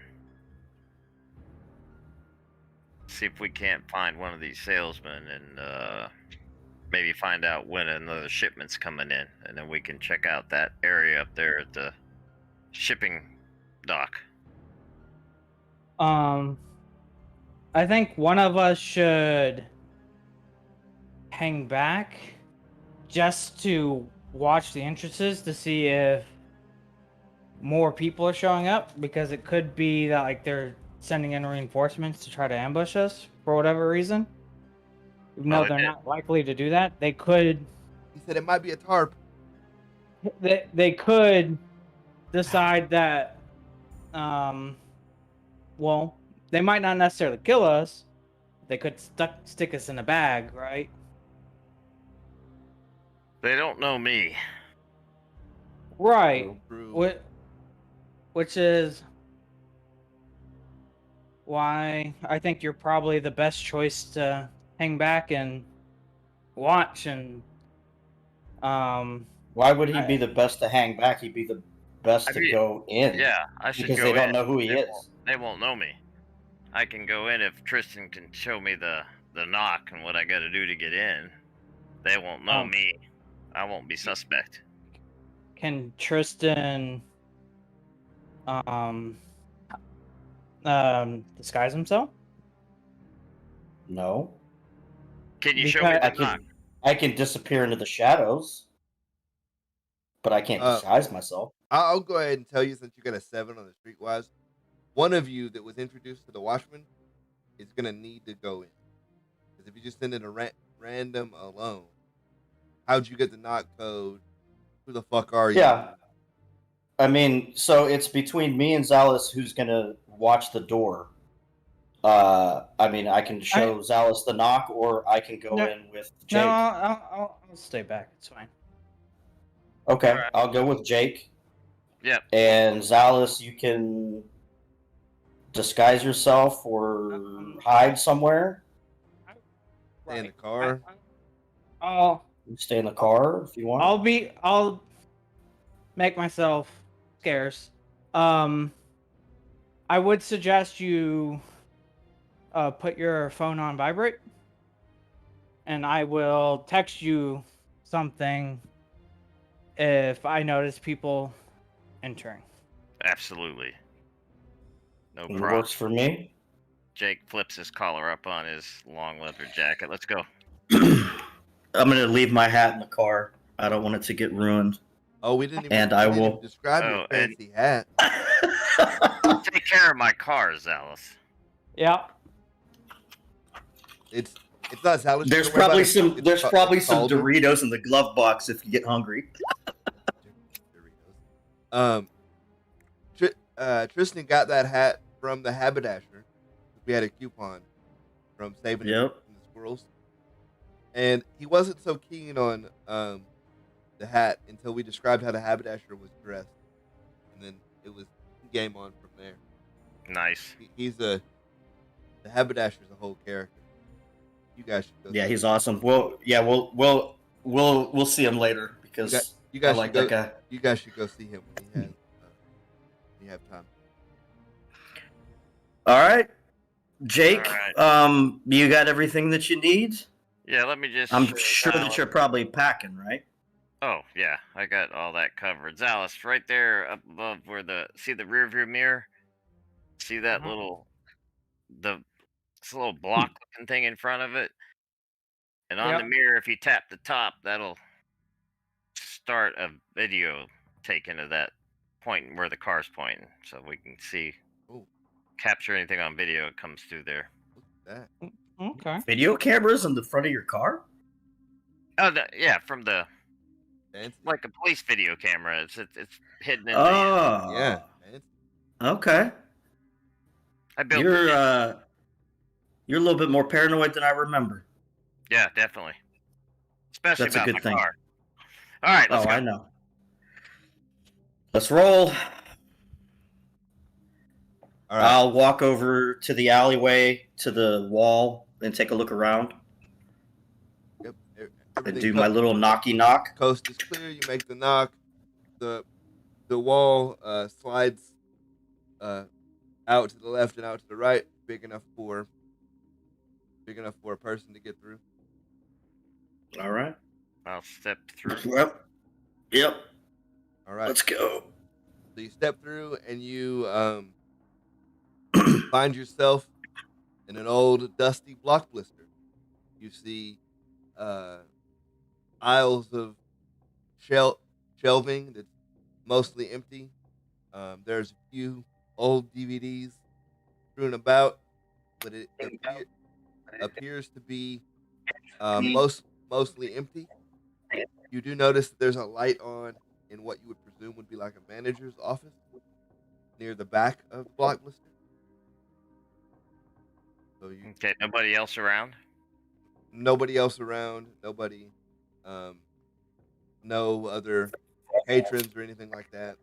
see if we can't find one of these salesmen and maybe find out when another shipment's coming in, and then we can check out that area up there at the shipping dock. I think one of us should hang back just to watch the entrances to see if more people are showing up, because it could be that like they're sending in reinforcements to try to ambush us for whatever reason. Even though they're not likely to do that, they could. He said it might be a tarp. They could decide that, well, they might not necessarily kill us. They could stick us in a bag, right? They don't know me. Right. True. Which is why I think you're probably the best choice to hang back and watch. And Why would he be the best to hang back? He'd be the best to go in. Yeah, I should because go they don't in. know who he is. They won't know me. I can go in if Tristan can show me the knock and what I got to do to get in. They won't know me. I won't be suspect. Can Tristan disguise himself? No. Can you show me the knock? I can disappear into the shadows, but I can't disguise myself. I'll go ahead and tell you, since you got a 7 on the streetwise, one of you that was introduced to the Watchman is going to need to go in. Because if you just send in a random alone, how'd you get the knock code? Who the fuck are you? Yeah. I mean, so it's between me and Zalis who's going to watch the door. I mean, I can show Zalis the knock, or I can go in with Jake. No, I'll stay back. It's fine. Okay, Right. I'll go with Jake. Yep. And Zalis, you can disguise yourself or hide somewhere. Stay in the car. I'll stay in the car if you want. I'll make myself scarce. I would suggest you put your phone on vibrate, and I will text you something if I notice people entering. Absolutely. No It problem. works for me. Jake flips his collar up on his long leather jacket. Let's go. I'm going to leave my hat in the car. I don't want it to get ruined. Oh, we didn't even, And I we didn't will- even describe your fancy hat. Take care of my cars, Alice. Yeah. It's not salad. There's probably some Doritos in the glove box if you get hungry. Tristan got that hat from the haberdasher. We had a coupon from saving it from the squirrels, and he wasn't so keen on the hat until we described how the haberdasher was dressed, and then it was game on from there. Nice. The haberdasher's a whole character. You guys should go. Yeah, he's awesome. Well, yeah, we'll we'll see him later You because guys, you I guys like should go. that guy. You guys should go see him when he has when you have time. All right, Jake. All You got everything that you need. Yeah, let me just. I'm show sure that Alice. you're probably packing, right? Oh yeah, I got all that covered. Alice, right there up above where see the rear view mirror. See that Mhm. it's a little block looking thing in front of it, and on the Yep. mirror, if you tap the top, that'll start a video taken of that point where the car's pointing, so we can see Oh, capture anything on video. It comes through there. look at that. Okay. Video cameras in the front of your car? Oh, yeah, from the Fancy. like a police video camera. It's hidden in the. Oh, Yeah, fancy. Okay. I built. You're a little bit more paranoid than I remember. Yeah, definitely. Especially That's a about good my thing. car. All right, let's Oh, go. I know. Let's roll. All right. I'll walk over to the alleyway to the wall and take a look around Yep. and Everything do my little knocky knock. coast is clear. You make the knock. The wall slides out to the left and out to the right, big enough for a person to get through. All right. I'll step through. Well, yep. All right. Let's go. So you step through and you find yourself in an old dusty block blister. You see aisles of shelving that's mostly empty. There's a few old DVDs strewn about, but it appears to be mostly empty. You do notice that there's a light on in what you would presume would be like a manager's office near the back of the block blister. So you Okay, nobody else around. nobody else around, nobody, no other patrons or anything like that.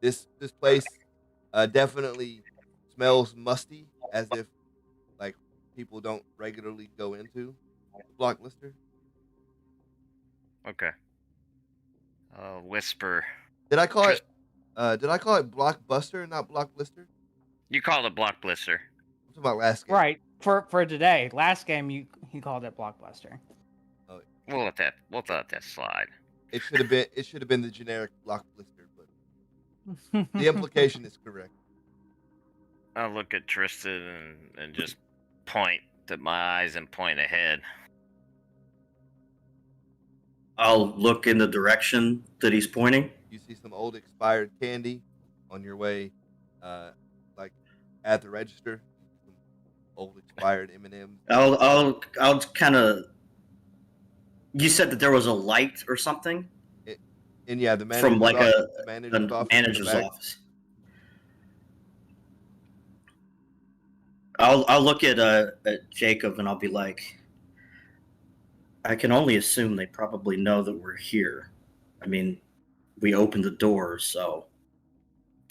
This place definitely smells musty, as if like people don't regularly go into the block blister. Okay. I'll whisper. Did I call it? Did I call it blockbuster, not block blister? You call it block blister. I'm talking about last game. Right. For today, last game he called it Blockbuster. We'll let that slide. It should have been the generic block blister, but the implication is correct. I'll look at Tristan and just point to my eyes and point ahead. I'll look in the direction that he's pointing. You see some old expired candy on your way, like at the register. Some old expired M&Ms. I'll kind of. You said that there was a light or something And yeah, the manager's from like the a manager's office. in the manager's back. office. I'll look at Jacob and I'll be like, I can only assume they probably know that we're here. I mean, we opened the door, so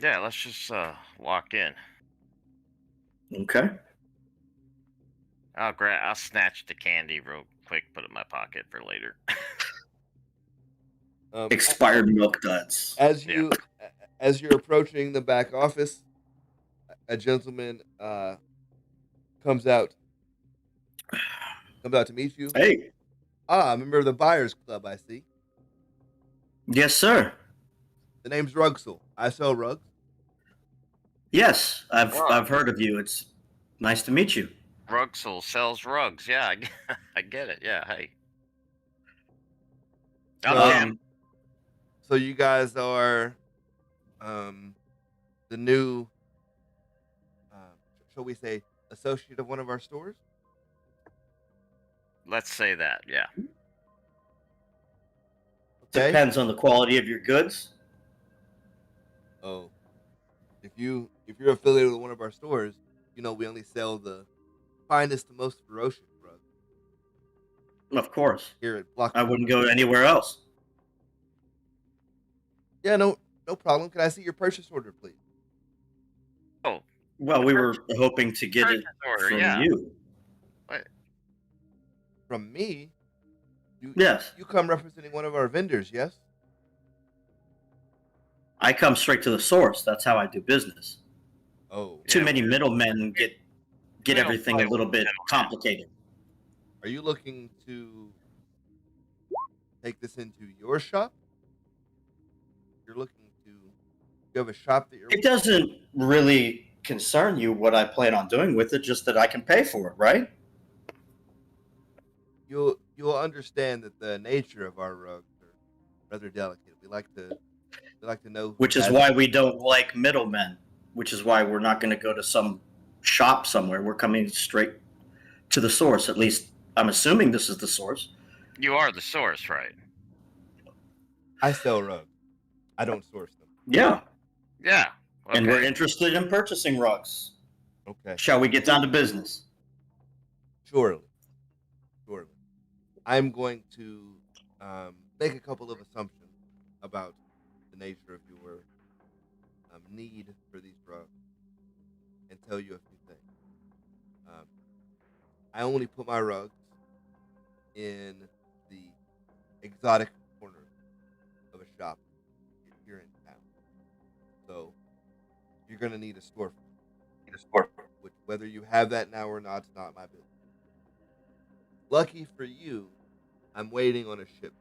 Yeah, let's just walk in. okay. I'll snatch the candy real quick, put it in my pocket for later. Expired milk duds. As you're approaching the back office, a gentleman comes out to meet you. Hey, A member of the Buyers Club, I see. yes, sir. The name's Rugsel. I sell rugs. Yes, I've heard of you. It's nice to meet you. Rugsel sells rugs. Yeah, I get it. Yeah, hey. So you guys are the new, shall we say, associate of one of our stores? Let's say that. Yeah. Okay. Depends on the quality of your goods. Oh, if you're affiliated with one of our stores, you know we only sell the finest and most ferocious rugs Of course. here at Block. I wouldn't go anywhere else. Yeah, no problem. Can I see your purchase order, please? Oh, Well, we were hoping to get it purchase order, from yeah. you. From me? Yes. You come representing one of our vendors, yes? I come straight to the source. That's how I do business. Oh, Too Yeah, many middlemen get we don't everything play a little with bit middlemen. complicated. are you looking to take this into your shop? You're looking to. You have a shop that you're. It doesn't really concern you what I plan on doing with it, just that I can pay for it, right? You'll understand that the nature of our rugs are rather delicate. We like to know who Which is has why it. we don't like middlemen, which is why we're not going to go to some shop somewhere. We're coming straight to the source. At least I'm assuming this is the source. You are the source, right? I sell rugs. I don't source them. Yeah. Yeah. Okay. And we're interested in purchasing rugs. Okay. Shall we get down to business? Surely. I'm going to make a couple of assumptions about the nature of your need for these rugs and tell you a few things. I only put my rugs in the exotic corner of a shop here in town. So you're going to need a storefront. Which, whether you have that now or not, is not my business. Lucky for you, I'm waiting on a shipment.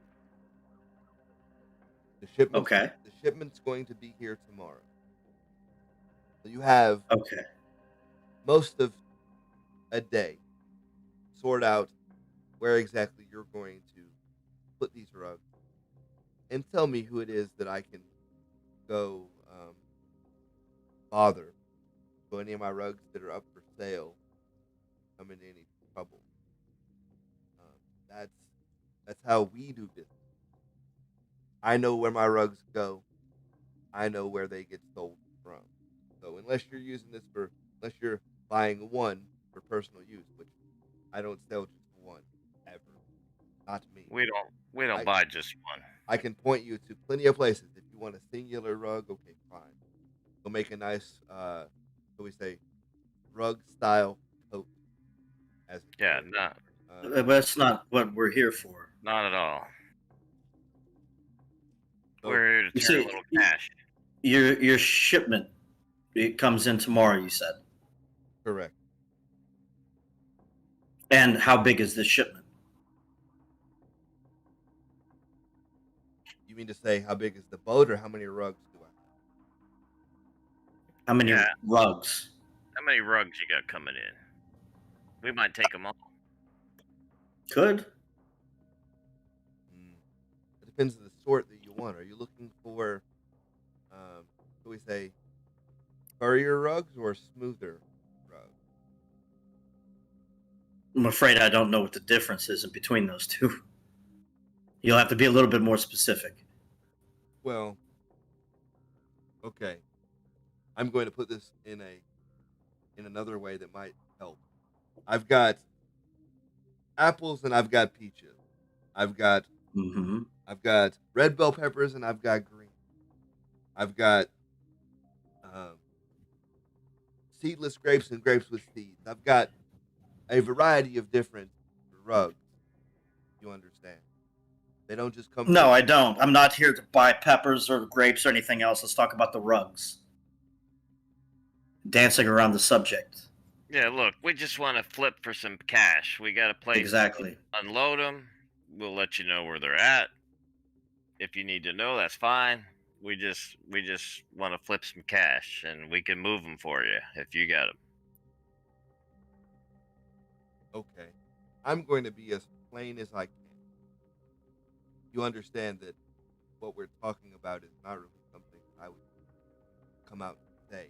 Okay. The shipment's going to be here tomorrow. So you have Okay. most of a day to sort out where exactly you're going to put these rugs and tell me who it is that I can go bother so any of my rugs that are up for sale come into any trouble. That's how we do business. I know where my rugs go. I know where they get sold from. So unless you're buying one for personal use, which I don't sell just one ever, not me. We don't I- buy just one. I can point you to plenty of places. If you want a singular rug, okay, fine. We'll make a nice, what we say, rug style coat. As it Yeah, were. no, But that's not what we're here for. not at all. So- We're here to You turn a see- little cash. Your shipment, it comes in tomorrow, you said. Correct. And how big is this shipment? You mean to say how big is the boat, or how many rugs do I have? How many Yeah. rugs? How many rugs you got coming in? We might take them all. Could. It depends on the sort that you want. Are you looking for, what we say, furrier rugs or smoother rugs? I'm afraid I don't know what the difference is in between those two. You'll have to be a little bit more specific. Well, okay. I'm going to put this in another way that might help. I've got apples and I've got peaches. I've got Mm-hmm. red bell peppers and I've got green. I've got seedless grapes and grapes with seeds. I've got a variety of different rugs. You understand? They don't just come. No, I don't. I'm not here to buy peppers or grapes or anything else. Let's talk about the rugs. Dancing around the subject. Yeah, look, we just want to flip for some cash. We got a place Exactly. to unload them. We'll let you know where they're at. If you need to know, that's fine. We just want to flip some cash, and we can move them for you if you got them. Okay. I'm going to be as plain as I can. You understand that what we're talking about is not really something I would come out and say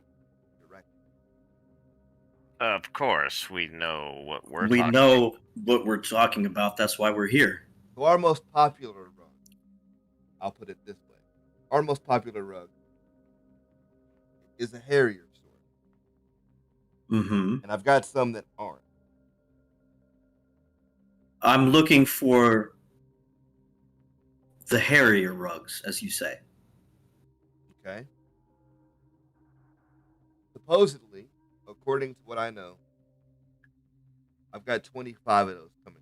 directly. Of course, we know what we're We talking know what we're talking about. That's why we're here. So our most popular rug, I'll put it this way, our most popular rug is a Harrier sort. Mm-hmm. And I've got some that aren't. I'm looking for the Harrier rugs, as you say. Okay? Supposedly, according to what I know, I've got 25 of those coming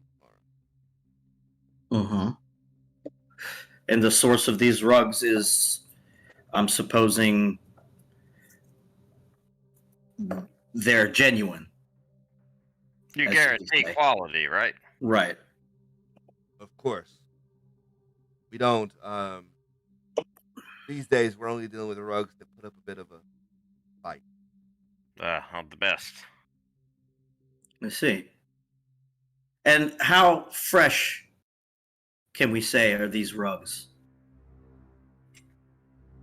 tomorrow. Mm-hmm. And the source of these rugs is, I'm supposing, they're genuine. You As guarantee you say. quality, right? Right. Of course. We don't. These days, we're only dealing with rugs that put up a bit of a fight. Of the best. I see. And how fresh can we say are these rugs?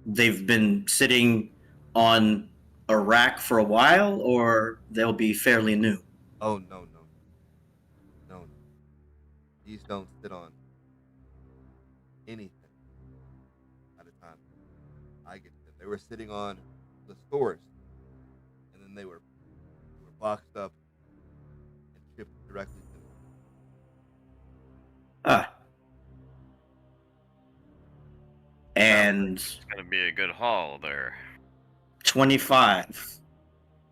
They've been sitting on a rack for a while, or they'll be fairly new? Oh no. These don't sit on anything at a time. I get them. They were sitting on the stores, and then they were boxed up and shipped directly to me. Ah. And It's gonna be a good haul there. 25.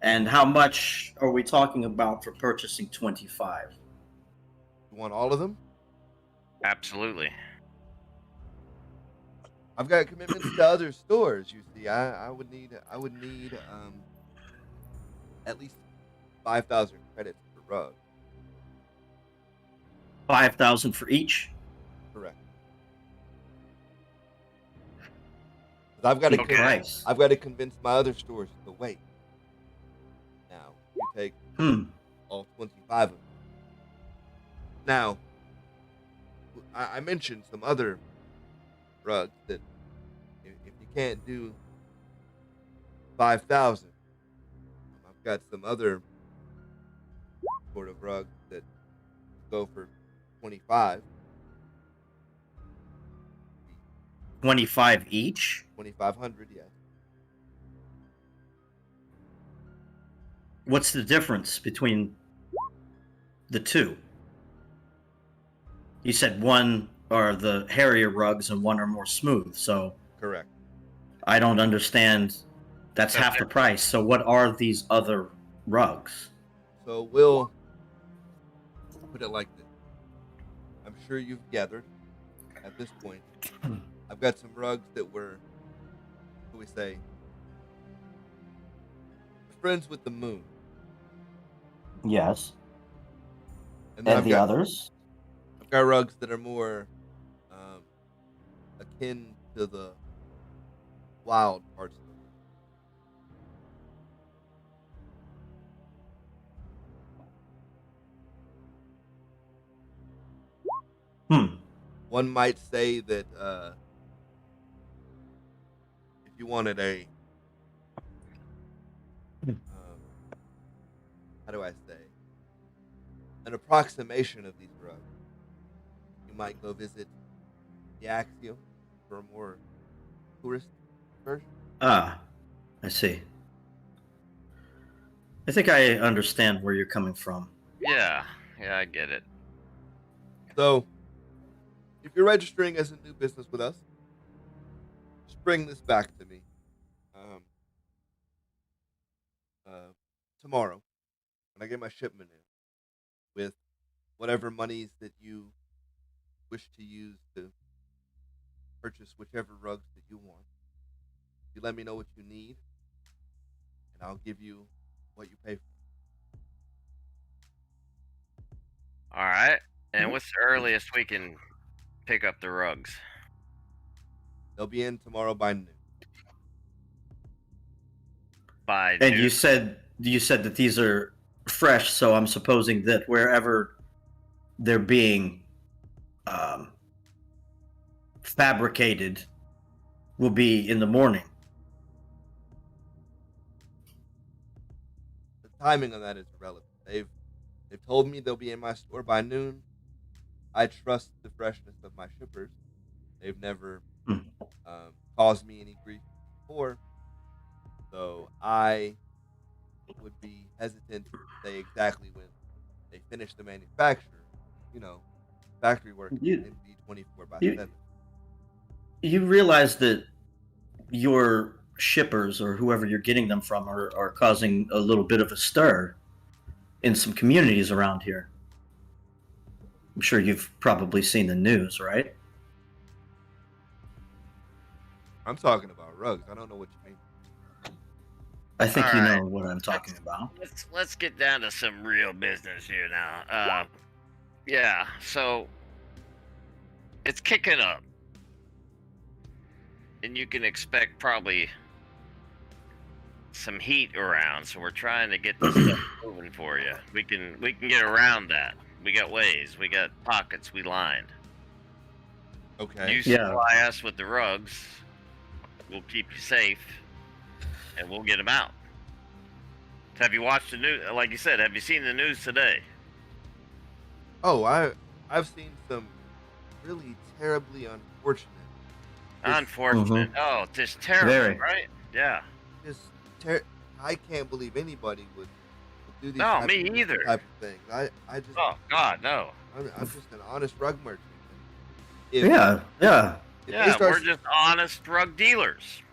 And how much are we talking about for purchasing 25? You want all of them? Absolutely. I've got commitments to other stores. You see, I would need at least 5,000 credits per rug. 5,000 for each? Correct. 'Cause I've got to Okay. Price. I've got to convince my other stores to wait. Now you take all 25 of them. Now I mentioned some other rugs that if you can't do 5,000, I've got some other sort of rugs that go for 25. 25 each? 2,500, yes. What's the difference between the two? You said one are the hairier rugs and one are more smooth, so Correct. I don't understand. That's half the price. So what are these other rugs? So we'll put it like this. I'm sure you've gathered at this point. I've got some rugs that were, what do we say, friends with the moon. Yes. And then And the others? I've got rugs that are more akin to the wild parts of the Hmm. One might say that if you wanted a, how do I say, an approximation of these rugs, you might go visit the Axiom for a more tourist version. Ah, I see. I think I understand where you're coming from. Yeah, I get it. So, if you're registering as a new business with us, just bring this back to me tomorrow when I get my shipment in with whatever monies that you wish to use to purchase whichever rugs that you want. You let me know what you need, and I'll give you what you pay for. All right. And what's the earliest we can pick up the rugs? They'll be in tomorrow by noon. By And noon? you said that these are fresh, so I'm supposing that wherever they're being fabricated will be in the morning. The timing on that is irrelevant. They've told me they'll be in my store by noon. I trust the freshness of my shippers. They've never caused me any grief before, so I would be hesitant to say exactly when they finish the manufacture. You know, factory work can be 24/7. You realize that your shippers or whoever you're getting them from are causing a little bit of a stir in some communities around here. I'm sure you've probably seen the news, right? I'm talking about rugs. I don't know what you mean. I think All you right. know what I'm talking about. Let's get down to some real business here now. Yeah. So it's kicking up, and you can expect probably some heat around. So we're trying to get this stuff moving for you. We can get around that. We got ways. We got pockets we lined. Okay. You Yeah. supply us with the rugs. We'll keep you safe, and we'll get them out. Have you watched the news? Like you said, have you seen the news today? Oh, I've seen some really terribly unfortunate. Unfortunate. Oh, just terrible, Very. right? Yeah. Just I can't believe anybody would do these. No, me either. Type of things. I just. Oh God, no. I'm just an honest rug merchant. Yeah. Yeah, they we're just honest drug dealers.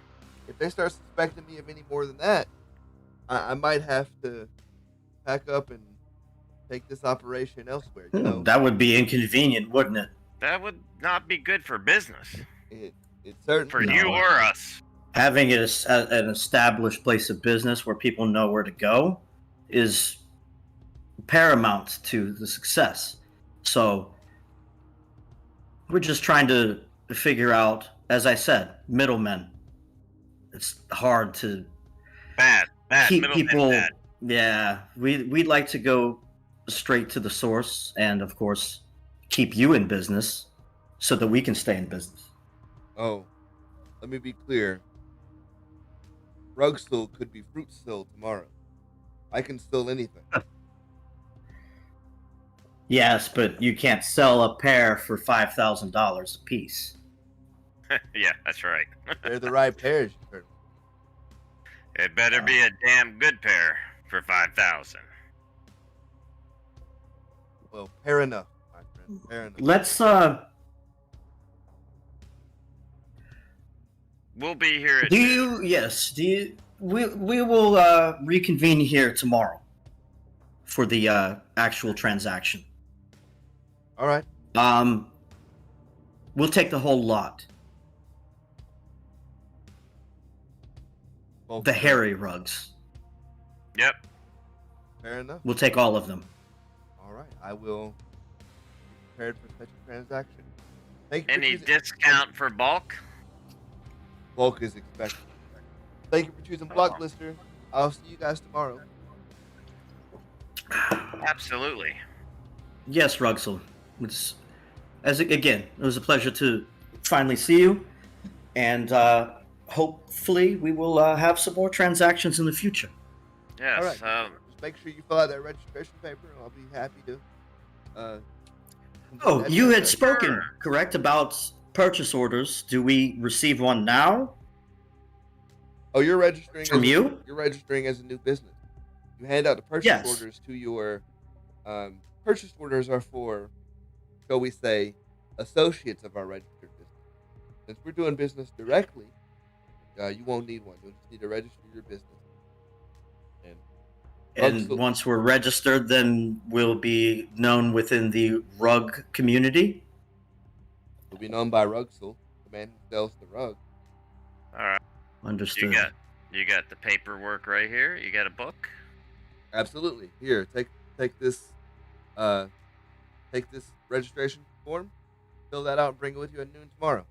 If they start suspecting me of any more than that, I might have to pack up and take this operation elsewhere. You know, That would be inconvenient, wouldn't it? That would not be good for business. it certainly For No. you or us. Having it as an established place of business where people know where to go is paramount to the success. So we're just trying to figure out, as I said, middlemen. It's hard to Bad. keep Middleman people. bad. Yeah, we'd like to go straight to the source, and of course, keep you in business so that we can stay in business. Oh, let me be clear. Rug stool could be fruit still tomorrow. I can still anything. Yes, but you can't sell a pair for $5,000 a piece. Yeah, that's right. They're the right pairs, you heard me. It better be a damn good pair for 5,000. Well, fair enough, my friend. Fair enough. Let's We'll be here at do you we will reconvene here tomorrow for the actual transaction. All right. We'll take the whole lot. Well, The hairy rugs. Yep. Fair enough. We'll take all of them. All right. I will be prepared for such a transaction. Thank you. Any for choosing... discount for bulk? Bulk is expected. Thank you for choosing Blocklister. I'll see you guys tomorrow. Absolutely. Yes, Rugsel. It was a pleasure to finally see you, and hopefully we will have some more transactions in the future. Yes. All right. Just make sure you fill out that registration paper, and I'll be happy to. Oh, you had spoken, Sure. correct, about purchase orders. Do we receive one now Oh, you're registering from you? You're registering as a new business. You hand out the purchase Yes. orders to your. Purchase orders are for, shall we say, associates of our registered business. Since we're doing business directly, you won't need one. You'll just need to register your business. And once we're registered, then we'll be known within the rug community. You'll be known by Rugsel, the man who sells the rug. All right. Understood. You got the paperwork right here. You got a book. Absolutely. Here, take this registration form, fill that out, and bring it with you at noon tomorrow.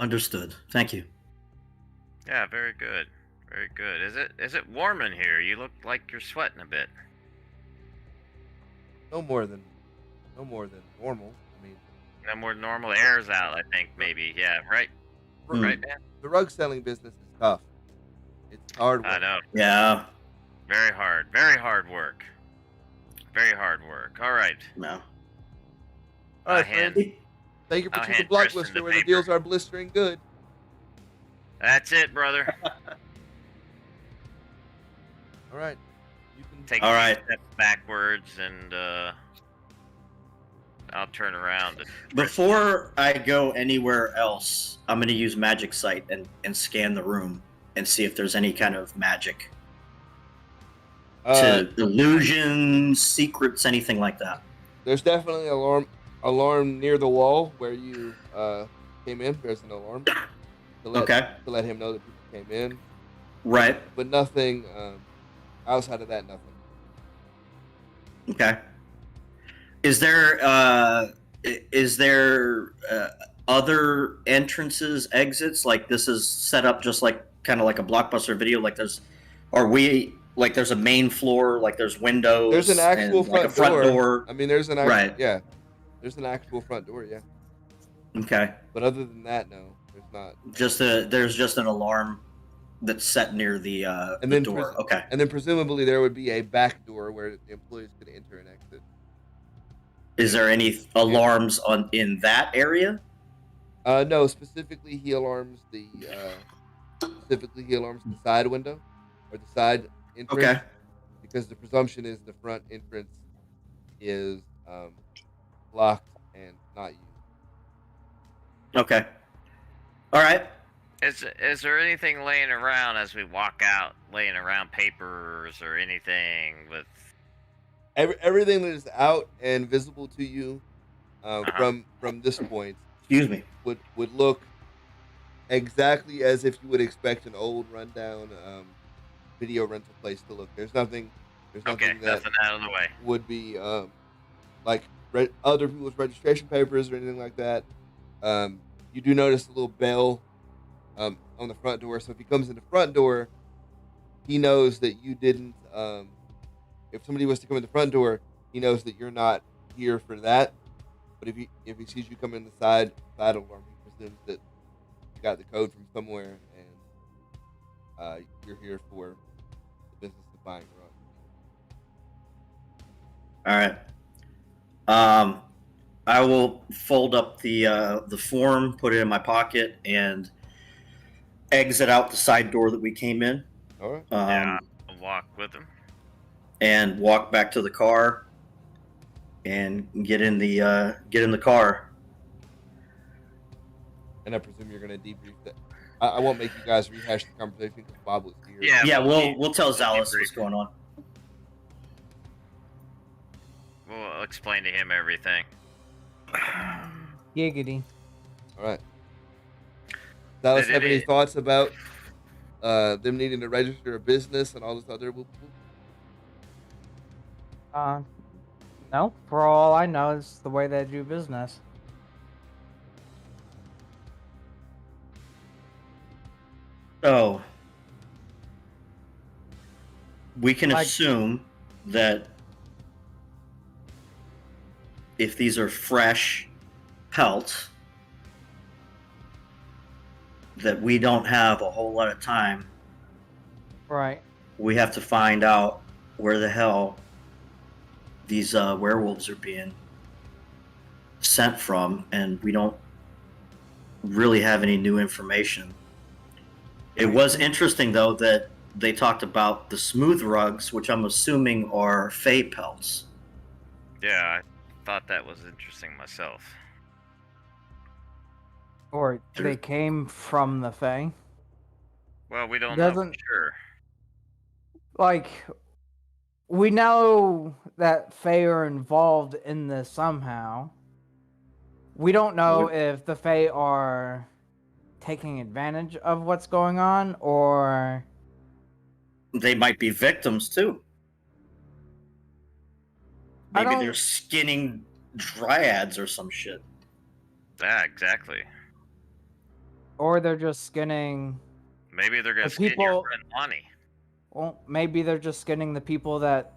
Understood. Thank you. Yeah, very good. Very good. Is it warm in here? You look like you're sweating a bit. No more than normal. I mean, No more normal air's out, I think, maybe. Yeah, right? Right, man? the rug selling business is tough. It's hard work. I know. Yeah. Very hard. Very hard work. Very hard work. All right. No. All right, hand- friends. Thank you for I'll choosing hand Tristan Blocklister, the where the paper. deals are blistering good. That's it, brother. All right. You can Take All a right. step backwards, and I'll turn around. And Before I go anywhere else, I'm going to use Magic Sight and scan the room and see if there's any kind of magic to illusions, secrets, anything like that. There's definitely an alarm near the wall where you came in. There's an alarm Okay. to let him know that people came in. Right. But nothing outside of that. Nothing. Okay. Is there other entrances, exits? Like this is set up just like kind of like a Blockbuster Video. Like there's a main floor. Like there's windows. There's an actual and like a front door. I mean, there's an Right. Yeah. There's an actual front door. Yeah. Okay. But other than that, no, there's not. There's just an alarm that's set near the door. Okay. And then presumably there would be a back door where the employees could enter and exit. Is there any alarms in that area? No, specifically he alarms the side window or the side entrance. Okay. Because the presumption is the front entrance is locked and not used. Okay. All right. Is there anything laying around as we walk out, laying around papers or anything with? Everything that is out and visible to you from this point, excuse me, would look exactly as if you would expect an old rundown video rental place to look. There's nothing Nothing out of the way. Would be like other people's registration papers or anything like that. You do notice a little bell on the front door. So if he comes in the front door, he knows that you didn't. If somebody was to come in the front door, he knows that you're not here for that. But if he sees you come in the side alarm, he presumes that you got the code from somewhere and you're here for the business of buying rugs. All right. I will fold up the form, put it in my pocket, and exit out the side door that we came in. All right. I'll walk with him. And walk back to the car and get in the car. And I presume you're going to debrief that. I won't make you guys rehash the conversation because Bob was here. Yeah, we'll tell Zalis what's going on. We'll explain to him everything. Giggity. All right. Dallas, have any thoughts about them needing to register a business and all this other? No. For all I know, it's the way they do business. So we can assume that if these are fresh pelts, that we don't have a whole lot of time. Right. We have to find out where the hell these werewolves are being sent from, and we don't really have any new information. It was interesting, though, that they talked about the smooth rugs, which I'm assuming are Fey pelts. Yeah, I thought that was interesting myself. Or they came from the Fae. Well, we don't know for sure. Like, we know that Fae are involved in this somehow. We don't know if the Fae are taking advantage of what's going on, or they might be victims too. Maybe they're skinning dryads or some shit. Yeah, exactly. Or they're just skinning. Maybe they're gonna skin your friend Lonnie. Well, maybe they're just skinning the people that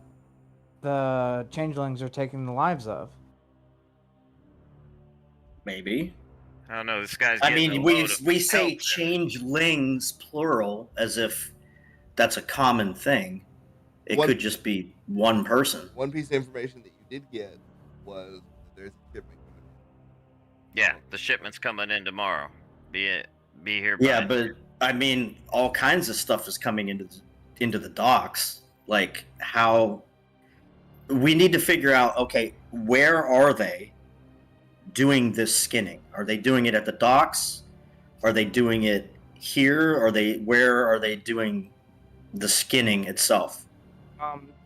the changelings are taking the lives of. Maybe. I don't know. This guy's. I mean, we say changelings plural as if that's a common thing. It could just be one person. One piece of information that you did get was there's a shipment coming in. Yeah, the shipment's coming in tomorrow. Be here. Yeah, but I mean, all kinds of stuff is coming into the docks. Like how we need to figure out. Okay, where are they doing this skinning? Are they doing it at the docks? Are they doing it here? Where are they doing the skinning itself?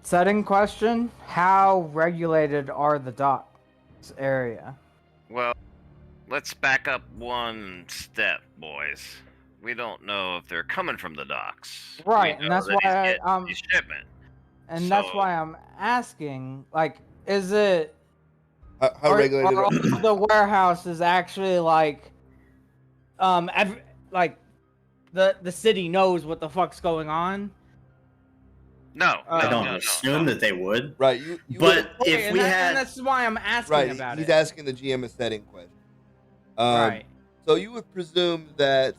Setting question: how regulated are the docks? area. Well, let's back up one step, boys. We don't know if they're coming from the docks. Right, We and know that's that why he's getting his shipment. and that's So- why I'm asking, like, is it How regulated? are all the warehouses actually like, like the city knows what the fuck's going on? No, I I don't no, assume that they would. Right. You But Okay, if and we and had, that's why I'm asking right. about He's it. asking the GM a setting question. Right. So you would presume that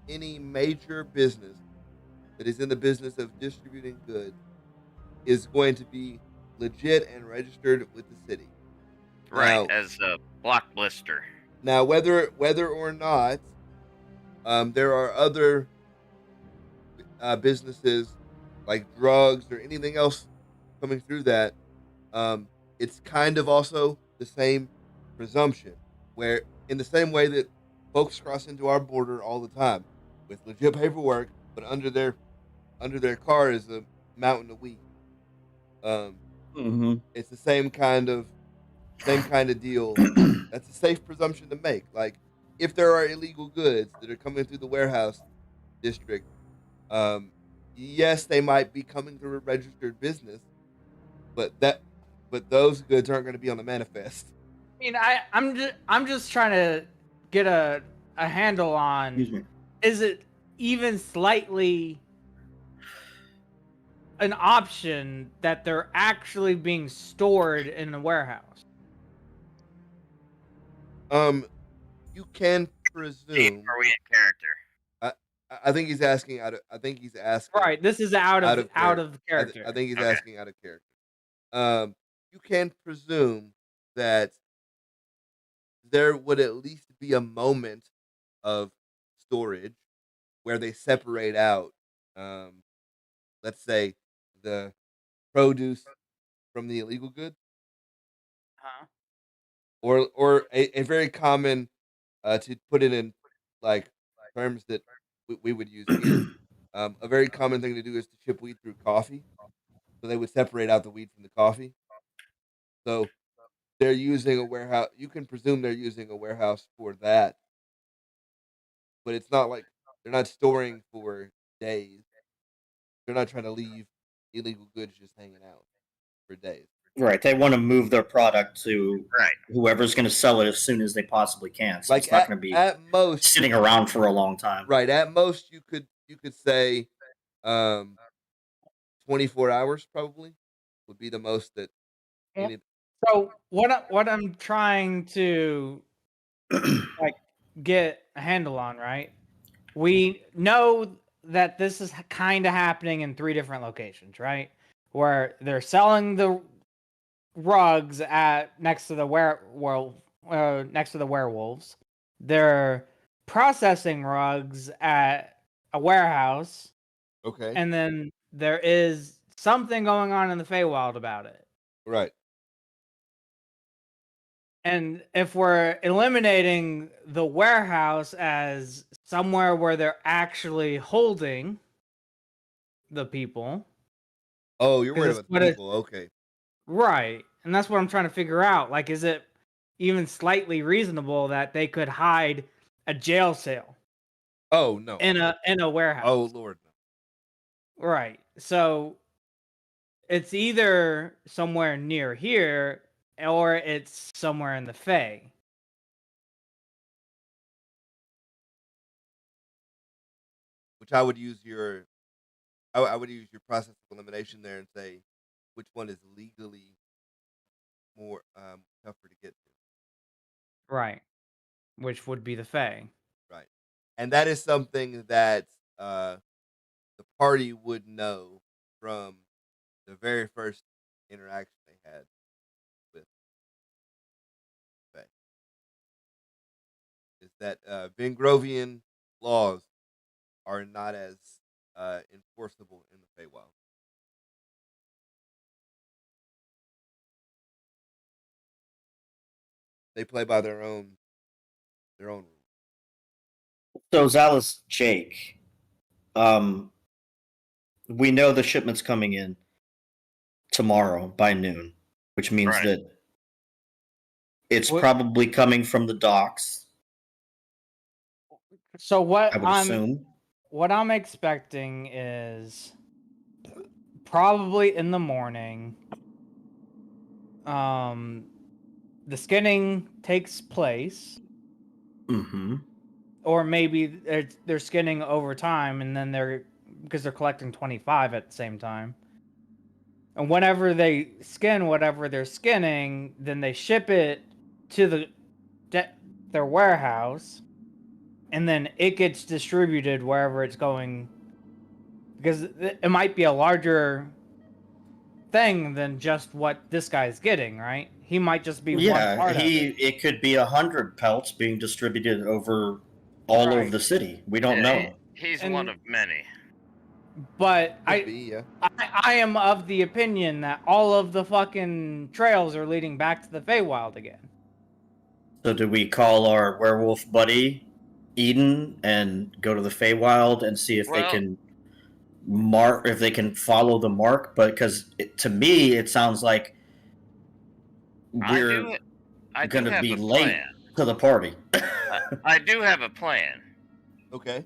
any major business that is in the business of distributing goods is going to be legit and registered with the city. right, Now- as a block blister. Now, whether or not there are other businesses like drugs or anything else coming through that, it's kind of also the same presumption, where in the same way that folks cross into our border all the time with legit paperwork, but under their car is a mountain of weed. It's the same kind of deal. That's a safe presumption to make. Like, if there are illegal goods that are coming through the warehouse district, yes, they might be coming through a registered business, but those goods aren't going to be on the manifest. I mean, I'm just trying to get a handle on, excuse me. is it even slightly an option that they're actually being stored in a warehouse? You can Gene, presume. are we in character? I think he's asking out of. I think he's asking. Right, this is out of character. I think he's Okay. asking out of character. You can presume that there would at least be a moment of storage where they separate out, let's say, the produce from the illegal good, Huh? or a very common, to put it in like terms that we would use here. A very common thing to do is to ship weed through coffee. So they would separate out the weed from the coffee. So they're using a warehouse. You can presume they're using a warehouse for that, but it's not like they're not storing for days. They're not trying to leave illegal goods just hanging out for days. Right, they want to move their product to Right. whoever's going to sell it as soon as they possibly can. So it's not going to be at most sitting around for a long time. right. At most, you could say, 24 hours probably would be the most that. Yeah. Any, So what I'm trying to like get a handle on, right? We know that this is kind of happening in 3 different locations, right? Where they're selling the rugs at next to the werewolves. They're processing rugs at a warehouse, okay. and then there is something going on in the Feywild about it. Right. And if we're eliminating the warehouse as somewhere where they're actually holding the people, Oh, you're worried 'Cause about what the it- people. Okay. right? And that's what I'm trying to figure out. Like, is it even slightly reasonable that they could hide a jail cell Oh no. in a warehouse? Oh Lord. No. Right. So it's either somewhere near here or it's somewhere in the Fey. Which I would use I would use your process of elimination there and say which one is legally more tougher to get to. Right. Which would be the Fey. Right. And that is something that the party would know from the very first interaction they had with Faye. Is that Vingrovian laws are not as enforceable in the Feywild. They play by their own rules. So Zalis Jake, we know the shipment's coming in tomorrow by noon, which means Right. that It's What- probably coming from the docks, So I would assume. what I'm expecting is probably in the morning. The skinning takes place, Mm-hmm. or maybe they're skinning over time, and then because they're collecting 25 at the same time. And whenever they skin whatever they're skinning, then they ship it to their warehouse, and then it gets distributed wherever it's going. Because it might be a larger thing than just what this guy's getting, right? He might just be one Yeah, part of it. it could be 100 pelts being distributed over all Right. of the city. We don't Yeah, know. he's And- one of many. But Could be, yeah. I am of the opinion that all of the fucking trails are leading back to the Feywild again. So do we call our werewolf buddy Eden and go to the Feywild and see if they Well- can follow the mark? But because to me it sounds like we're I do going to have be a late plan. to the party. I do have a plan. Okay.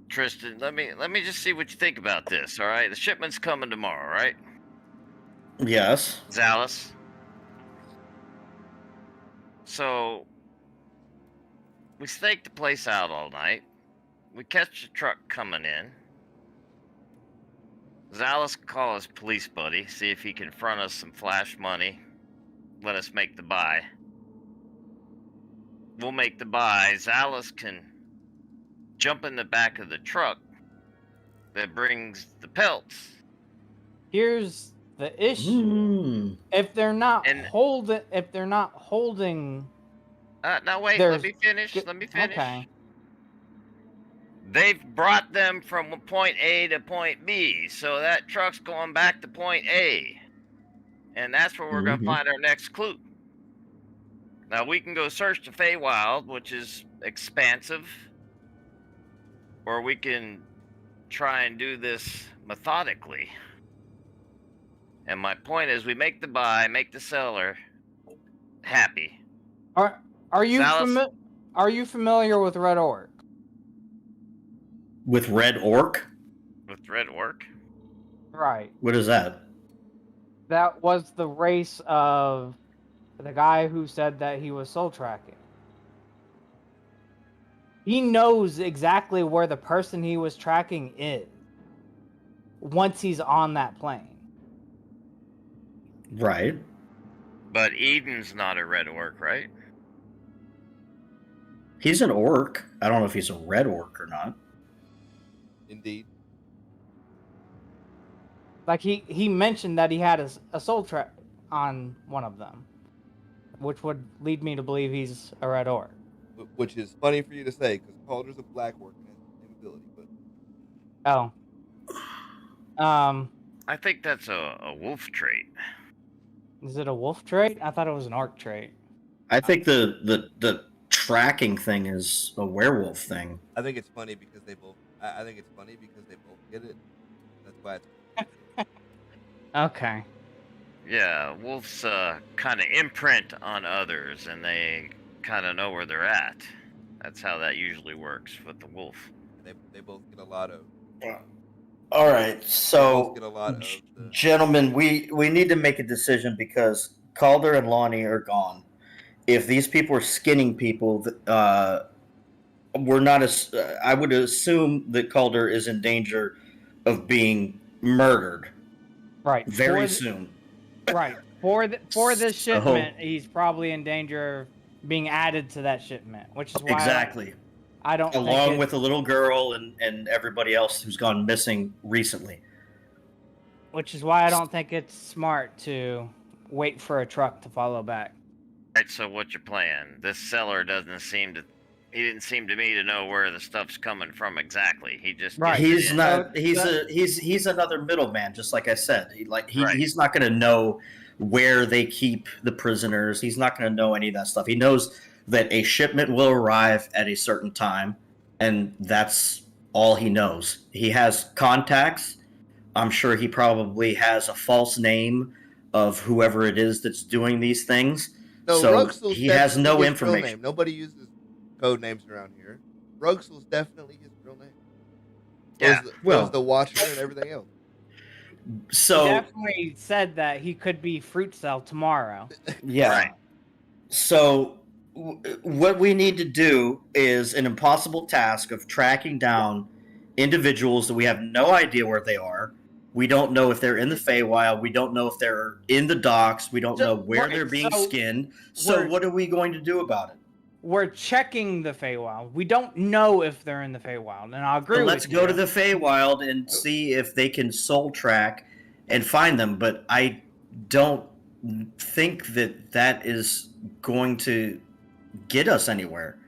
Tristan, let me just see what you think about this, all right? The shipment's coming tomorrow, right? Yes. Zalus. So we stake the place out all night. We catch the truck coming in. Zalus can call his police buddy, see if he can front us some flash money. Let us make the buy. We'll make the buy. Zalus can jump in the back of the truck that brings the pelts. Here's the issue: Mm. if they're not And- holding, Now wait, There's- let me finish. okay. They've brought them from point A to point B, so that truck's going back to point A. And that's where we're going to Mhm. find our next clue. Now, we can go search the Feywild, which is expansive, or we can try and do this methodically. And my point is, we make the buy, make the seller happy. Are you Zalus- are you familiar with Red Orc? With Red Orc? With Red Orc. Right. What is that? That was the race of the guy who said that he was soul tracking. He knows exactly where the person he was tracking is once he's on that plane. Right. But Eden's not a Red Orc, right? He's an orc. I don't know if he's a red orc or not. Indeed. Like he mentioned that he had a soul track on one of them, which would lead me to believe he's a Red Orc. Which is funny for you to say, because Calder's a black orc and has the same ability, but Oh. I think that's a wolf trait. Is it a wolf trait? I thought it was an orc trait. I think the tracking thing is a werewolf thing. I think it's funny because they both. I think it's funny because they both get it. That's why it's. Okay. Yeah, wolves kind of imprint on others, and they kind of know where they're at. That's how that usually works with the wolf. They both get a lot of. All right, They so both get a lot of the. gentlemen, we need to make a decision because Calder and Lonnie are gone. If these people are skinning people, we're not as. I would assume that Calder is in danger of being murdered Right. very soon. Right. For this So- shipment, he's probably in danger of being added to that shipment, which is why Exactly. I don't think Along with a little girl and everybody else who's gone missing recently. which is why I don't think it's smart to wait for a truck to follow back. Right, so what's your plan? This seller didn't seem to me to know where the stuff's coming from exactly. He just Right. gets it He's in. not. So He's another middleman, just like I said. Right. He's not going to know where they keep the prisoners. He's not going to know any of that stuff. He knows that a shipment will arrive at a certain time, and that's all he knows. He has contacts. I'm sure he probably has a false name of whoever it is that's doing these things. No, So Ruxel's he has definitely no his information. Real name. Nobody uses code names around here. Ruxel's definitely his real name. Yeah. Was the Watcher and everything else. So He definitely said that he could be Fruit Cell tomorrow. yeah. Right. So what we need to do is an impossible task of tracking down individuals that we have no idea where they are. We don't know if they're in the Feywild. We don't know if they're in the docks. We don't know where they're being skinned. So what are we going to do about it? We're checking the Feywild. We don't know if they're in the Feywild, and I'll agree So with let's you. go to the Feywild and see if they can soul track and find them. But I don't think that is going to get us anywhere.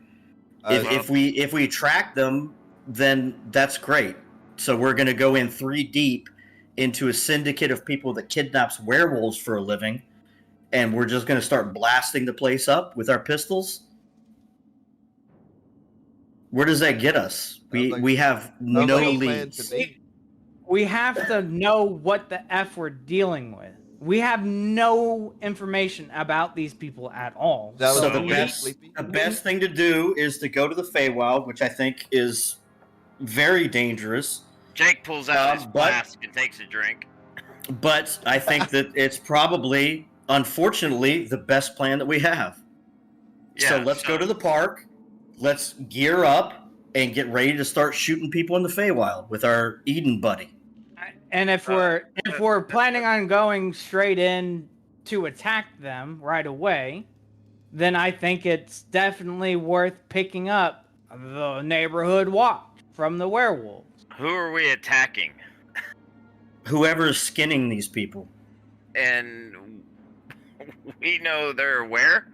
If we track them, then that's great. So we're going to go in 3 deep into a syndicate of people that kidnaps werewolves for a living, and we're just going to start blasting the place up with our pistols. Where does that get us? We have no leads. We have to know what the F we're dealing with. We have no information about these people at all. So the best thing to do is to go to the Feywild, which I think is very dangerous. Jake pulls out his flask and takes a drink. But I think that it's probably, unfortunately, the best plan that we have. Yeah, so let's go to the park. Let's gear up and get ready to start shooting people in the Feywild with our Eden buddy. And if we're planning on going straight in to attack them right away, then I think it's definitely worth picking up the neighborhood watch from the werewolves. Who are we attacking? Whoever's skinning these people. And we know they're where?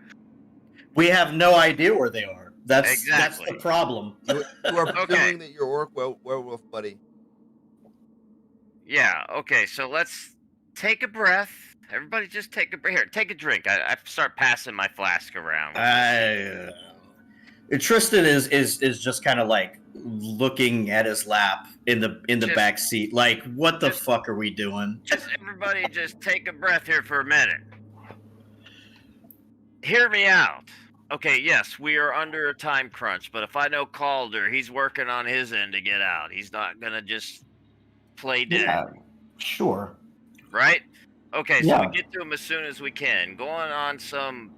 We have no idea where they are. That's the problem. You are presuming that your orc werewolf buddy. Yeah, okay, so let's take a breath. Everybody just take a breath. Here, take a drink. I start passing my flask around. Tristan is just kind of like looking at his lap in the back seat. Like, what the fuck are we doing? Just everybody just take a breath here for a minute. Hear me out. Okay, yes, we are under a time crunch, but if I know Calder, he's working on his end to get out. He's not going to just play dead. Yeah, sure. Right? Okay, so Yeah. we get to him as soon as we can. Going on some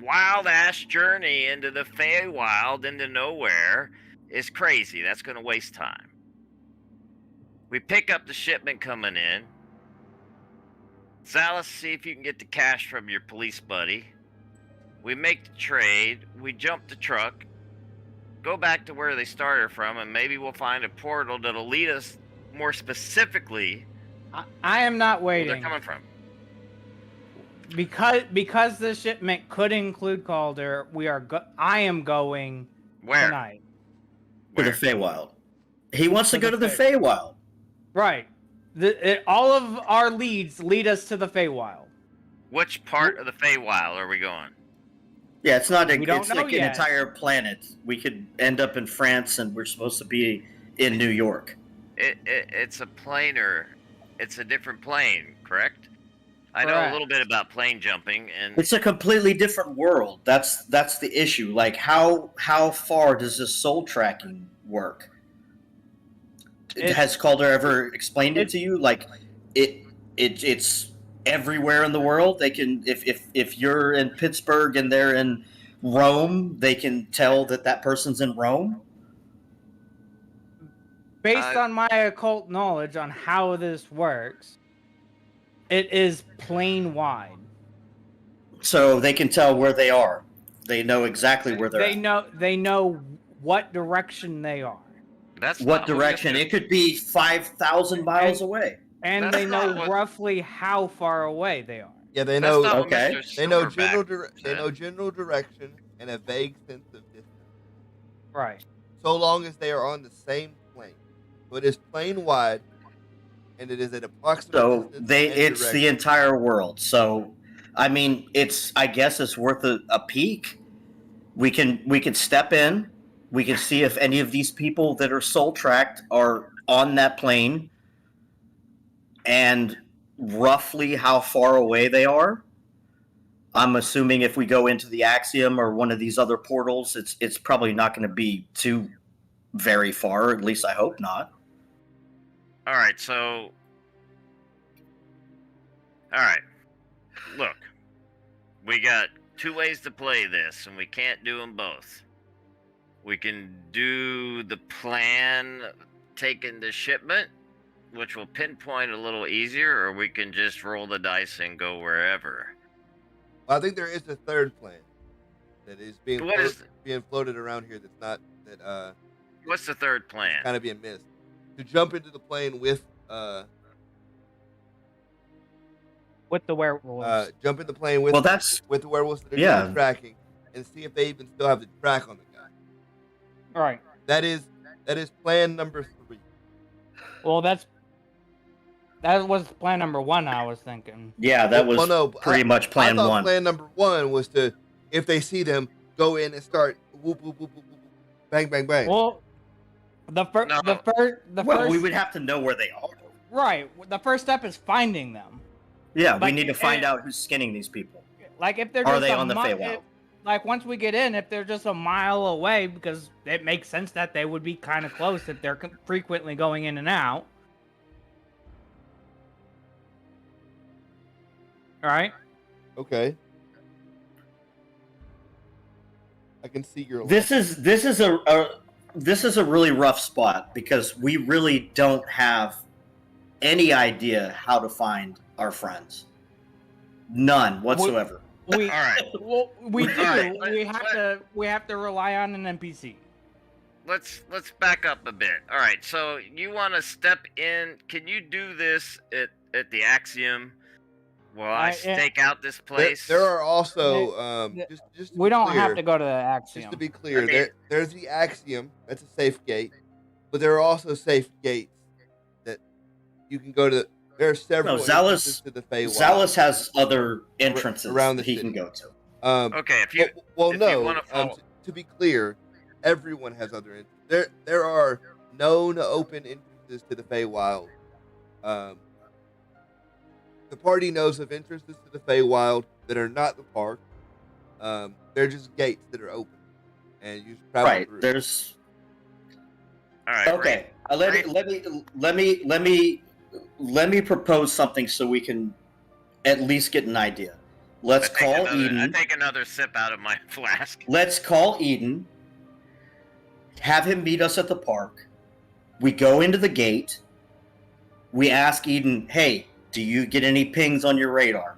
wild-ass journey into the Feywild, into nowhere, is crazy. That's going to waste time. We pick up the shipment coming in. Salas, see if you can get the cash from your police buddy. We make the trade. We jump the truck. Go back to where they started from, and maybe we'll find a portal that'll lead us more specifically. I am not Where waiting. they're coming from. Because the shipment could include Calder. I am going Where? tonight. To the Feywild. He wants to go to the Feywild. Right. All of our leads lead us to the Feywild. Which part of the Feywild are we going? Yeah, it's not. We don't It's know like yet. an entire planet. We could end up in France, and we're supposed to be in New York. It's a planer. It's a different plane, correct? I know a Correct. little bit about plane jumping, and It's a completely different world. That's the issue. Like, how far does this soul tracking work? Has Calder ever explained it to you? Like, it's everywhere in the world. They can, if you're in Pittsburgh and they're in Rome, they can tell that person's in Rome. Based on my occult knowledge on how this works, it is plane wide. So they can tell where they are. They know exactly where they're at. They know what direction they are. that's What not direction? It could be 5,000 miles away. And That's they know not what- roughly how far away they are. Yeah, they That's know. not what okay. Mr. They know Silverback they know said. general direction and a vague sense of distance, Right. so long as they are on the same plane. So it is plane wide, and it is an approximate So distance. it's and the direction. entire world. So, I mean, I guess it's worth a peek. We can step in. We can see if any of these people that are soul tracked are on that plane, and roughly how far away they are. I'm assuming if we go into the Axiom or one of these other portals, it's probably not going to be too very far. At least I hope not. All right, so. All right. Look, we got two ways to play this, and we can't do them both. We can do the plan taking the shipment, which will pinpoint a little easier, or we can just roll the dice and go wherever. Well, I think there is a third plan that is being What is- being floated around here. That's not that What's the third plan? kind of being missed. To jump into the plane with With the werewolves. jump in the plane with Well, that's with the werewolves that are Yeah. doing tracking and see if they even still have the track on the guy. All right. That is plan number 3. Well, that was plan number 1. I was thinking. yeah, that was Well, no, pretty much plan I thought 1. plan number 1 was to, if they see them, go in and start whoop whoop whoop whoop, whoop, bang bang bang. Well, the No. first, Well, first, we would have to know where they are. right. The first step is finding them. Yeah, we Like, need to find it- out who's skinning these people. Like if they're Are just they a on the Feywild? Like once we get in, if they're just a mile away, because it makes sense that they would be kind of close if they're frequently going in and out. All right. Okay. I can see your This is a really rough spot because we really don't have any idea how to find our friends. None whatsoever. We All right. well, we do. Alright, We have to rely on an NPC. Let's back up a bit. All right, so you want to step in? Can you do this at the Axiom while I stake out this place? There are also just to We be don't clear, have to go to the Axiom. Just to be clear, Okay. there's the Axiom. That's a safe gate, but there are also safe gates that you can go to. There are several No, Zalus- entrances to the Feywild. Zalus has other entrances around the that he city. can go to. Okay, if you well, if you no. wanna follow- To be clear, everyone has other entrances. There are known open entrances to the Feywild. The party knows of entrances to the Feywild that are not the park. They're just gates that are open, and you just travel Right. through. There's all right, okay. Let me propose something so we can at least get an idea. Let's call I Eden. take another sip out of my flask. Let's call Eden. Have him meet us at the park. We go into the gate. We ask Eden, "Hey, do you get any pings on your radar?"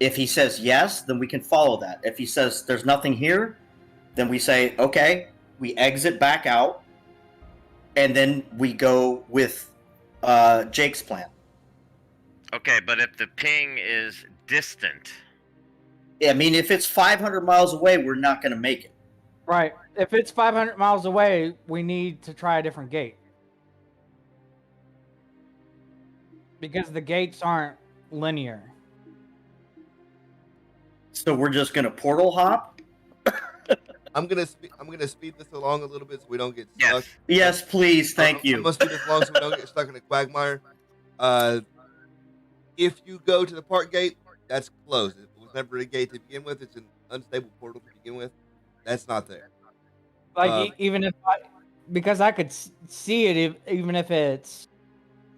If he says yes, then we can follow that. If he says there's nothing here, then we say, "Okay." We exit back out, and then we go with Jake's plan. Okay, but if the ping is distant, I mean, if it's 500 miles away, we're not going to make it. Right. If it's 500 miles away, we need to try a different gate. Because the gates aren't linear. So we're just going to portal hop? I'm gonna speed this along a little bit so we don't get yes. stuck. Yes, please. Thank I'm you. gonna speed this along so we don't get stuck in a quagmire. If you go to the park gate, that's closed. It was never a gate to begin with. It's an unstable portal to begin with. That's not there. Like even if because I could see it even if it's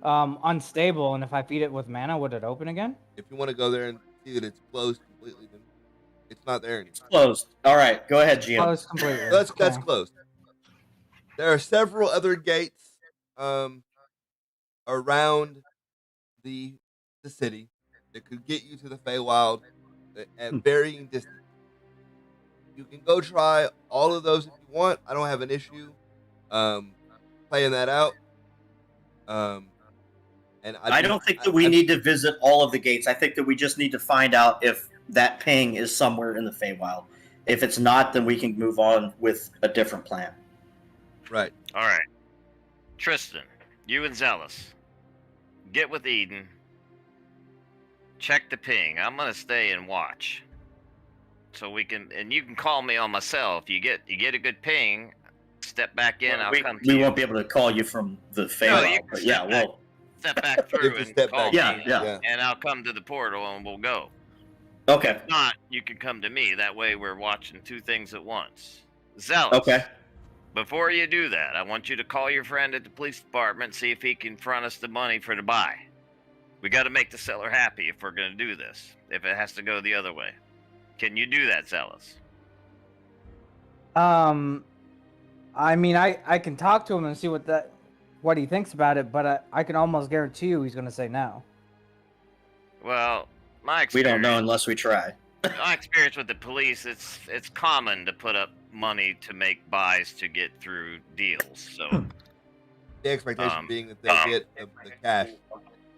unstable, and if I feed it with mana, would it open again? If you want to go there and see that it's closed completely, then it's not there anymore. Closed. All right. Go ahead, GM. Closed completely. That's Okay. closed. There are several other gates around the city that could get you to the Feywild at varying distances. You can go try all of those if you want. I don't have an issue playing that out. And I don't think that we need to visit all of the gates. I think that we just need to find out if that ping is somewhere in the Feywild. If it's not, then we can move on with a different plan. Right. All right. Tristan, you and Zealous, get with Eden. Check the ping. I'm gonna stay and watch. So we can, and you can call me on my cell if you get a good ping. Step back in. I'll come to we you. won't be able to call you from the Feywild, you can but yeah, step back. well, step back You through have to and step call back. me, Yeah. and I'll come to the portal and we'll go. Okay. If not, you can come to me. That way we're watching two things at once. Zealous. Okay. Before you do that, I want you to call your friend at the police department, see if he can front us the money for the buy. We got to make the seller happy if we're going to do this, if it has to go the other way. Can you do that, Zealous? I mean, I can talk to him and see what he thinks about it, but I can almost guarantee you he's gonna say no. Well, my We experience, don't know unless we try. my experience with the police, it's common to put up money to make buys to get through deals. So The expectation being that they'll get the cash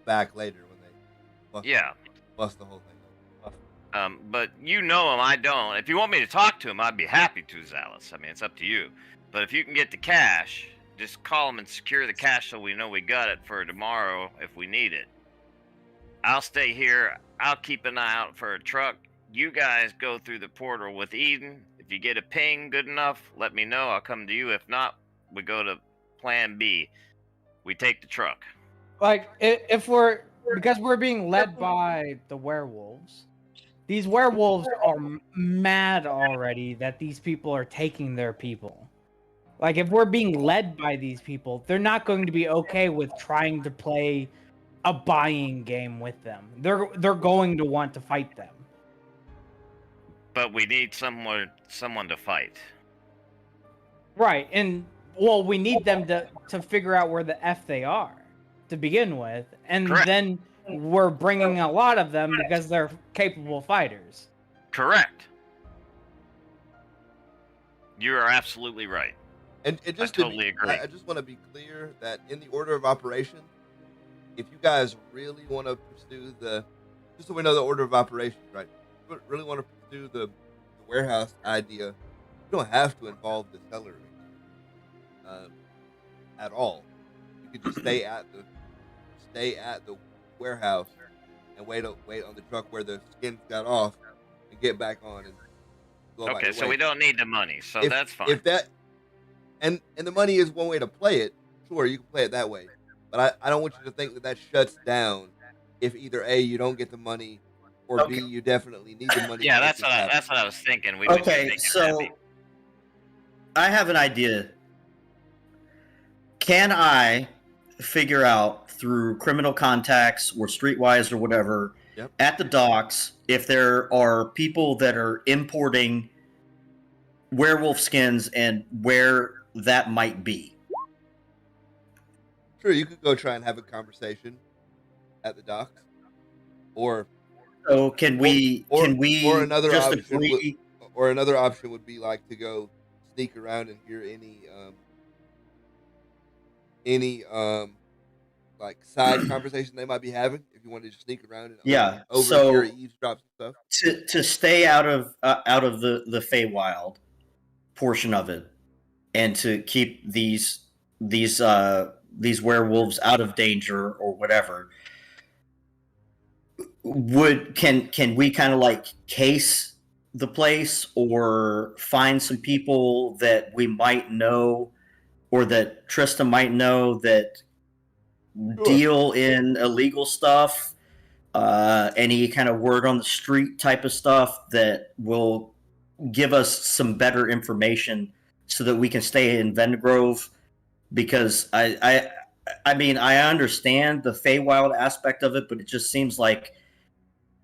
back later when they bust the whole thing up. But you know him, I don't. If you want me to talk to him, I'd be happy to, Zealous. I mean, it's up to you. But if you can get the cash, just call him and secure the cash so we know we got it for tomorrow if we need it. I'll stay here. I'll keep an eye out for a truck. You guys go through the portal with Eden. If you get a ping good enough, let me know. I'll come to you. If not, we go to plan B. We take the truck. Like, because we're being led by the werewolves. These werewolves are mad already that these people are taking their people. Like, if we're being led by these people, they're not going to be okay with trying to play a buying game with them. They're going to want to fight them. But we need someone to fight. Right, and well, we need them to figure out where the F they are to begin with, and Correct. then we're bringing a lot of them because they're capable fighters. Correct. You are absolutely right. And just totally agree. I just want to be clear that in the order of operations, if you guys really want to pursue just so we know the order of operations, right? If you really want to pursue the warehouse idea, you don't have to involve the seller at all. You could just stay at the warehouse and wait on the truck where the skins got off and get back on and go about Okay, your so way. we don't need the money, so that's fine. If that and the money is one way to play it, sure, you can play it that way. But I don't want you to think that shuts down if either A, you don't get the money, or Okay. B, you definitely need the money. Yeah, to make that's this what happen. that's what I was thinking. We would just Okay, make it so happy. I have an idea. Can I figure out through criminal contacts or streetwise or whatever Yep. at the docks if there are people that are importing werewolf skins and where that might be? Sure, you could go try and have a conversation at the docks, or So can we or another just option agree? or another option would be like to go sneak around and hear any like side conversation they might be having. If you wanted to sneak around and Yeah, overhear, so- eavesdrop some stuff. to stay out of the Feywild portion of it, and to keep these werewolves out of danger or whatever. Can we kind of like case the place or find some people that we might know or that Trista might know that deal in illegal stuff? Any kind of word on the street type of stuff that will give us some better information so that we can stay in Vengrove, because I mean, I understand the Feywild aspect of it, but it just seems like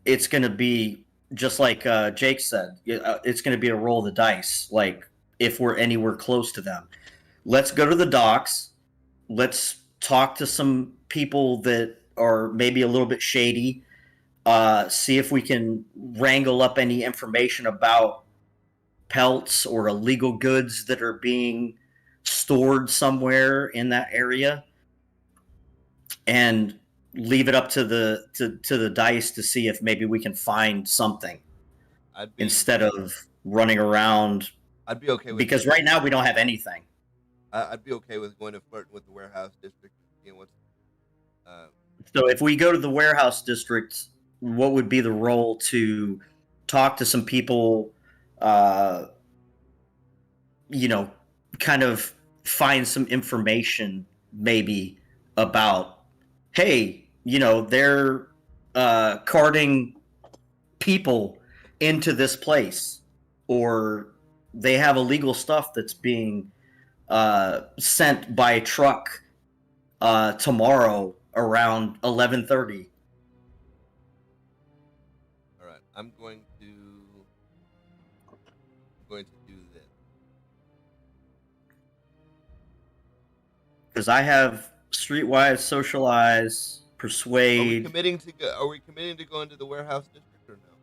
it's going to be just like Jake said. It's going to be a roll of the dice. Like if we're anywhere close to them, let's go to the docks. Let's talk to some people that are maybe a little bit shady. See if we can wrangle up any information about pelts or illegal goods that are being stored somewhere in that area, and leave it up to the dice to see if maybe we can find something instead of running around. I'd be okay with because right now we don't have anything. I'd be okay with going to flirt with the warehouse district. You know, what's So if we go to the warehouse district, what would be the role to talk to some people, kind of find some information maybe about hey, they're carting people into this place, or they have illegal stuff that's being sent by truck tomorrow around 11:30. All right, I'm going to do this. Because I have streetwise, socialize, Are we persuade. committing to go? Are we committing to go into the warehouse district or no?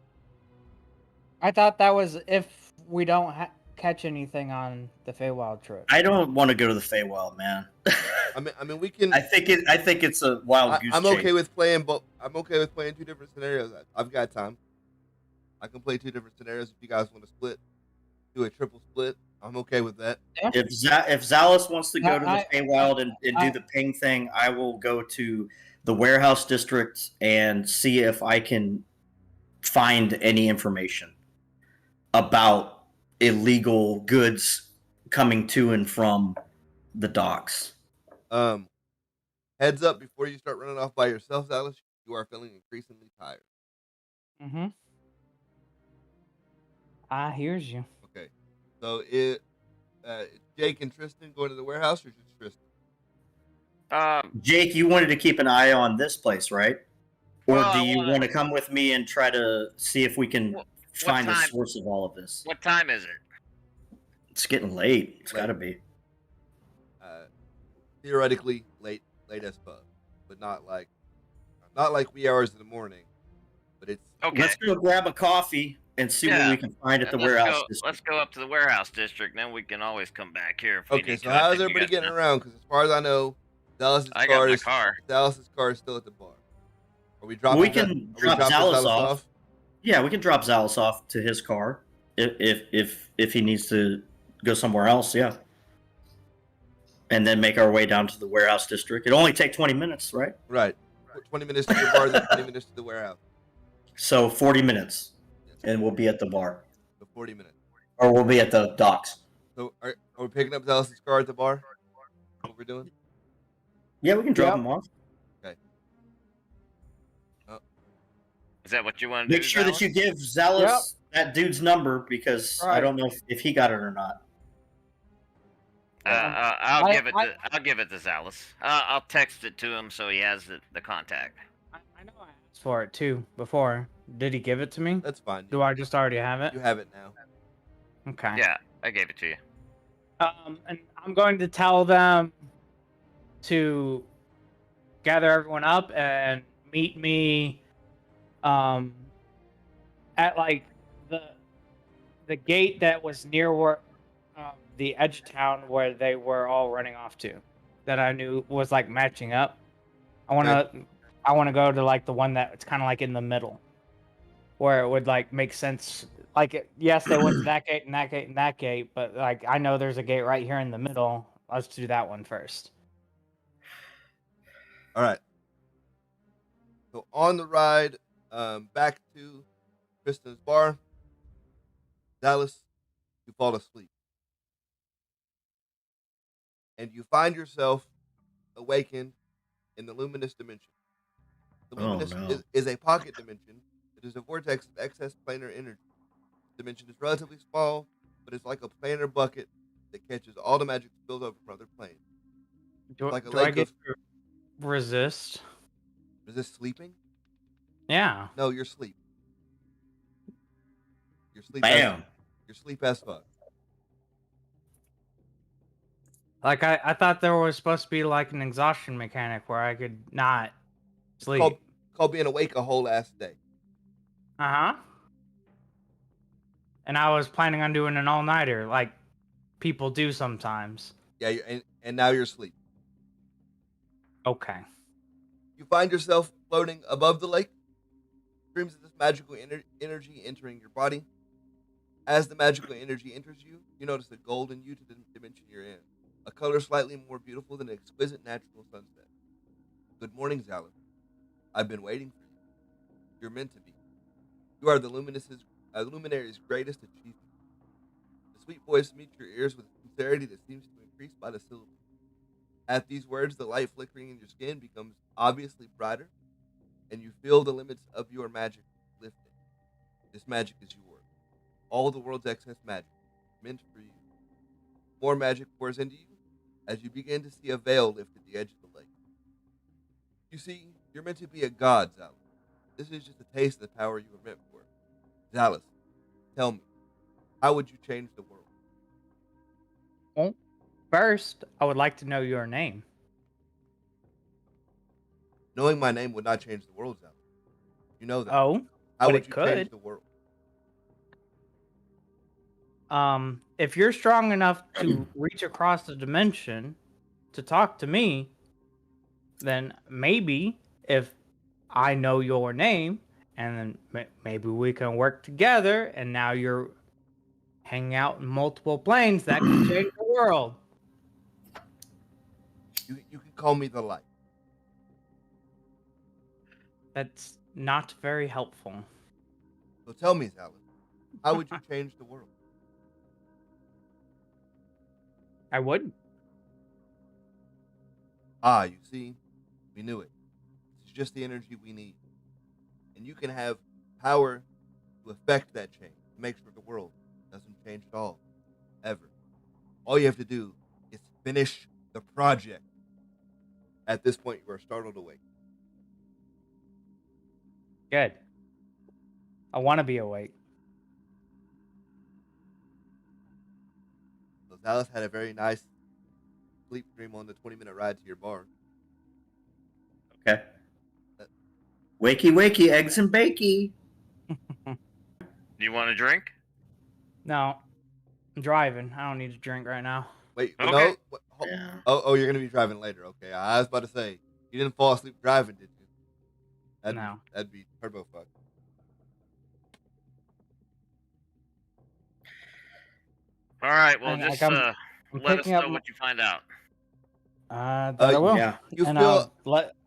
I thought that was if we don't catch anything on the Feywild trip. I don't want to go to the Feywild, man. I mean, we can. I think it's a wild goose I'm chase. okay with playing, but I'm okay with playing 2 different scenarios. I've got time. I can play 2 different scenarios if you guys want to split, do a triple split. I'm okay with that. If Zalus wants to go to the I- Feywild and do the ping thing, I will go to the warehouse district and see if I can find any information about illegal goods coming to and from the docks. Heads up before you start running off by yourself, Alice. You are feeling increasingly tired. Mm-hmm. I hears you. Okay, so Jake and Tristan going to the warehouse, or just Tristan? Jake, you wanted to keep an eye on this place, right? Or Well, do I you wanna- want to come with me and try to see if we can find the time? source of all of this? What time is it? It's getting late. It's Late. got to be. Theoretically late as fuck, but not like wee hours in the morning. But it's Okay. Let's go grab a coffee and see what Yeah. we can find at the Let's warehouse go, district. let's go up to the warehouse district, then we can always come back here if we okay. need So to. I how's think you everybody guys getting know. around? Because as far as I know, Dallas's I got my is car. Dallas's car is still at the bar. Are we dropping? We can drop Zalus off. Yeah, we can drop Zalus off to his car if he needs to go somewhere else. Yeah, and then make our way down to the warehouse district. It'll only take 20 minutes, right? Right. 20 minutes to the bar, then 20 minutes to the warehouse. So 40 minutes, and we'll be at the bar, So 40 minutes. or we'll be at the docks. So are we picking up Dallas's car at the bar? What we're doing? Yeah, we can drop Yep. him off. Is that what you want to do? Make sure that you Zalus? give Zalus that dude's number, because I Right. don't know if he got it or not. I'll I- give it. I'll give it to Zalus. I'll text it to him so he has the contact. I know I asked for it too before. Did he give it to me? That's fine. Do I just already have it? You have it now. Okay. Yeah, I gave it to you. And I'm going to tell them to gather everyone up and meet me at like the gate that was near where the edge of town where they were all running off to, that I knew was like matching up. I want to go to like the one that it's kind of like in the middle, where it would like make sense. Like, yes, they went to that gate and that gate and that gate, but like I know there's a gate right here in the middle. Let's do that one first. All right. So on the ride back to Tristan's bar, Dallas, you fall asleep. And you find yourself awakened in the luminous dimension. The Oh, luminous no. is a pocket dimension. It is a vortex of excess planar energy. The dimension is relatively small, but it's like a planar bucket that catches all the magic spilled over from other planes. Do, Like a do I lake get of- to resist? Is this sleeping? Yeah. No, you're asleep. You're sleep. Bam. You're sleep as fuck. Like I thought there was supposed to be like an exhaustion mechanic where I could not sleep. Called being awake a whole ass day. Uh-huh. And I was planning on doing an all-nighter like people do sometimes. Yeah, and now you're asleep. Okay. You find yourself floating above the lake. Streams of this magical energy entering your body. As the magical energy enters you, you notice a golden hue to the dimension you're in. A color slightly more beautiful than an exquisite natural sunset. Good morning, Zalus. I've been waiting for you. You're meant to be. You are the luminary's greatest achievement. The sweet voice meets your ears with a sincerity that seems to increase by the syllable. At these words, the light flickering in your skin becomes obviously brighter, and you feel the limits of your magic lifted. This magic is yours. All the world's excess magic, meant for you. More magic pours into you as you begin to see a veil lift at the edge of the lake. You see, you're meant to be a god, Zalus. This is just a taste of the power you were meant for. Zalus, tell me, how would you change the world? Well, first, I would like to know your name. Knowing my name would not change the world, Zalus. You know that. Oh, How but would it you change could. the world? If you're strong enough to reach across the dimension to talk to me, then maybe if I know your name, and then maybe we can work together, and now you're hanging out in multiple planes, that can change the world. You can call me the light. That's not very helpful. So tell me, Zalus, how would you change the world? I wouldn't. Ah, you see, we knew it. It's just the energy we need. And you can have power to affect that change, to make sure the world doesn't change at all, ever. All you have to do is finish the project. At this point, you are startled awake. Good. I want to be awake. So Zalus had a very nice sleep dream on the 20-minute ride to your bar. Okay. Wakey, wakey, eggs and bakey. You want a drink? No, I'm driving. I don't need to drink right now. Wait, Okay. no? What, Yeah. oh, you're going to be driving later. Okay, I was about to say, you didn't fall asleep driving, did you? No. That'd be turbo fuck. All right. Well, I'm just I'm let us picking up know what you find out. that I will. Yeah. You and feel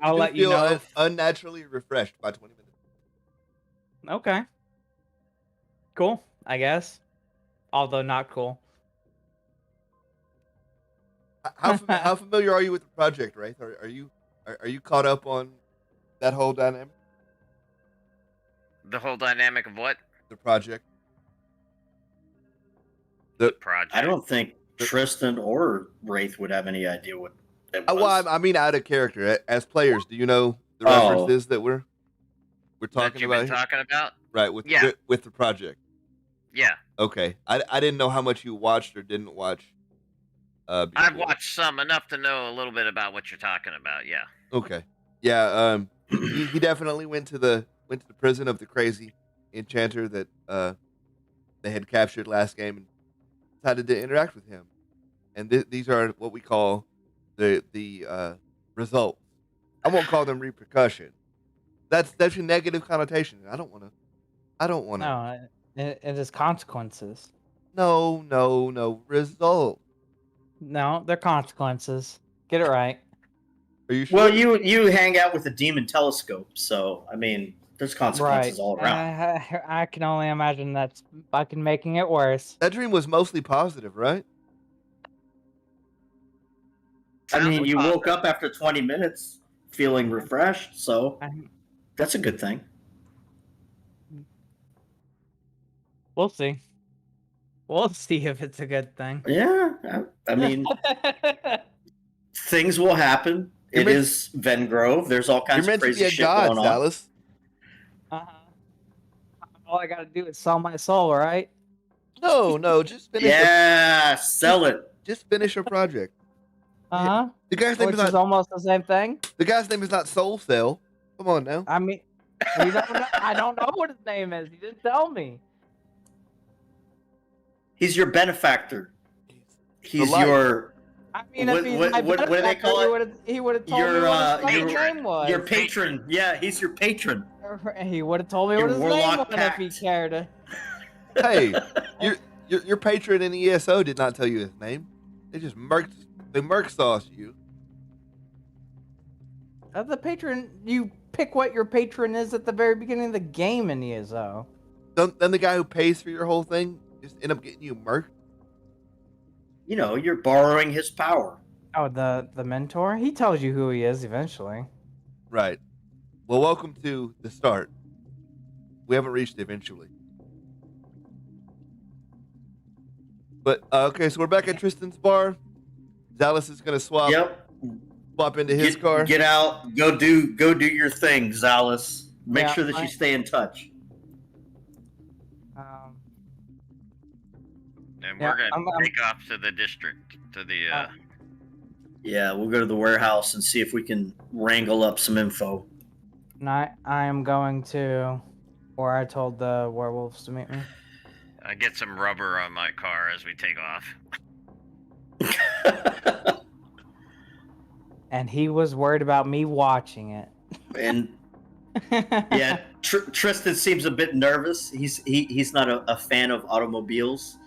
I'll let you feel know. unnaturally refreshed by 20 minutes. Okay. Cool, I guess. Although not cool. How familiar are you with the project, Wraith? Are you caught up on that whole dynamic? The whole dynamic of what? The project. The project. I don't think Tristan or Wraith would have any idea what it was. Well, I mean, out of character. As players, do you know the Oh. references that we're that talking you've about? been here? talking about? Right, with Yeah. with the project. Yeah. Okay, I didn't know how much you watched or didn't watch. I've before. watched some enough to know a little bit about what you're talking about. Yeah. Okay, yeah. He definitely went to the prison of the crazy enchanter that they had captured last game and decided to interact with him. And these are what we call the results. I won't call them repercussions. That's a negative connotation. I don't want to. No, it is consequences. No. Result. No, they're consequences. Get it right. Are you sure? Well, you hang out with a demon telescope, so I mean, there's consequences all around. I can only imagine that's fucking making it worse. That dream was mostly positive, right? I mean, Sounds you positive. woke up after 20 minutes feeling refreshed, so I'm- that's a good thing. We'll see. We'll see if it's a good thing. Yeah, I mean, things will happen. You're It meant- is Vengrove. There's all You're kinds of meant to crazy be a shit god, going on. Dallas. Uh-huh. All I gotta do is sell my soul, right? No, just finish. Yeah, sell it. Just finish your project. Uh-huh. The guy's name Which is is not. almost the same thing. The guy's name is not Soul Cell. Come on now. I mean, you don't know, I don't know what his name is. He didn't tell me. He's your benefactor. He's light. your I mean, What- if he's what- my what do they benefactor, call it? He would have told me your what his your fucking name was. your patron. Yeah, he's your patron. He would have told me Your what his name warlock was if he pact. cared. Hey, your patron in ESO did not tell you his name. They just merc sauce you. The patron, you pick what your patron is at the very beginning of the game in ESO. Then the guy who pays for your whole thing just end up getting you murked. You know, you're borrowing his power. Oh, the mentor. He tells you who he is eventually. Right. Well, welcome to the start. We haven't reached eventually. But okay, so we're back at Tristan's bar. Dallas is gonna swap into his car. Get out. Go do your thing, Zalis. Make Yeah, sure that you stay in touch. And Yeah, we're gonna I'm- take off to the district, to the. Yeah, we'll go to the warehouse and see if we can wrangle up some info. And I am going to where I told the werewolves to meet me. Get some rubber on my car as we take off. And he was worried about me watching it. And yeah, Tristan seems a bit nervous. He's not a fan of automobiles,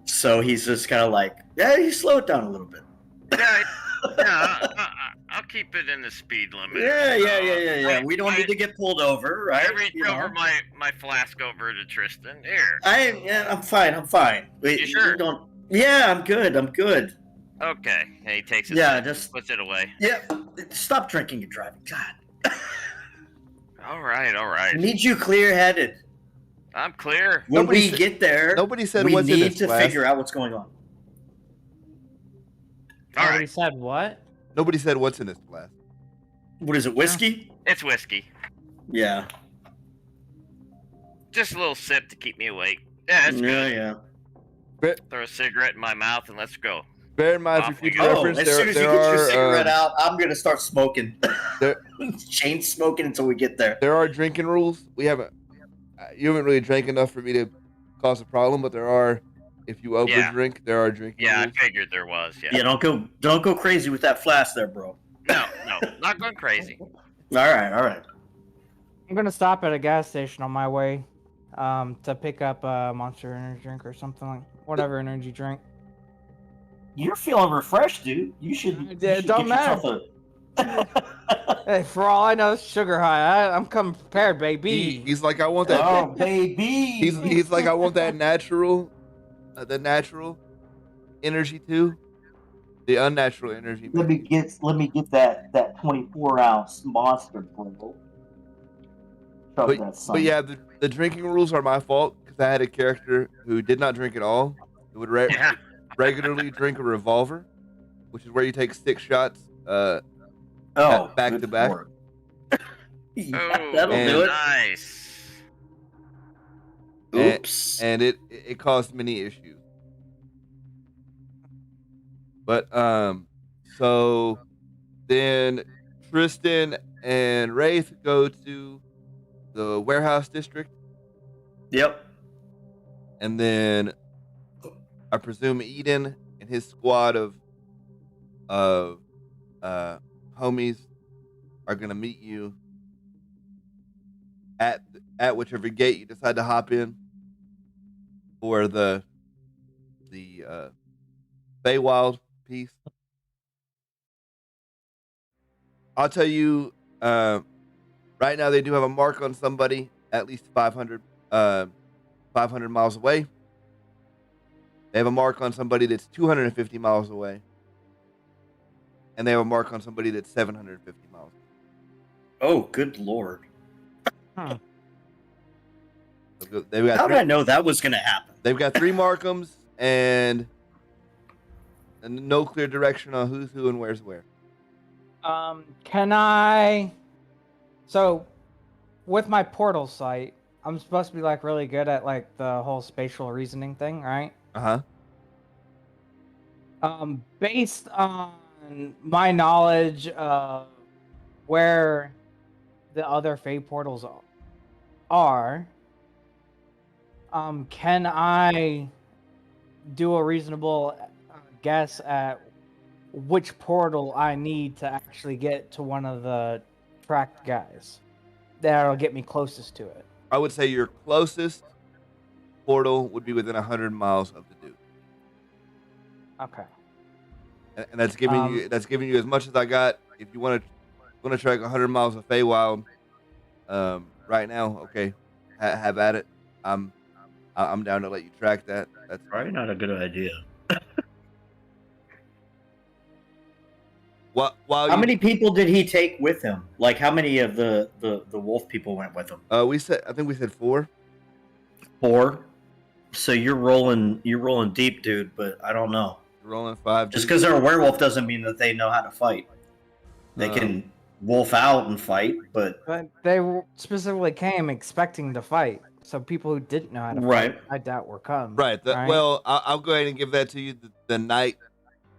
so he's just kind of like, yeah, you slow it down a little bit. Yeah, I'll keep it in the speed limit. Yeah. We don't need to get pulled over, right? I reach over my flask over to Tristan. Here. I'm fine. You sure? Yeah, I'm good. Okay. And he takes it. Yeah, just puts it away. Yeah, stop drinking and driving. God. All right. Need you clear-headed. I'm clear. When we get there, nobody said we what's in need this to glass. figure out what's going on. All Nobody right. said what? Nobody said what's in this glass. What is it, whiskey? It's whiskey. Yeah. Just a little sip to keep me awake. Yeah, that's good. Yeah. Throw a cigarette in my mouth and let's go. Bear in mind, for Off we future go. reference, As soon as you there get your are cigarette out, I'm gonna start smoking. There- Chain smoking until we get there. there are drinking rules. You haven't really drank enough for me to cause a problem, but there are. If you overdrink, there are drinking Yeah, rules. I figured there was. Yeah. Yeah, don't go crazy with that flask there, bro. No, not going crazy. All right. I'm gonna stop at a gas station on my way, to pick up a Monster Energy drink or something like whatever energy drink. You're feeling refreshed, dude. You should. It don't matter. Hey, for all I know, it's sugar high. I'm coming prepared, baby. He's like, I want that. Oh, baby. He's like, I want that natural, the natural energy too. The unnatural energy. Let me get that 24-ounce monster, bro. But yeah, the drinking rules are my fault because I had a character who did not drink at all. Who would regularly drink a revolver, which is where you take 6 shots back to back. That'll And- do it. Nice. Oops. And it caused many issues. But so then Tristan and Wraith go to the warehouse district, Yep. and then I presume Eden and his squad of homies are gonna meet you at whichever gate you decide to hop in for the Feywild piece. I'll tell you, right now they do have a mark on somebody at least 500 miles away. They have a mark on somebody that's 250 miles away. And they have a mark on somebody that's 750 miles away. Oh, good lord. So they've got How did I know that was going to happen? They've got 3 Markhams and no clear direction on who's who and where's where. Can I? So, with my portal site, I'm supposed to be like really good at like the whole spatial reasoning thing, right? Based on my knowledge of where the other Fey portals are, can I do a reasonable guess at which portal I need to actually get to one of the tracked guys? That'll get me closest to it. I would say your closest portal would be within 100 miles of the dude. Okay. And that's giving you as much as I got. If you want to track 100 miles of Feywild, right now, okay, have at it. I'm down to let you track that. That's probably not a good idea. While How you, many people did he take with him? Like, how many of the wolf people went with him? I think we said 4. 4. So you're rolling deep, dude. But I don't know. You're rolling 5. Just Dude. because they're a werewolf doesn't mean that they know how to fight. They can wolf out and fight, but But they specifically came expecting to fight. So people who didn't know how to Right. fight, I doubt were come. Right. right? Well, I'll go ahead and give that to you. The night,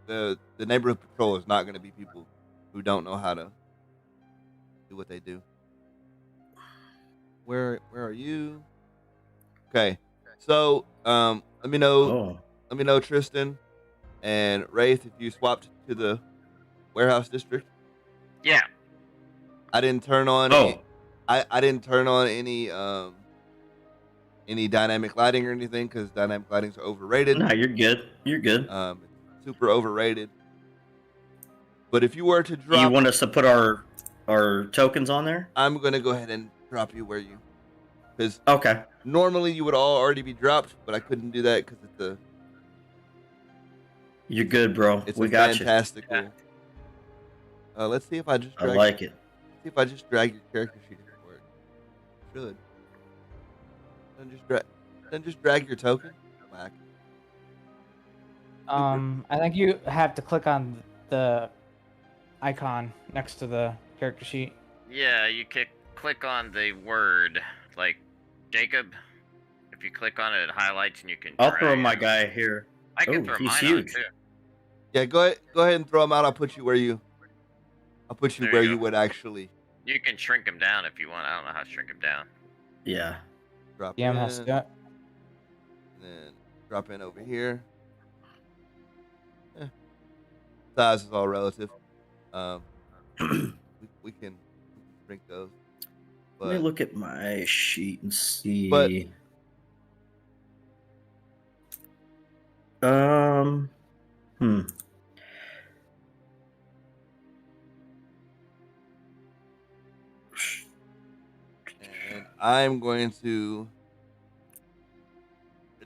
the neighborhood patrol is not going to be people who don't know how to do what they do. Where are you? Okay. So let me know. Let me know, Tristan and Wraith, if you swapped to the warehouse district. Yeah. I didn't turn on. I didn't turn on any dynamic lighting or anything because dynamic lighting's are overrated. No, you're good. You're good. Super overrated. But if you were to drop, You want us to put our tokens on there? I'm gonna go ahead and drop you where you, because Okay. normally you would all already be dropped, but I couldn't do that because You're good, bro. it's We a got fantastical. you. Let's see if I just I drag, like it. see if I just drag your character sheet for it. Should. Then just drag your token. Whack. I think you have to click on the icon next to the character sheet. Yeah, you click on the word, like Jacob. If you click on it, it highlights and you can. I'll throw drag my it. guy here. I can throw he's mine huge. on too. Yeah, go ahead and throw him out. I'll put you where you There where you you go. would actually You can shrink him down if you want. I don't know how to shrink him down. Yeah. drop DM in. has to do it. Then drop in over here. Size is all relative. We can shrink those. But, Let me look at my sheet and see. But- Hmm. and I'm going to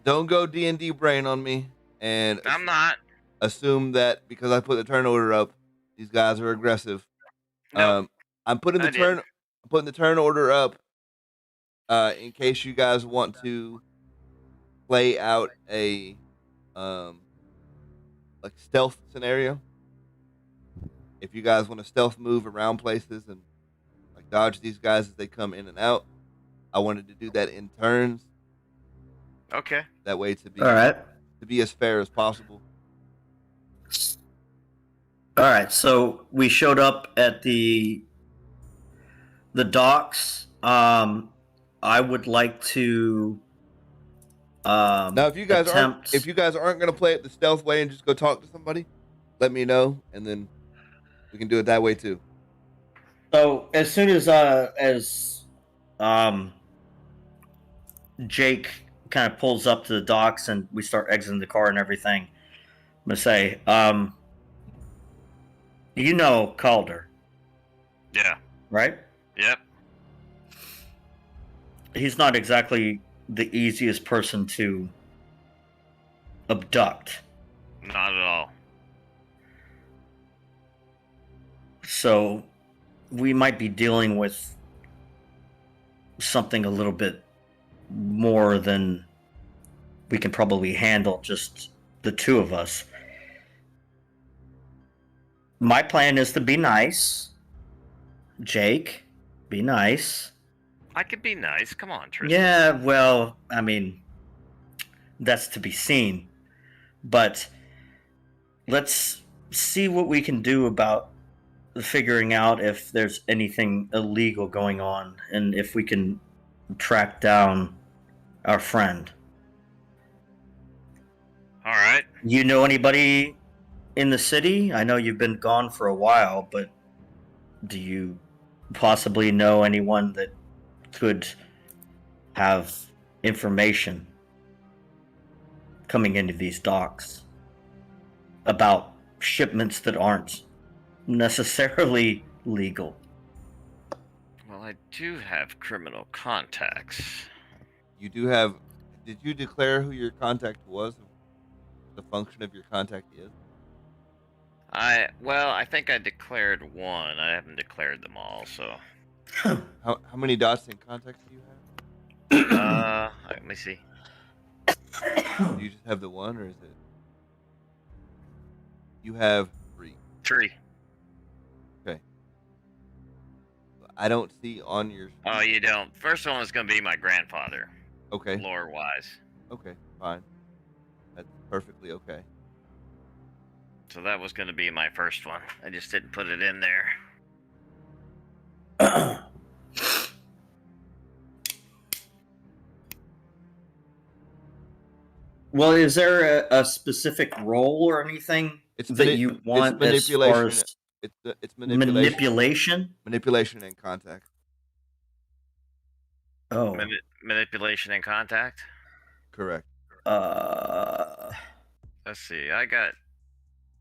don't go D&D brain on me and I'm not. assume that because I put the turn order up, these guys are aggressive. No. I'm putting I didn't. the turn order up in case you guys want to play out a like stealth scenario. If you guys want to stealth move around places and like dodge these guys as they come in and out, I wanted to do that in turns. Okay. That way to be All right. as fair as possible. All right. So we showed up at the docks. I would like to. Now, if you guys attempt... aren't going to play it the stealth way and just go talk to somebody, let me know, and then we can do it that way too. So as soon as Jake kind of pulls up to the docks and we start exiting the car and everything, I'm gonna say, you know Calder, Yeah. right? Yep. He's not exactly the easiest person to abduct. Not at all. So we might be dealing with something a little bit more than we can probably handle, just the two of us. My plan is to be nice. Jake, be nice. I could be nice. Come on, Tristan. Yeah, well, I mean, that's to be seen. But let's see what we can do about figuring out if there's anything illegal going on and if we can track down our friend. All right. You know anybody in the city? I know you've been gone for a while, but do you possibly know anyone that could have information coming into these docks about shipments that aren't necessarily legal? Well, I do have criminal contacts. You do have. Did you declare who your contact was? The function of your contact is? I think I declared one. I haven't declared them all, so. How many dots in context do you have? Let me see. Do you just have the one, or is it? You have 3. 3. Okay. I don't see on your. Oh, you don't. First one was gonna be my grandfather. Okay. Lore wise. Okay. Fine. That's perfectly okay. So that was gonna be my first one. I just didn't put it in there. Well, is there a specific role or anything that you want as far as it's manipulation? Manipulation and contact. Oh. Manipulation and contact? Correct. Let's see. I got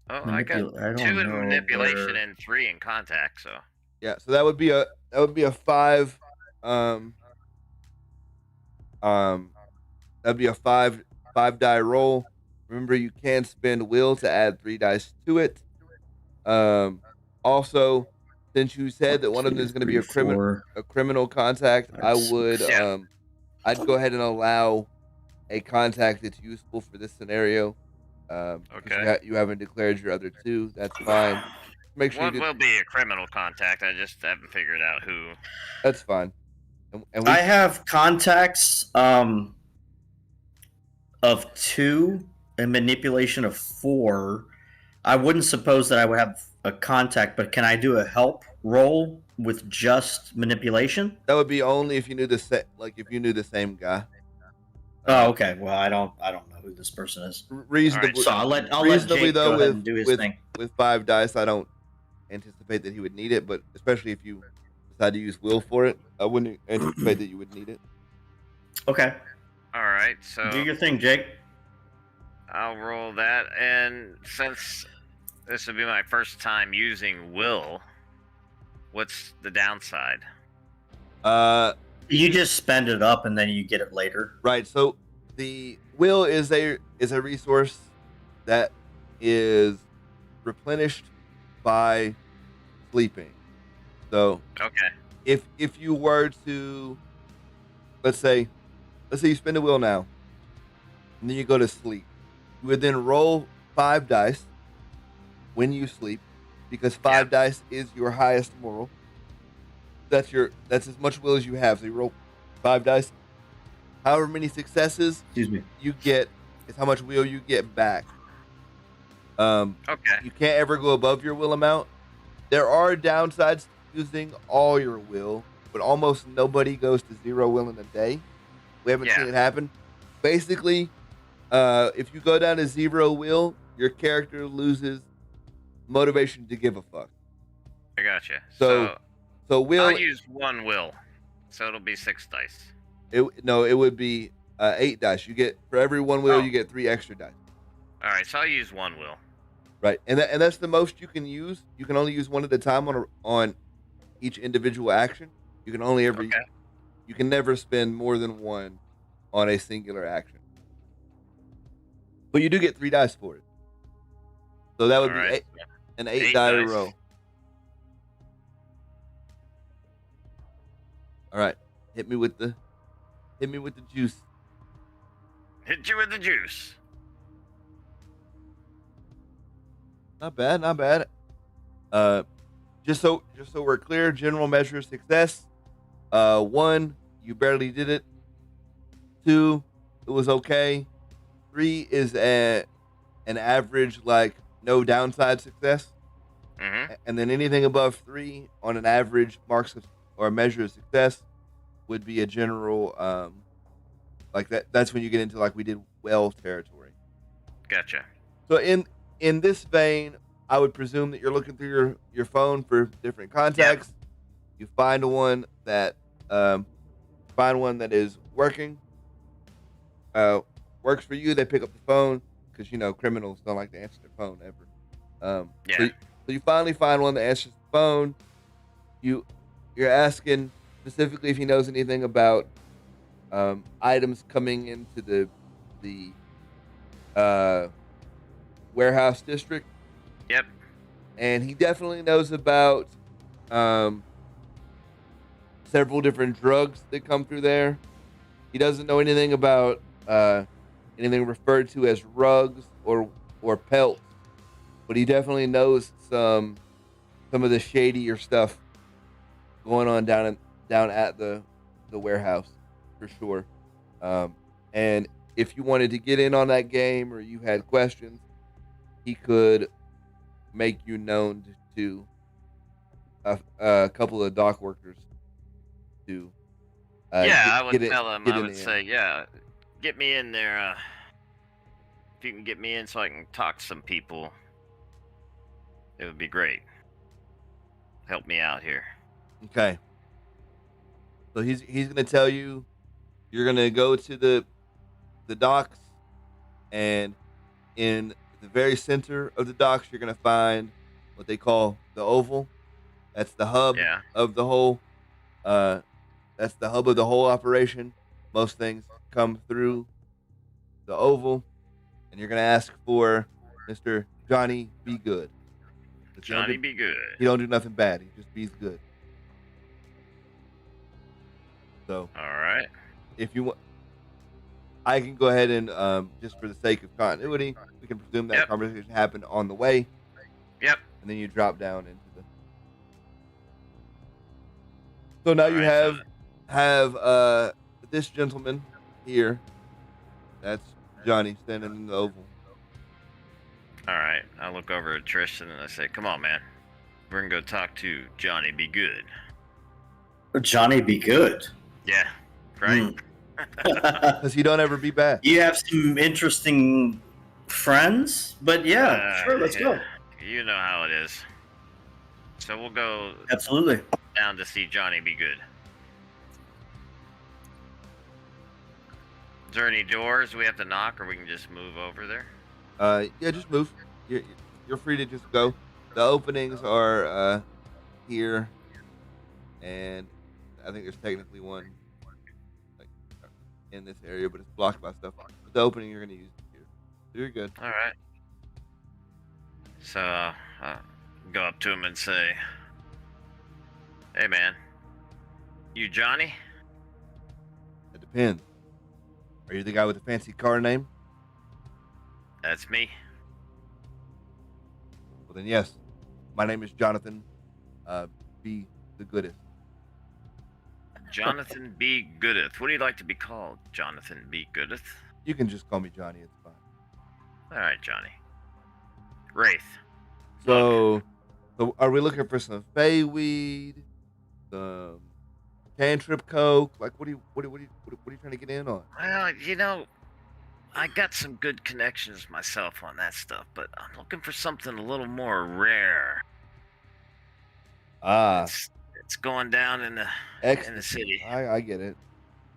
I don't 2 in know manipulation where- and 3 in contact, so. Yeah, so that would be a 5 that'd be a 5 die roll. Remember, you can spend will to add 3 dice to it. Also, since you said that one of them is going to be a criminal contact, I would I'd go ahead and allow a contact that's useful for this scenario. Okay. You haven't declared your other 2. That's fine. Make sure One will be a criminal contact. I just haven't figured out who. That's fine. And I have contacts of 2 and manipulation of 4. I wouldn't suppose that I would have a contact, but can I do a help roll with just manipulation? That would be only if you knew if you knew the same guy. Oh, okay. Well, I don't know who this person is. Reasonably, right, so I'll let Jake go ahead and do his thing. With 5 dice, I don't anticipate that he would need it, but especially if you decide to use will for it, I wouldn't anticipate that you would need it. Okay. All right, so do your thing, Jake. I'll roll that, and since this would be my first time using will, what's the downside? You just spend it up and then you get it later. Right. So the will is a resource that is replenished by sleeping. So okay. If you were to let's say you spend a will now, and then you go to sleep, you would then roll 5 dice when you sleep, because 5 dice is your highest moral. That's as much will as you have. So you roll 5 dice. However many successes you get is how much will you get back. Okay. You can't ever go above your will amount. There are downsides to using all your will, but almost nobody goes to 0 will in a day. We haven't seen it happen. Basically, if you go down to 0 will, your character loses motivation to give a fuck. I gotcha. So will. I'll use 1 will, so it'll be 6 dice. It would be 8 dice. You get for every 1 will, you get 3 extra dice. All right, so I'll use 1 will. Right, and that's the most you can use. You can only use 1 at a time on each individual action. You can only you can never spend more than 1 on a singular action. But you do get 3 dice for it. So that would be an 8 die roll. All right, hit me with the juice. Hit you with the juice. Not bad. Just so we're clear, general measure of success. 1, you barely did it. 2, it was okay. 3 is an average, like no downside success. Mm-hmm. And then anything above 3 on an average marks or measure of success would be a general like that. That's when you get into like we did well territory. Gotcha. So in this vein, I would presume that you're looking through your phone for different contacts. Yep. You find one that is working. Works for you. They pick up the phone because criminals don't like to answer their phone ever. So you finally find one that answers the phone. You're asking specifically if he knows anything about items coming into the warehouse district. Yep. and he definitely knows about several different drugs that come through there. He doesn't know anything about anything referred to as rugs or pelts, but he definitely knows some of the shadier stuff going on down at the warehouse for sure. And if you wanted to get in on that game or you had questions, he could make you known to a couple of dock workers to I would get it tell him. get I in would the say, yeah, get me in there. If you can get me in so I can talk to some people, it would be great. Help me out here. Okay. So he's gonna tell you you're gonna go to the docks, and in the very center of the docks you're gonna find what they call the oval. That's the hub Yeah. of the whole that's the hub of the whole operation. Most things come through the oval, and you're gonna ask for Mr. Johnny Be Good. Johnny be good. He don't do nothing bad. He just be's good. So All right. if you want, I can go ahead and just for the sake of continuity, we can presume that Yep. conversation happened on the way, Yep. and then you drop down into the. So now you Alright, have this gentleman here. That's Johnny standing in the oval. All right. I look over at Tristan and I say, "Come on, man. We're gonna go talk to Johnny Be Good." Johnny Be Good. Yeah. Right. Because he don't ever be bad. You have some interesting friends, but yeah, sure, let's go. You know how it is. So we'll go Absolutely. down to see Johnny Be Good. Is there any doors we have to knock, or we can just move over there? Yeah, just move. You're free to just go. The openings are here, and I think there's technically one like in this area, but it's blocked by stuff. But the opening you're gonna use is here, so you're good. All right. So go up to him and say, "Hey, man, you Johnny?" It depends. Are you the guy with the fancy car name? That's me. Well, then yes. My name is Jonathan. Be the goodest. Jonathan B. Goodeth. What do you like to be called, Jonathan B. Goodeth? You can just call me Johnny. It's fine. All right, Johnny. Wraith. So are we looking for some fey weed, some cantrip coke? Like, what are you trying to get in on? Well, you know, I got some good connections myself on that stuff, but I'm looking for something a little more rare. Ah, It's going down in the ecstasy. city. I get it.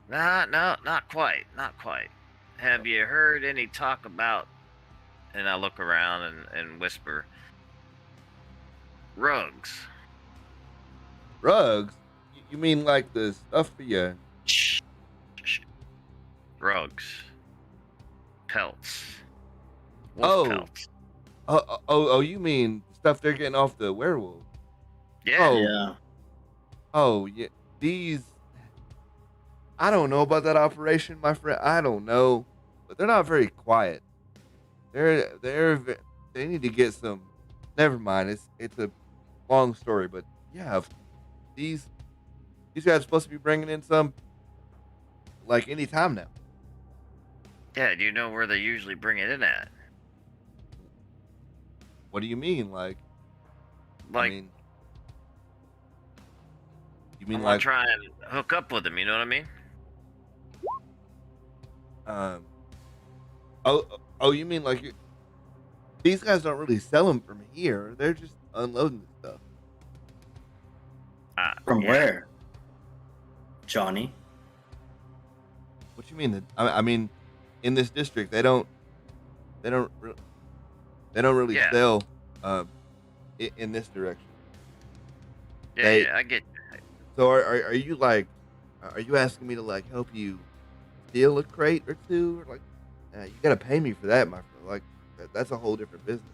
No, not quite, not quite. Have you heard any talk about? And I look around and whisper, rugs. Rugs? You mean like the stuff for you? Shh. Rugs. Pelts. Wolf pelts. Oh, you mean stuff they're getting off the werewolf? Yeah. Oh. Yeah. Oh, yeah. These. I don't know about that operation, my friend. I don't know, but they're not very quiet. They need to get some. Never mind. It's a long story, but yeah, these guys are supposed to be bringing in some like any time now. Yeah, do you know where they usually bring it in at? What do you mean, like? Like, I mean, you I mean want like? to try and hook up with them, you know what I mean? Oh, you mean like these guys don't really sell them from here? They're just unloading the stuff. From Yeah. where? Johnny? What you mean? I mean, in this district, they don't really Yeah. sell in this direction. Yeah, yeah, I get. So are you like, are you asking me to like help you steal a crate or two? Or like, you gotta pay me for that, my friend. Like, that's a whole different business.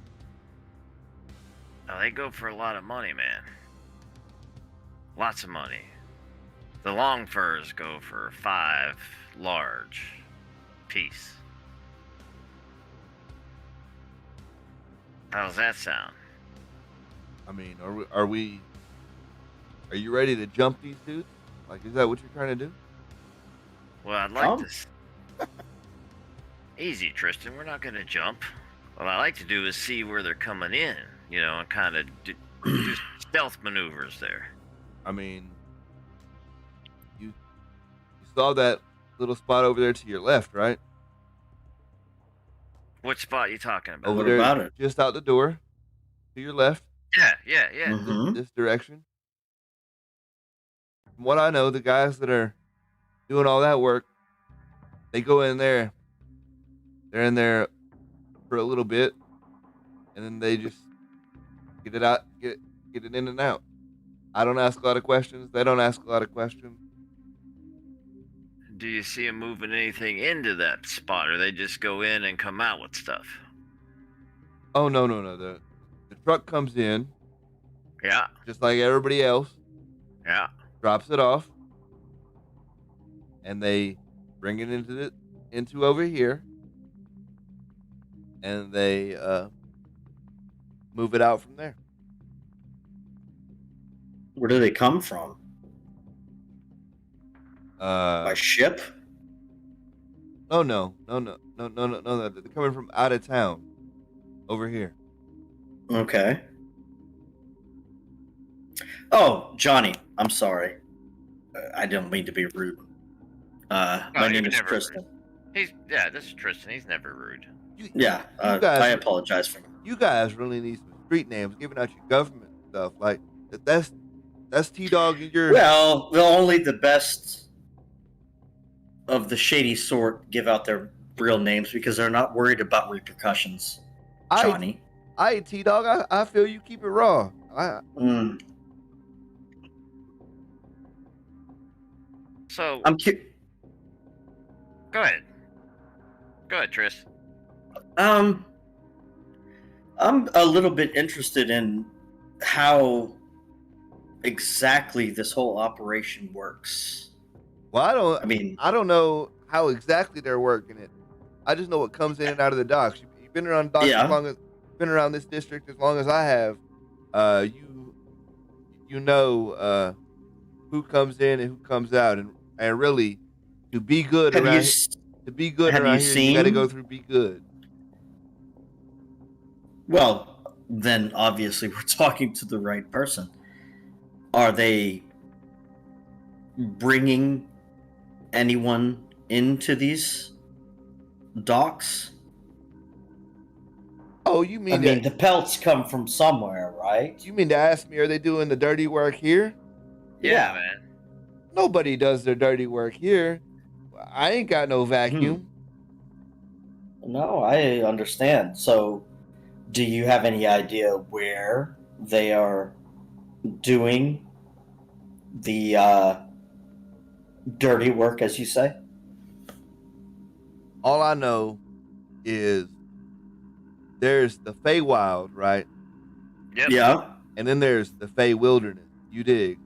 Oh, they go for a lot of money, man. Lots of money. The long furs go for 5 large piece. How does that sound? I mean, are you ready to jump these dudes? Like, is that what you're trying to do? Well, I'd like to. Easy, Tristan. We're not gonna jump. What I like to do is see where they're coming in, and kind of do stealth maneuvers there. I mean, you saw that little spot over there to your left, right? What spot are you talking about? Over What there, about it? just out the door, to your left, Yeah. Mhm. this direction. From what I know, the guys that are doing all that work, they go in there. They're in there for a little bit, and then they just get it out, get it in and out. I don't ask a lot of questions. They don't ask a lot of questions. Do you see them moving anything into that spot, or they just go in and come out with stuff? Oh no. The truck comes in Yeah, just like everybody else, yeah. drops it off, and they bring it into over here, and they move it out from there. Where do they come from? By ship? No. They're coming from out of town, over here. Okay. Oh, Johnny, I'm sorry. I didn't mean to be rude. My you're name is never Tristan. This is Tristan. He's never rude. Yeah, you guys, I apologize for You guys really need some street names, giving out your government stuff. Like that's T-Dog and your. Well, only the best of the shady sort give out their real names because they're not worried about repercussions. Johnny. I T-Dog. I feel you keep it raw. So I'm go ahead, Tris. I'm a little bit interested in how exactly this whole operation works. Well, I mean, I don't know how exactly they're working it. I just know what comes in and out of the docks. You've been around docks been around this district as long as I have. You know who comes in and who comes out, and really to be good around here, you got to go through be good. Well, then obviously we're talking to the right person. Are they bringing anyone into these docks? Oh, you mean? I mean, the pelts come from somewhere, right? You mean to ask me, are they doing the dirty work here? Yeah, man. Nobody does their dirty work here. I ain't got no vacuum. No, I understand. So, do you have any idea where they are doing the dirty work, as you say? All I know is there's the Feywild, right? Yep. Yeah. And then there's the Fey Wilderness. You dig?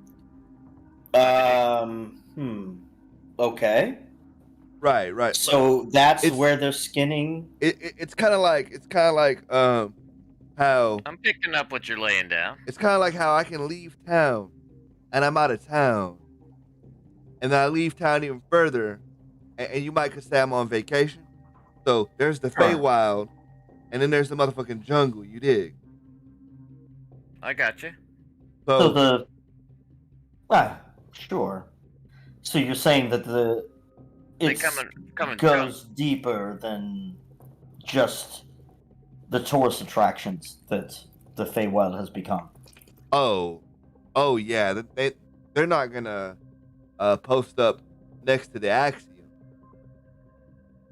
Okay. Right. So that's where they're skinning. It's kind of like how I'm picking up what you're laying down. it's kind of like how I can leave town and I'm out of town, and then I leave town even further, and you might could say I'm on vacation. So there's the Feywild, and then there's the motherfucking jungle. You dig? I got you. So sure. So you're saying that it goes deeper than just the tourist attractions that the Feywild has become. Oh yeah. They're not gonna post up next to the Axiom.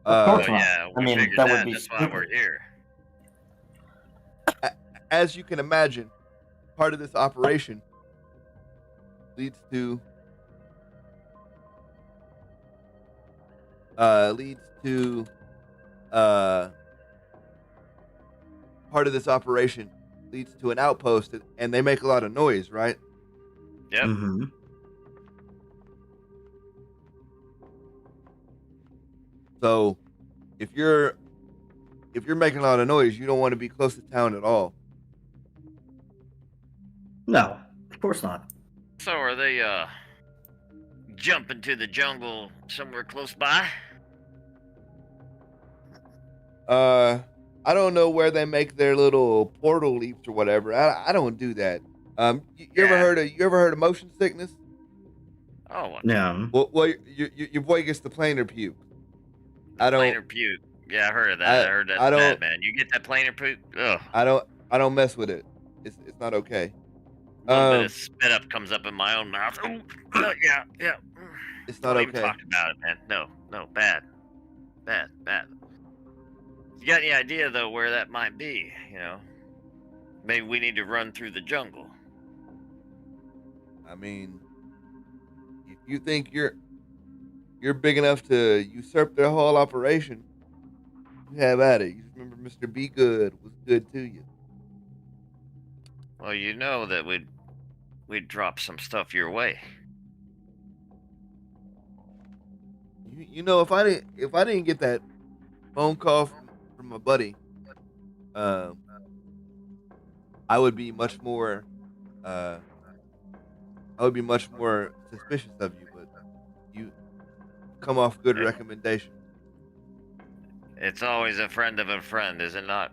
Yeah, I mean, figured that would be That's why stupid. we're here. As you can imagine, part of this operation leads to part of this operation leads to an outpost, and they make a lot of noise, right? Yep. Mm-hmm. So if you're making a lot of noise, you don't want to be close to town at all. No, of course not. So are they jumping to the jungle somewhere close by? I don't know where they make their little portal leaps or whatever. I don't do that. You ever heard of motion sickness? Oh, what? Yeah. Well, your boy gets the planar puke. I don't. Planar puke. Yeah, I heard of that. I heard that's I don't. bad, man. You get that planar puke? Ugh. I don't mess with it. It's not okay. A little bit of spit up comes up in my own mouth. Ooh, yeah. It's not Don't even okay. talk about it, man. No, bad. You got any idea though where that might be? You know, maybe we need to run through the jungle. I mean, if you think you're big enough to usurp their whole operation, you have at it. You just remember Mr. Be Good was good to you. Well, you know that we'd drop some stuff your way. You know, if I didn't get that phone call from my buddy, I would be much more suspicious of you. But you come off good recommendation. It's always a friend of a friend, is it not?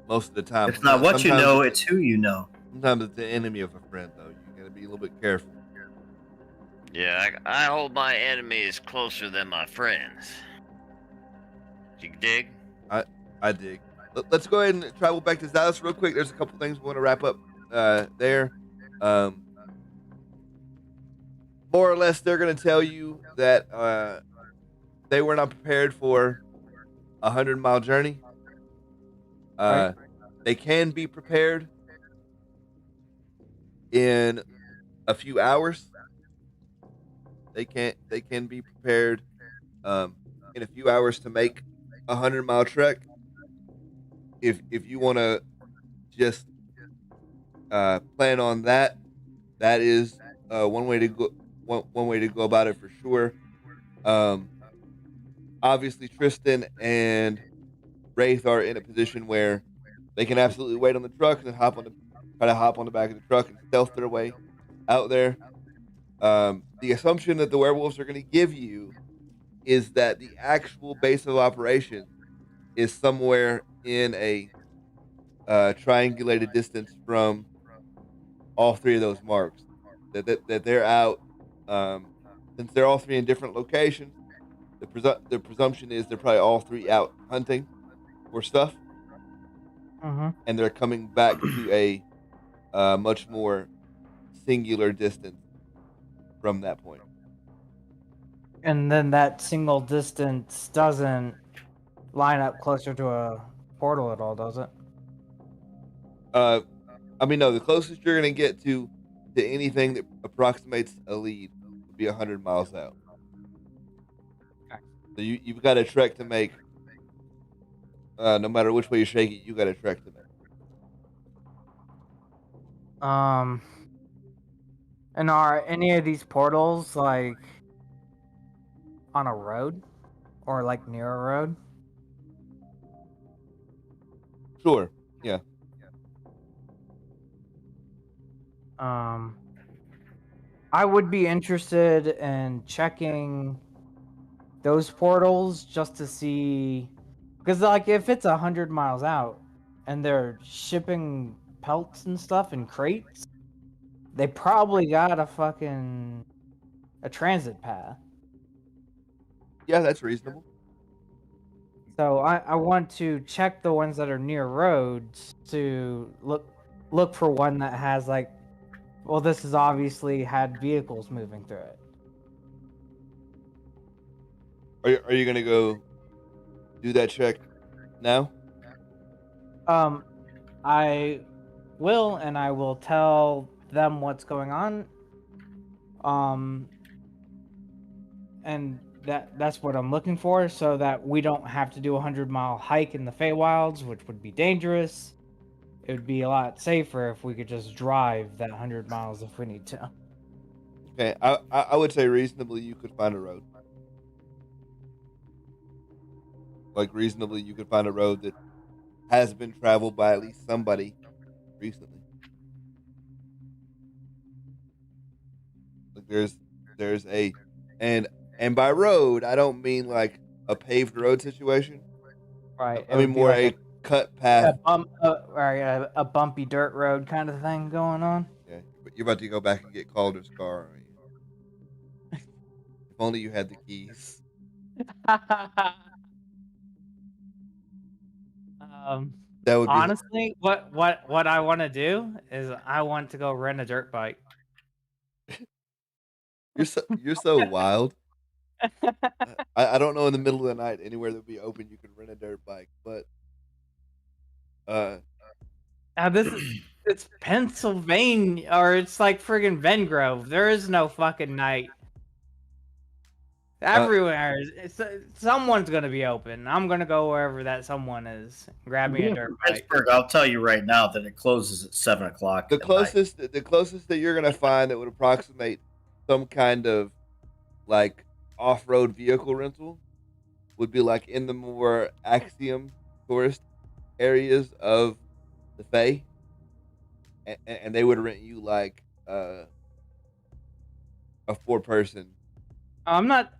Most of the time, It's not what you Sometimes know, it's who you know. Sometimes it's the enemy of a friend, though. You gotta be a little bit careful. Yeah, I hold my enemies closer than my friends. You dig? I dig. Let's go ahead and travel back to Dallas real quick. There's a couple things we want to wrap up there. More or less, they're going to tell you that they were not prepared for a 100-mile journey. Right. They can be prepared in a few hours. They can be prepared in a few hours to make a 100-mile trek. If you want to just plan on that, that is one way to go. One way to go about it for sure. Obviously, Tristan and Wraith are in a position where they can absolutely wait on the truck and then try to hop on the back of the truck and stealth their way out there. The assumption that the werewolves are going to give you is that the actual base of operation is somewhere in a triangulated distance from all three of those marks. That they're out, since they're all three in different locations. The presumption is they're probably all three out hunting for stuff, and they're coming back to a much more singular distance from that point. And then that single distance doesn't line up closer to a portal at all, does it? I mean, no. The closest you're gonna get to anything that approximates a lead would be 100 miles out. Okay. So you've got a trek to make. No matter which way you shake it, you got a trek to make. And are any of these portals like on a road or like near a road? Sure. Yeah. I would be interested in checking those portals just to see, because like if it's 100 miles out and they're shipping pelts and stuff in crates, they probably got a transit path. Yeah, that's reasonable. So I want to check the ones that are near roads to look for one that has like, well, this has obviously had vehicles moving through it. Are you gonna go do that check now? I will, and I will tell them what's going on. And that's what I'm looking for, so that we don't have to do a 100-mile hike in the Feywilds, which would be dangerous. it would be a lot safer if we could just drive that 100 miles if we need to. Okay, I would say reasonably you could find a road. Like reasonably you could find a road that has been traveled by at least somebody recently. Like there's a and by road I don't mean like a paved road situation. Right. I mean more a cut path. A bumpy dirt road kind of thing going on. Yeah, but you're about to go back and get Calder's car, aren't you? If only you had the keys. That would be Honestly, what I want to do is I want to go rent a dirt bike. you're so wild. I don't know in the middle of the night anywhere that would be open you could rent a dirt bike, but Now it's Pennsylvania, or it's like friggin' Vengrove. There is no fucking night. Everywhere, someone's gonna be open. I'm gonna go wherever that someone is. Grab me a dirt bike. Pittsburgh, I'll tell you right now that it closes at 7:00. the closest that you're gonna find that would approximate some kind of like off-road vehicle rental would be like in the more Axiom tourist areas of the Fae, and they would rent you like a 4-person. I'm not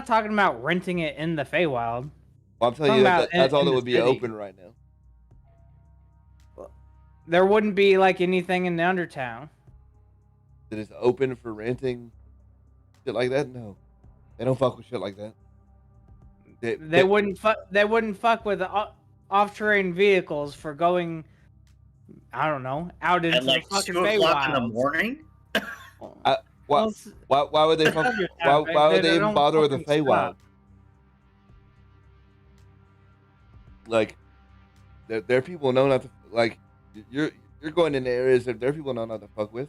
talking about renting it in the Feywild. Well, I'm telling you that's all that would be open right now. There wouldn't be like anything in the Undertown That is open for renting shit like that. No, they don't fuck with shit like that. They wouldn't fuck with off-terrain vehicles for going. I don't know, out into At like the fucking 2:00 in the Feywild. morning. Why would they fuck? Why would they even bother with the Feywild? Like, there are people know not to like. You're going into areas that there are people know not to fuck with.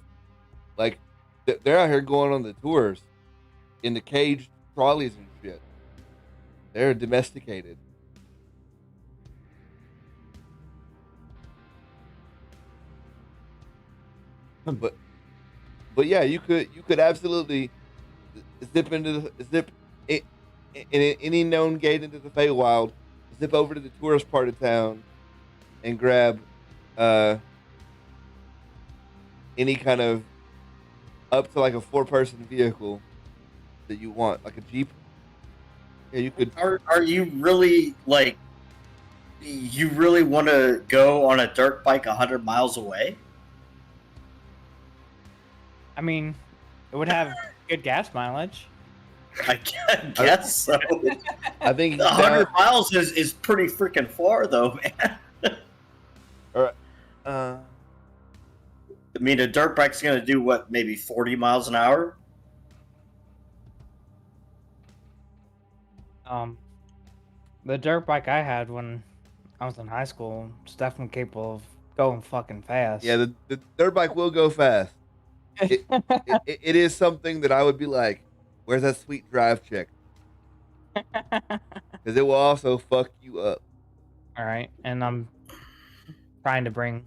Like, they're out here going on the tours in the caged trolleys and shit. They're domesticated. But yeah, you could absolutely zip in any known gate into the Feywild, zip over to the tourist part of town, and grab any kind of up to like a 4-person vehicle that you want, like a Jeep. Yeah, you could. Are you really like? You really want to go on a dirt bike 100 miles away? I mean, it would have good gas mileage. I guess so. I think 100 miles is pretty freaking far, though, man. All right. I mean, a dirt bike's gonna do what, maybe 40 miles an hour? The dirt bike I had when I was in high school was definitely capable of going fucking fast. Yeah, the dirt bike will go fast. It is something that I would be like, where's that sweet drive chick? Because it will also fuck you up. All right, and I'm trying to bring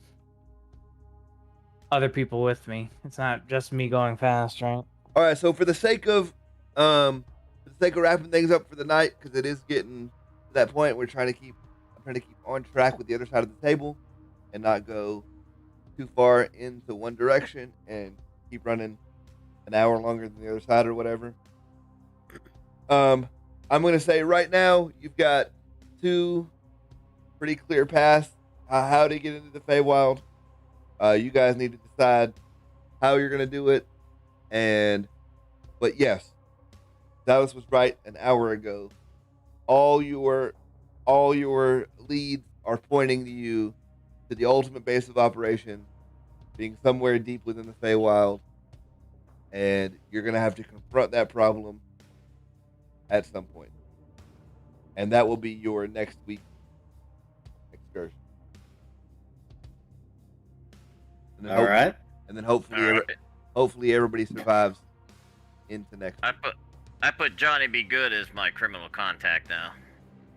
other people with me. It's not just me going fast, right? All right, so for the sake of wrapping things up for the night, because it is getting to that point, I'm trying to keep on track with the other side of the table, and not go too far into one direction and keep running an hour longer than the other side or whatever. I'm gonna say right now you've got 2 pretty clear paths how to get into the Feywild. You guys need to decide how you're gonna do it, but yes, Dallas was right an hour ago. All your leads are pointing to you to the ultimate base of operations being somewhere deep within the Feywild, and you're gonna have to confront that problem at some point, and that will be your next week excursion. And then All right. and then hopefully, All right. hopefully everybody survives into next week. I put Johnny Be Good as my criminal contact now.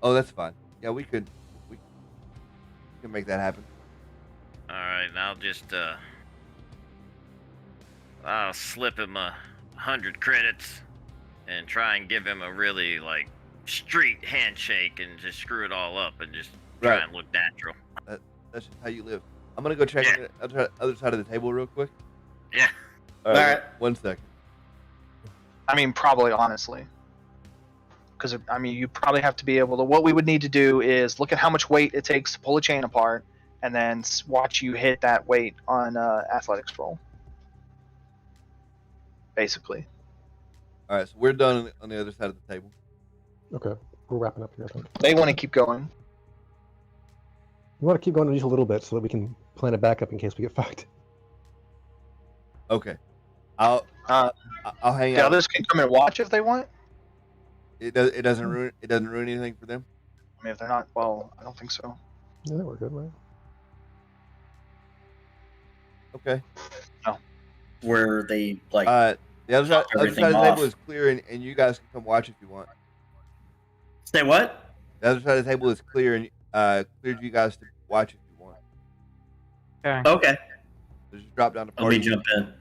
Oh, that's fine. Yeah, we can make that happen. All right, and I'll slip him 100 credits and try and give him a really like street handshake and just screw it all up and just try Right. and look natural. That's just how you live. I'm gonna go check Yeah. on the other side of the table real quick. Yeah. All right. Alright. 1 second. I mean, probably, honestly. Because, I mean, you probably have to be able to. What we would need to do is look at how much weight it takes to pull a chain apart, and then watch you hit that weight on athletics roll. Basically. All right, so we're done on the other side of the table. Okay, we're wrapping up here, I think. They want to keep going. We want to keep going just a little bit so that we can plan a backup in case we get fucked. Okay. I'll hang The out. others can come and watch if they want. It doesn't ruin anything for them. I mean, if they're not, well, I don't think so. Yeah, we're good, right? Okay. Where they like The other side everything of the table off. is clear, and you guys can come watch if you want. say what? The other side of the table is clear, and cleared you guys to watch if you want. Okay. Okay, So just drop down to let me party. jump in.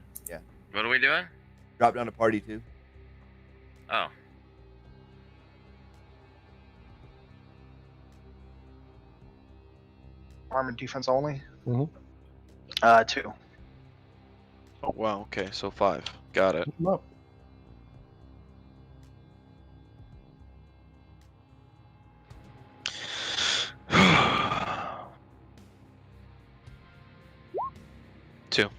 What are we doing? Drop down to party 2. Oh, Arm and defense only. Mhm. 2. Oh wow. Okay, so 5. Got it. Come up. Two.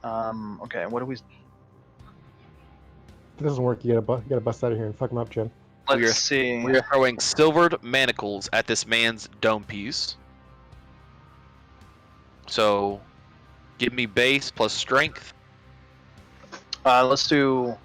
Okay, what do we? If it doesn't work, you gotta bust out of here and fuck him up, Jen. Let's We are- see. We are throwing silvered manacles at this man's dome piece. So, give me base plus strength. Let's do.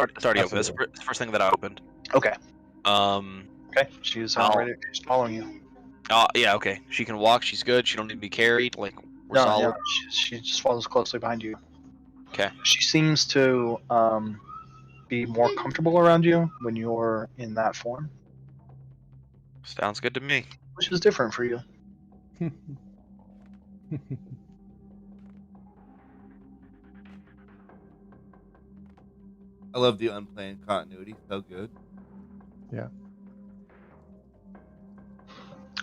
It's already open. Absolutely. It's the first thing that I opened. Okay. Um. Okay. She's I'll- already she's following you. Yeah. Okay. She can walk. She's good. She don't need to be carried. Like we're No, solid. yeah, she just follows closely behind you. Okay. She seems to be more comfortable around you when you're in that form, Sounds good to me. which is different for you. I love the unplanned continuity. So good.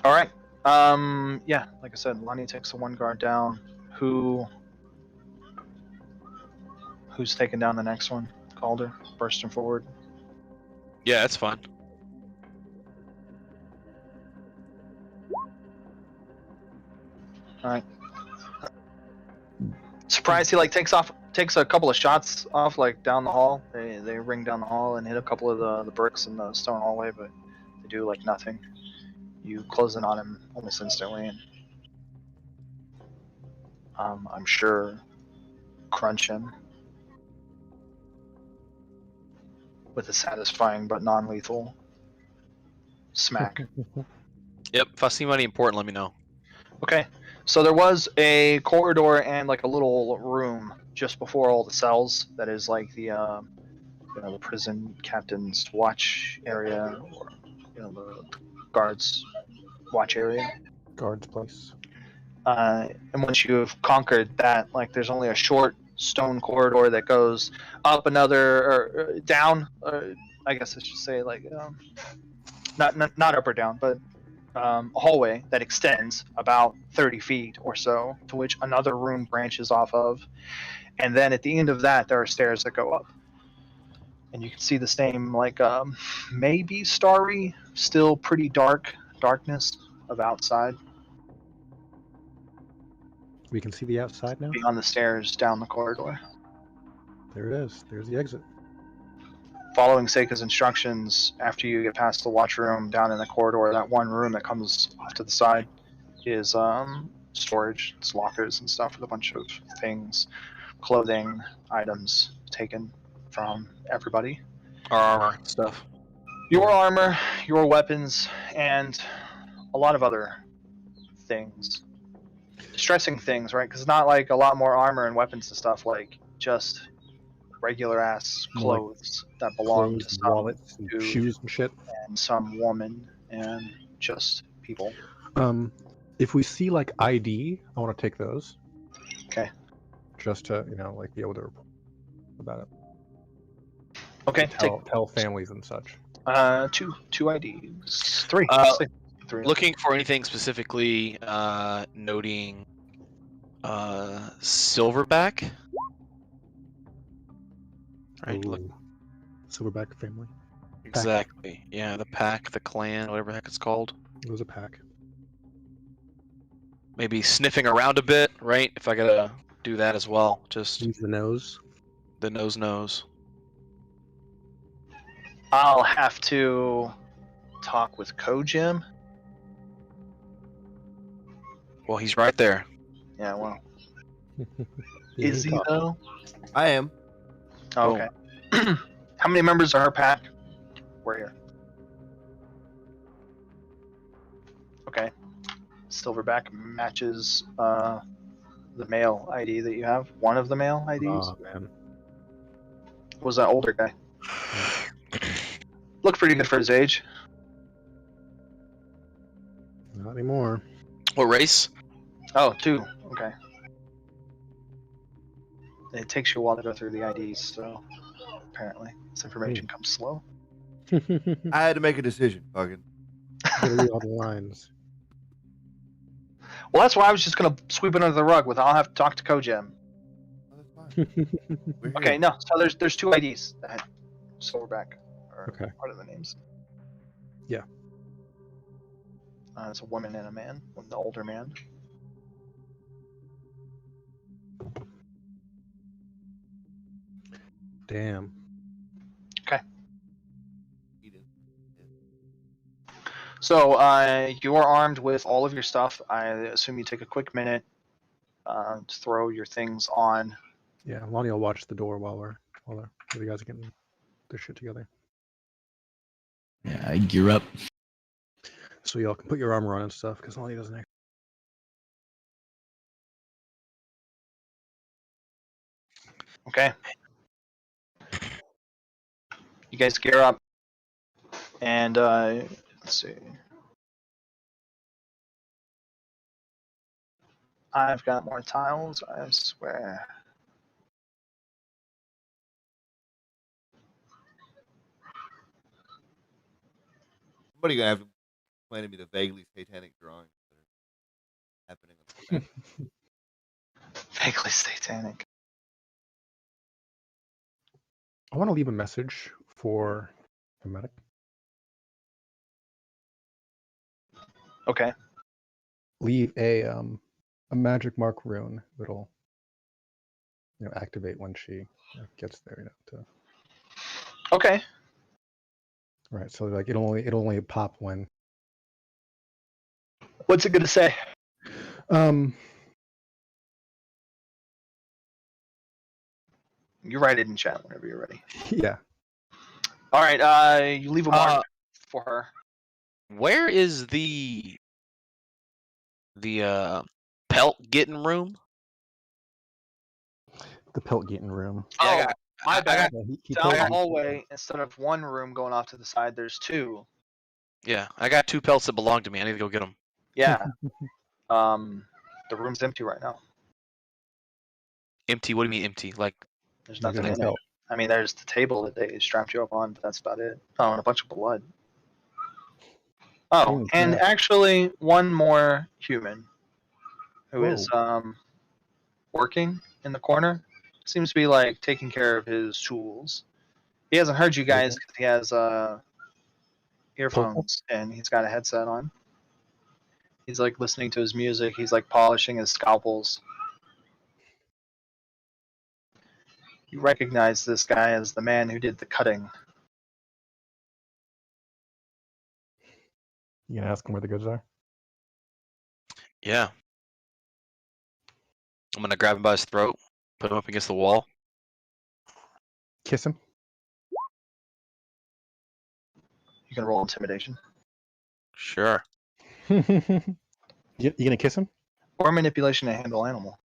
All right. Yeah, like I said, Lonnie takes the one guard down. Who's taking down the next one? Calder, bursting forward. Yeah, that's fine. All right. Surprised he takes a couple of shots off down the hall. They ring down the hall and hit a couple of the bricks in the stone hallway, but they do nothing. You close in on him almost instantly, and I'm sure crunch him with a satisfying but non-lethal smack. Yep. If I see money important, let me know. Okay, so there was a corridor and a little room just before all the cells. That is the the prison captain's watch area, or the guards' watch area. Guard's place. And once you've conquered that, there's only a short stone corridor that goes up another or down. I guess I should say not up or down, but a hallway that extends about 30 feet or so, to which another room branches off of, and then at the end of that there are stairs that go up, and you can see the same maybe starry, still pretty darkness of outside We can see the outside now. beyond the stairs down the corridor. There it is. There's the exit. Following Seika's instructions, after you get past the watch room down in the corridor, that one room that comes off to the side is storage. It's lockers and stuff with a bunch of things, clothing, items taken from everybody. Our armor stuff. Your armor, your weapons, and a lot of other things. Distressing things, right? Because it's not a lot more armor and weapons and stuff, just regular ass clothes that belong to Clothes, some wallets, and dude shoes and shit. and some woman and just people. If we see ID, I want to take those. Okay. Just to be able to report about it. Okay. Tell families and such. Two IDs. Three. Three. Looking for anything specifically noting Silverback. Right. Look, Ooh. Silverback family. exactly. Yeah, the pack, the clan, whatever the heck it's called. It was a pack. Maybe sniffing around a bit, right? If I gotta do that as well. Just Use the nose. the nose. I'll have to talk with Kojim. Well, he's right there. Yeah, well. You Is can he talk. though? I am. Oh, okay. How many members are her pack? We're here. Okay. Silverback matches the male ID that you have. One of the male IDs. Oh man. Was that older guy? Looked pretty good for his age. Not anymore. What race? Oh, two. Okay. It takes you a while to go through the IDs, so apparently this information comes slow. I had to make a decision. Fucking. Gotta read all the lines. Well, that's why I was just gonna sweep it under the rug with I'll have to talk to Kojim. Oh, that's fine. We're here. Okay, no. So there's two IDs that had Silverback are Okay. part of the names. Yeah. It's a woman and a man. The older man. Damn. So you're armed with all of your stuff. I assume you take a quick minute to throw your things on. Yeah, Lonnie will watch the door while you guys are getting their shit together. Yeah, I gear up. So y'all can put your armor on and stuff, because Ollie doesn't. Okay. You guys gear up, and let's see. I've got more tiles, I swear. Somebody gonna have to explain to me the vaguely satanic drawings that are happening on the map. Vaguely satanic. I want to leave a message for the medic. Okay. Leave a magic mark rune that'll activate when she gets there. Okay. Right. So like it'll only pop when. What's it gonna say? You write it in chat whenever you're ready. Yeah. All right. You leave a mark for her. Where is the pelt getting room? The pelt getting room. Yeah, My bad. He Down told the you. hallway, instead of one room going off to the side, there's two. Yeah, I got 2 pelts that belong to me. I need to go get them. Yeah. The room's empty right now. Empty? What do you mean empty? Like, There's Like, nothing there's in no it. I mean, there's the table that they strapped you up on, but that's about it. Oh, and a bunch of blood. Oh, and yeah. actually, one more human who Whoa. is working in the corner. Seems to be like taking care of his tools. He hasn't heard you guys 'cause he has earphones and he's got a headset on. He's like listening to his music. He's like polishing his scalpels. You recognize this guy as the man who did the cutting. You gonna ask him where the goods are? yeah. I'm gonna grab him by his throat, put him up against the wall. Kiss him. You can roll intimidation Sure. You gonna kiss him? or manipulation to handle animal.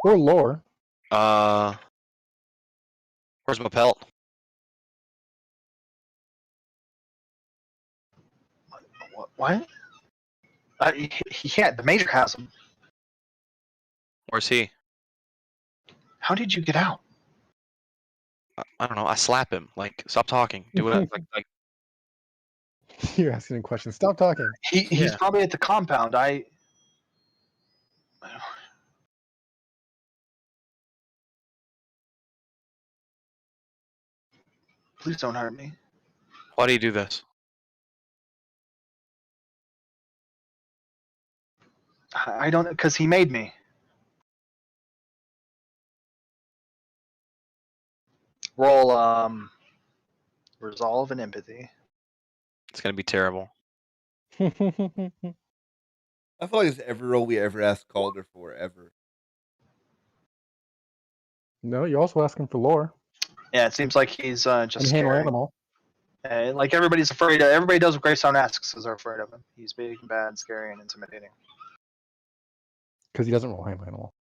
Or lore? Where's my pelt? What? He can't. The major has him. Where's he? How did you get out? I don't know. I slap him. Like, stop talking. Do what? Like. You're asking him questions. Stop talking. He's Yeah. probably at the compound. Please don't hurt me. Why do you do this? I don't, because he made me. Roll resolve and empathy. It's gonna be terrible. I feel like it's every role we ever asked Calder for ever. No, you're also asking for lore. Yeah, it seems like he's just And handle scary. animal. Like everybody's afraid of. Everybody does what Greystone asks because they're afraid of him. He's big and bad, scary, and intimidating. Because he doesn't roll handle animal.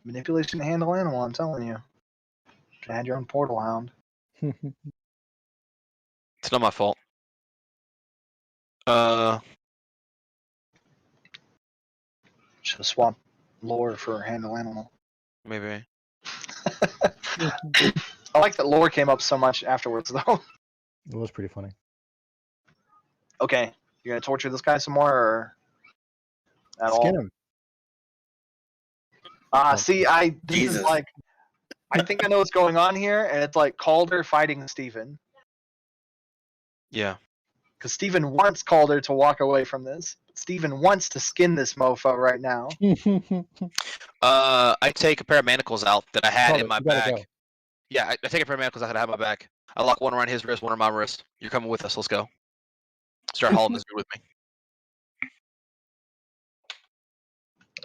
Manipulation to handle animal. I'm telling you. You can add your own portal hound. It's not my fault. Should have swapped lore for handle animal. Maybe. I like that lore came up so much afterwards, though. It was pretty funny. Okay, you're gonna torture this guy some more, or at Skin all? him. See, this Jesus. is like, I think I know what's going on here, and it's like Calder fighting Steven. Yeah. Because Steven wants Calder to walk away from this. Steven wants to skin this mofo right now. I take a pair of manacles out that I had Calder, in my you gotta bag. go. Yeah, I take a pair of manacles out that I have in my bag. I lock one around his wrist, one around my wrist. You're coming with us. Let's go. Start hauling this dude with me.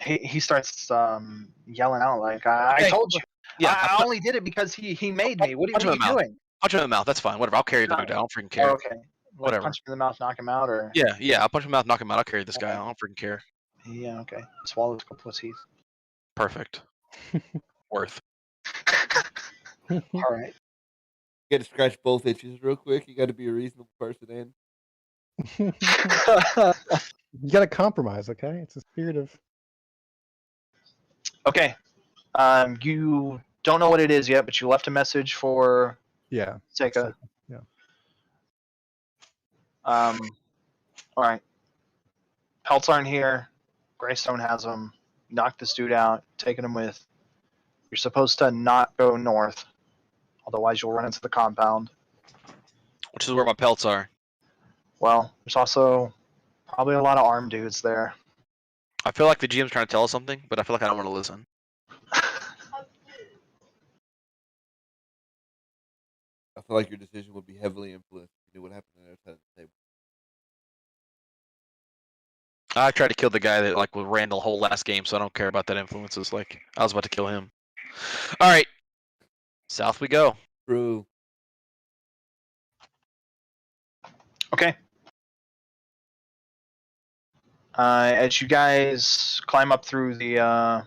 he starts yelling out like, I Okay. told you. Yeah, I only did it because he made me. What punch are him you in the mouth. doing? Punch him in the mouth. That's fine. Whatever. I'll carry the dude. I don't freaking care. Oh, okay. Like Whatever. punch him in the mouth, knock him out, or Yeah. I'll punch him in the mouth, knock him out. I'll carry this guy. I don't freaking care. yeah, okay. Swallows a couple of teeth. Perfect. Worth. All right. You got to scratch both itches real quick. You got to be a reasonable person, and You gotta compromise, okay? It's a spirit of. Okay. You don't know what it is yet, but you left a message for Yeah. Seika. Yeah. All right. Pelts aren't here. Greystone has them. Knock this dude out. Taking him with. You're supposed to not go north, otherwise you'll run into the compound. Which is where my pelts are. Well, there's also probably a lot of armed dudes there. I feel like the GM's trying to tell us something, but I feel like I don't want to listen. I feel like your decision would be heavily influenced if you knew what happened on the other side of the table. I tried to kill the guy that like ran the whole last game, so I don't care about that influences. Like I was about to kill him. All right, south we go. True. Okay. As you guys climb up through the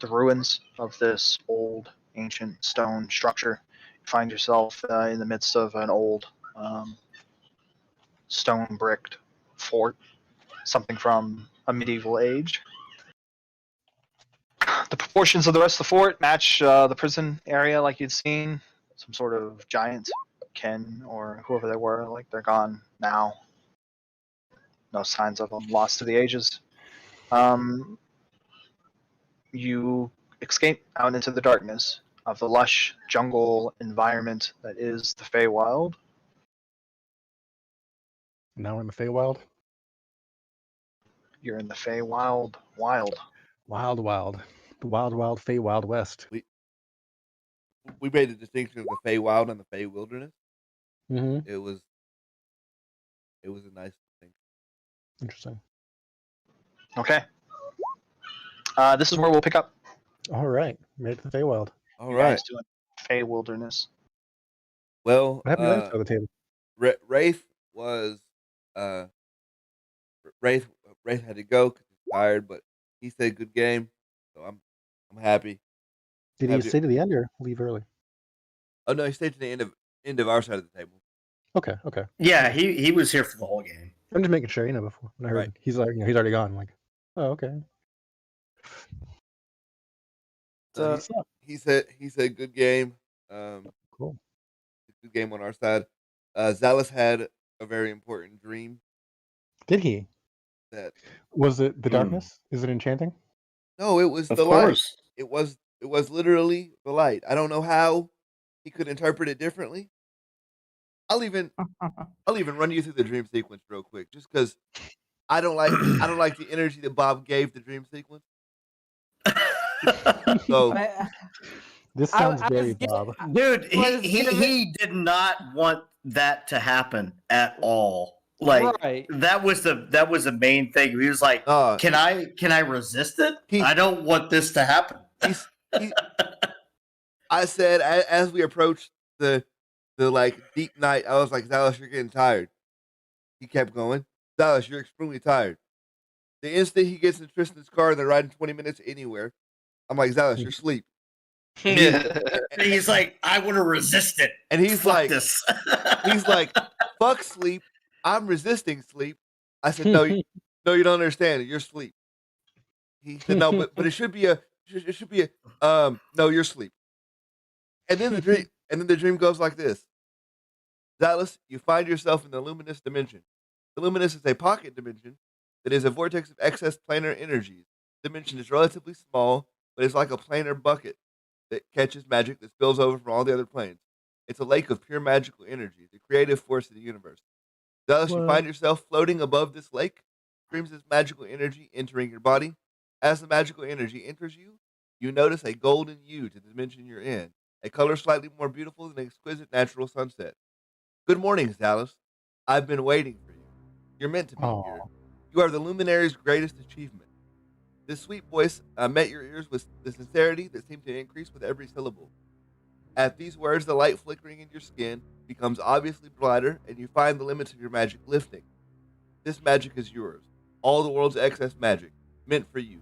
ruins of this old ancient stone structure, you find yourself in the midst of an old stone bricked fort, something from a medieval age. The proportions of the rest of the fort match the prison area like you'd seen. Some sort of giant, Ken or whoever they were, like they're gone now. No signs of them, lost to the ages. You escape out into the darkness of the lush jungle environment that is the Feywild. Now we're in the Feywild. You're in the Feywild wild. Wild, wild. The wild, wild Feywild West. We made the distinction of the Feywild and the Fey Wilderness. Mm-hmm. It was a nice thing. Interesting. Okay. This is where we'll pick up. All right. Made it to the Feywild. All You right. guys doing Fey Wilderness. Well, What happened to the other side of the table? Wraith was Wraith had to go because he's tired, but he said good game, so I'm happy. Did he Have you- stay to the end or leave early? Oh no, he stayed to the end of our side of the table. Okay. Okay. Yeah, he was here for the whole game. I'm just making sure. Before when I heard Right. he's like, he's already gone. I'm like, oh, okay. So he said good game. Cool. Good game on our side. Zalus had a very important dream. Did he? That Was it the darkness? Is it enchanting? no, it was Of the light. course. It was literally the light. I don't know how he could interpret it differently. I'll even run you through the dream sequence real quick, just because I don't like the energy that Bob gave the dream sequence. So This I- sounds I very was get- Bob. Dude, Was he did not want that to happen at all. Like Right. that was the main thing. He was like, "Can I resist it? I don't want this to happen." I said as we approached the like deep night, I was like, Zalus, you're getting tired. He kept going. Zalus, you're extremely tired. The instant he gets in Tristan's car and they're riding 20 minutes anywhere, I'm like, Zalus, you're asleep. And he's like, "I want to resist it." And he's Fuck like, this. he's like, fuck sleep. I'm resisting sleep. I said, no, you don't understand. You're asleep. He said, no, but it should be no, you're asleep. And then the dream goes like this. Zalus, you find yourself in the luminous dimension. The luminous is a pocket dimension that is a vortex of excess planar energies. The dimension is relatively small, but it's like a planar bucket that catches magic that spills over from all the other planes. It's a lake of pure magical energy, the creative force of the universe. Thus, you find yourself floating above this lake, streams of magical energy entering your body. As the magical energy enters you, you notice a golden hue to the dimension you're in, a color slightly more beautiful than an exquisite natural sunset. Good morning, Zalus. I've been waiting for you. You're meant to be here. You are the Luminary's greatest achievement. This sweet voice met your ears with the sincerity that seemed to increase with every syllable. At these words, the light flickering in your skin becomes obviously brighter, and you find the limits of your magic lifting. This magic is yours. All the world's excess magic, meant for you.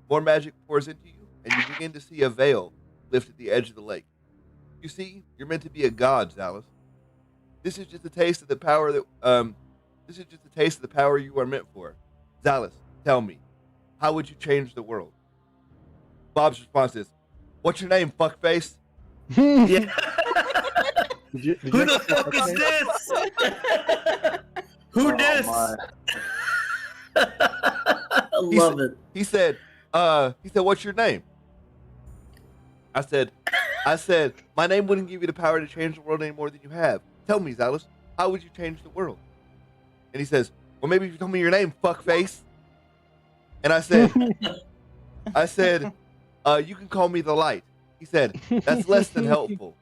More magic pours into you, and you begin to see a veil lift at the edge of the lake. You see, you're meant to be a god, Zalus. This is just a taste of the power you are meant for. Zalus, tell me, how would you change the world? Bob's response is, "What's your name, fuckface?" Yeah. Who the fuck is this? Who dis? I love it. He said, "What's your name?" I said, "My name wouldn't give you the power to change the world any more than you have. Tell me, Zalus, how would you change the world?" And he says, "Well, maybe if you told me your name, fuckface." And I said, "You can call me the light." He said, "That's less than helpful."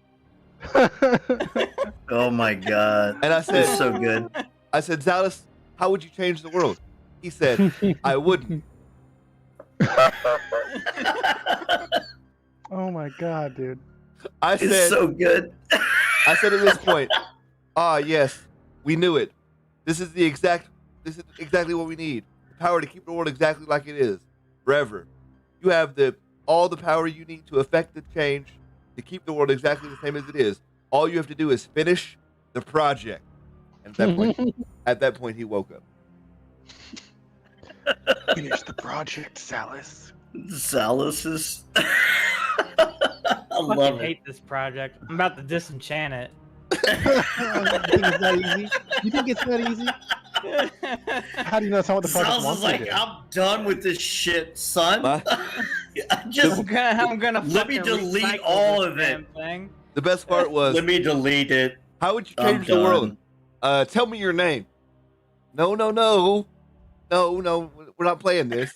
Oh my god. And I said, It's so good. I said, "Zalus, how would you change the world?" He said, "I wouldn't." Oh my god, dude. I said, It's so good. I said at this point, yes, we knew it. This is exactly what we need. The power to keep the world exactly like it is, forever. You have all the power you need to affect the change, to keep the world exactly the same as it is. All you have to do is finish the project." And at that point, he woke up. Finish the project, Zalus. Zalus is. I I love it. hate this project. I'm about to disenchant it. You think it's that easy? You think it's that easy? How do you know that's not what the project Zalus wants is like, to do? I'm done with this shit, son. My- I'm gonna Let me fucking delete recycle all this of it. damn thing. The best part was, Let me delete it. how would you I'm change the world? done. Tell me your name. No, we're not playing this.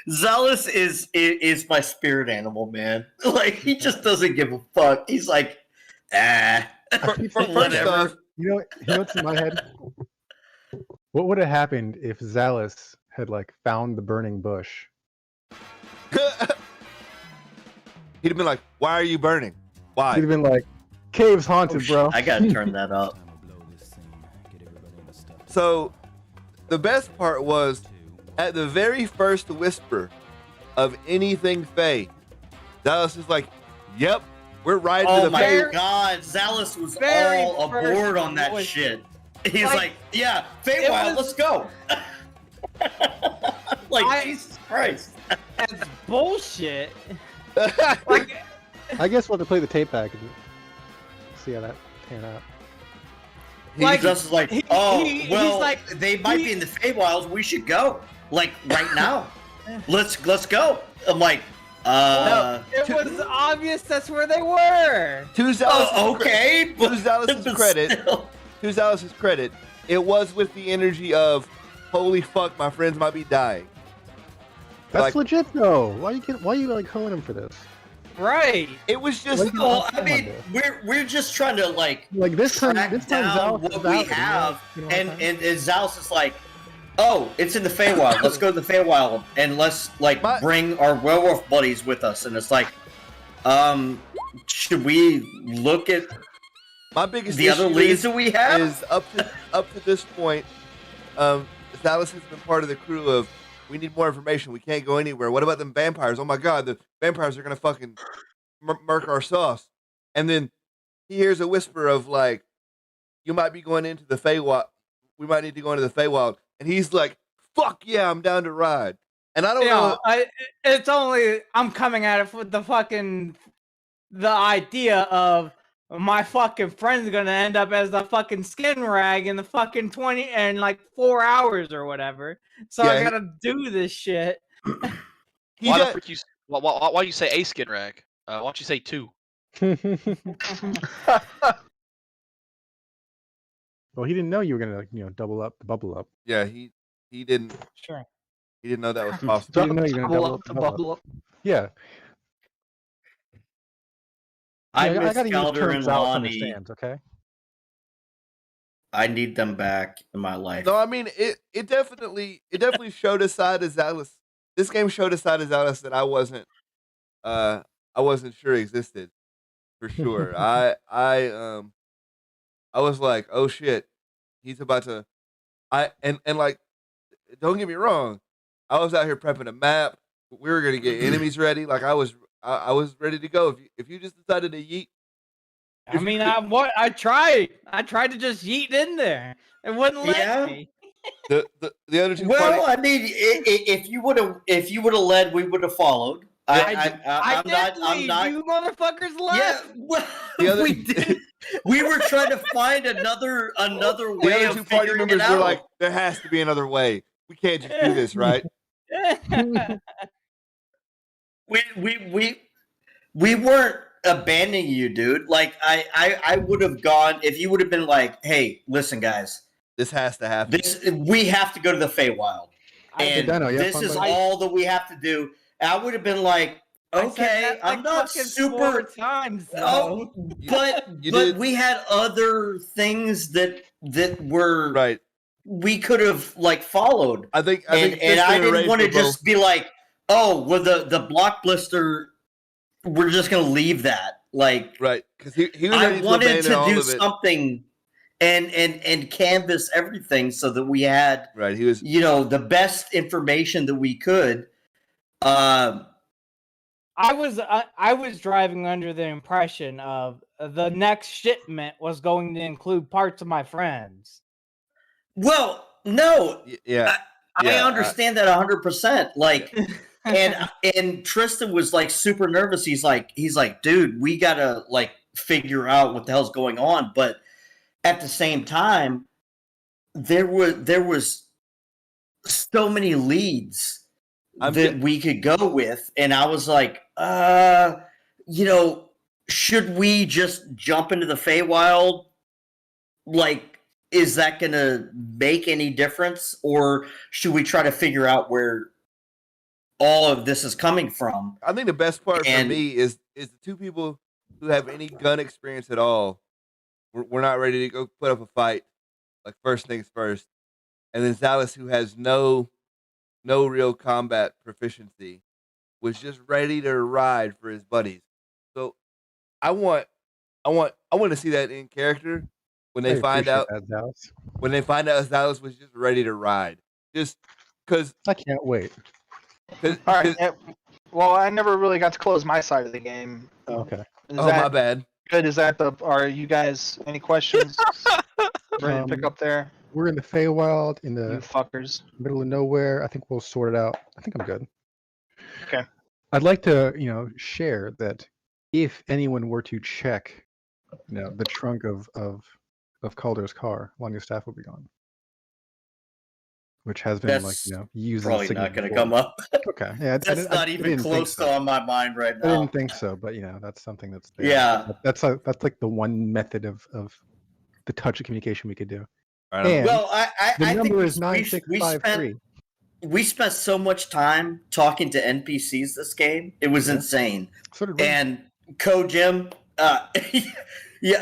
Zalus is my spirit animal, man. Like, he just doesn't give a fuck. He's like, First whatever. off, You know what's in my head? What would have happened if Zalus had found the burning bush? he'd have been like, "Why are you burning? Why?" He'd have been like, "Cave's Oh, haunted, shit, bro." I gotta turn that up. So, the best part was, at the very first whisper of anything Fae, Zalus is like, "Yep, we're riding to Oh the my Fae." god, Zalus was Very all aboard first on that voice. shit. He's Like, like, yeah, it Feywild, was- let's go. Jesus Christ. That's bullshit. Like, I guess we'll have to play the tape back and see how that panned out. Like, He's like, he- oh, he's well, like- they might be in the Feywilds. We should go, like right now. let's go. I'm like, it was obvious that's where they were. To Zalus's okay, to Zalus's credit, still. to Zalus's credit, it was with the energy of, "Holy fuck, my friends might be dying." That's Like- legit though. Why are you honing him for this? Right. It was just, Like- Well, I mean, we're just trying to like This time track Zalus down is what out, we you know have, what I'm and saying? Zalus is like, oh, it's in the Feywild. Let's go to the Feywild and let's bring our werewolf buddies with us. And it's like, should we look at my biggest the other issue leads that we have? is up to this point, Zalus has been part of the crew of, "We need more information. We can't go anywhere. What about them vampires? Oh my god, the vampires are gonna fucking murk our sauce." And then he hears a whisper of like, "You might be going into the Feywild. We might need to go into the Feywild." And he's like, "Fuck yeah, I'm down to ride." And I don't know. I'm coming at it with the idea of my fucking friend's gonna end up as the fucking skin rag in the fucking 4 hours or whatever. So I Yeah, gotta do this shit. He Why the does- frick you? Why you say a skin rag? Why don't you say two? Well, he didn't know you were gonna double up the bubble up. Yeah, he didn't Sure. he didn't know that was He possible. didn't know you were gonna double up the bubble up. Yeah. I Yeah, miss gotta use Calder terms and Zalus Lonnie. understands, okay? I need them back in my life. No, I mean it definitely showed a side of Zalis. This game showed a side of Zalis that I wasn't sure existed for sure. I was like, oh shit, he's about to. And like, don't get me wrong, I was out here prepping a map. We were gonna get enemies ready. Like I was ready to go. If you just decided to yeet, I mean, I tried to just yeet in there. It wouldn't let me. the other two. Well, I mean, if you would have led, we would have followed. I didn't lead. You motherfuckers left. Yeah, well, we did. We were trying to find another The way other two of party figuring members it were out. like, there has to be another way. We can't just do this, right? We weren't abandoning you, dude. Like I would have gone if you would have been like, hey, listen, guys, this has to happen. We have to go to the Feywild, and this is all that we have to do. I would have been like, okay, I'm not super 4 times though. but we had other things that were right. We could have like followed. I think I didn't want to just be like, oh, well, the block blister. We're just gonna leave that, like, right? Because he was I wanted to do of something and canvas everything so that we had right. He was, the best information that we could. I was driving under the impression of the next shipment was going to include parts of my friends. Well, no, yeah, I understand that 100%. Like, and Tristan was like super nervous. He's like, dude, we gotta like figure out what the hell's going on. But at the same time, there was so many leads that we could go with, and I was like, should we just jump into the Feywild? Like, is that gonna make any difference, or should we try to figure out where all of this is coming from? I think the best part for me is the two people who have any gun experience at all. We're not ready to go put up a fight. Like, first things first, and then Zalis, who has no real combat proficiency, was just ready to ride for his buddies. So I want to see that in character when they find out Zalis was just ready to ride. Just because I can't wait. All right. Well, I never really got to close my side of the game. Okay. My bad. Good. Are you guys any questions? Ready to pick up there? We're in the Feywild in You the fuckers. middle of nowhere. I think we'll sort it out. I think I'm good. Okay. I'd like to, share that if anyone were to check, the trunk of Calder's car, Longestaff will be gone. Which has been used. Probably not going to come up. Okay, yeah, that's not even close to on my mind right now. I didn't think so, but that's something that's there. Yeah, that's like the one method of the touch of communication we could do. And well, I think is 9653. We spent so much time talking to NPCs this game; it was insane. So did we. And Co Jim, yeah.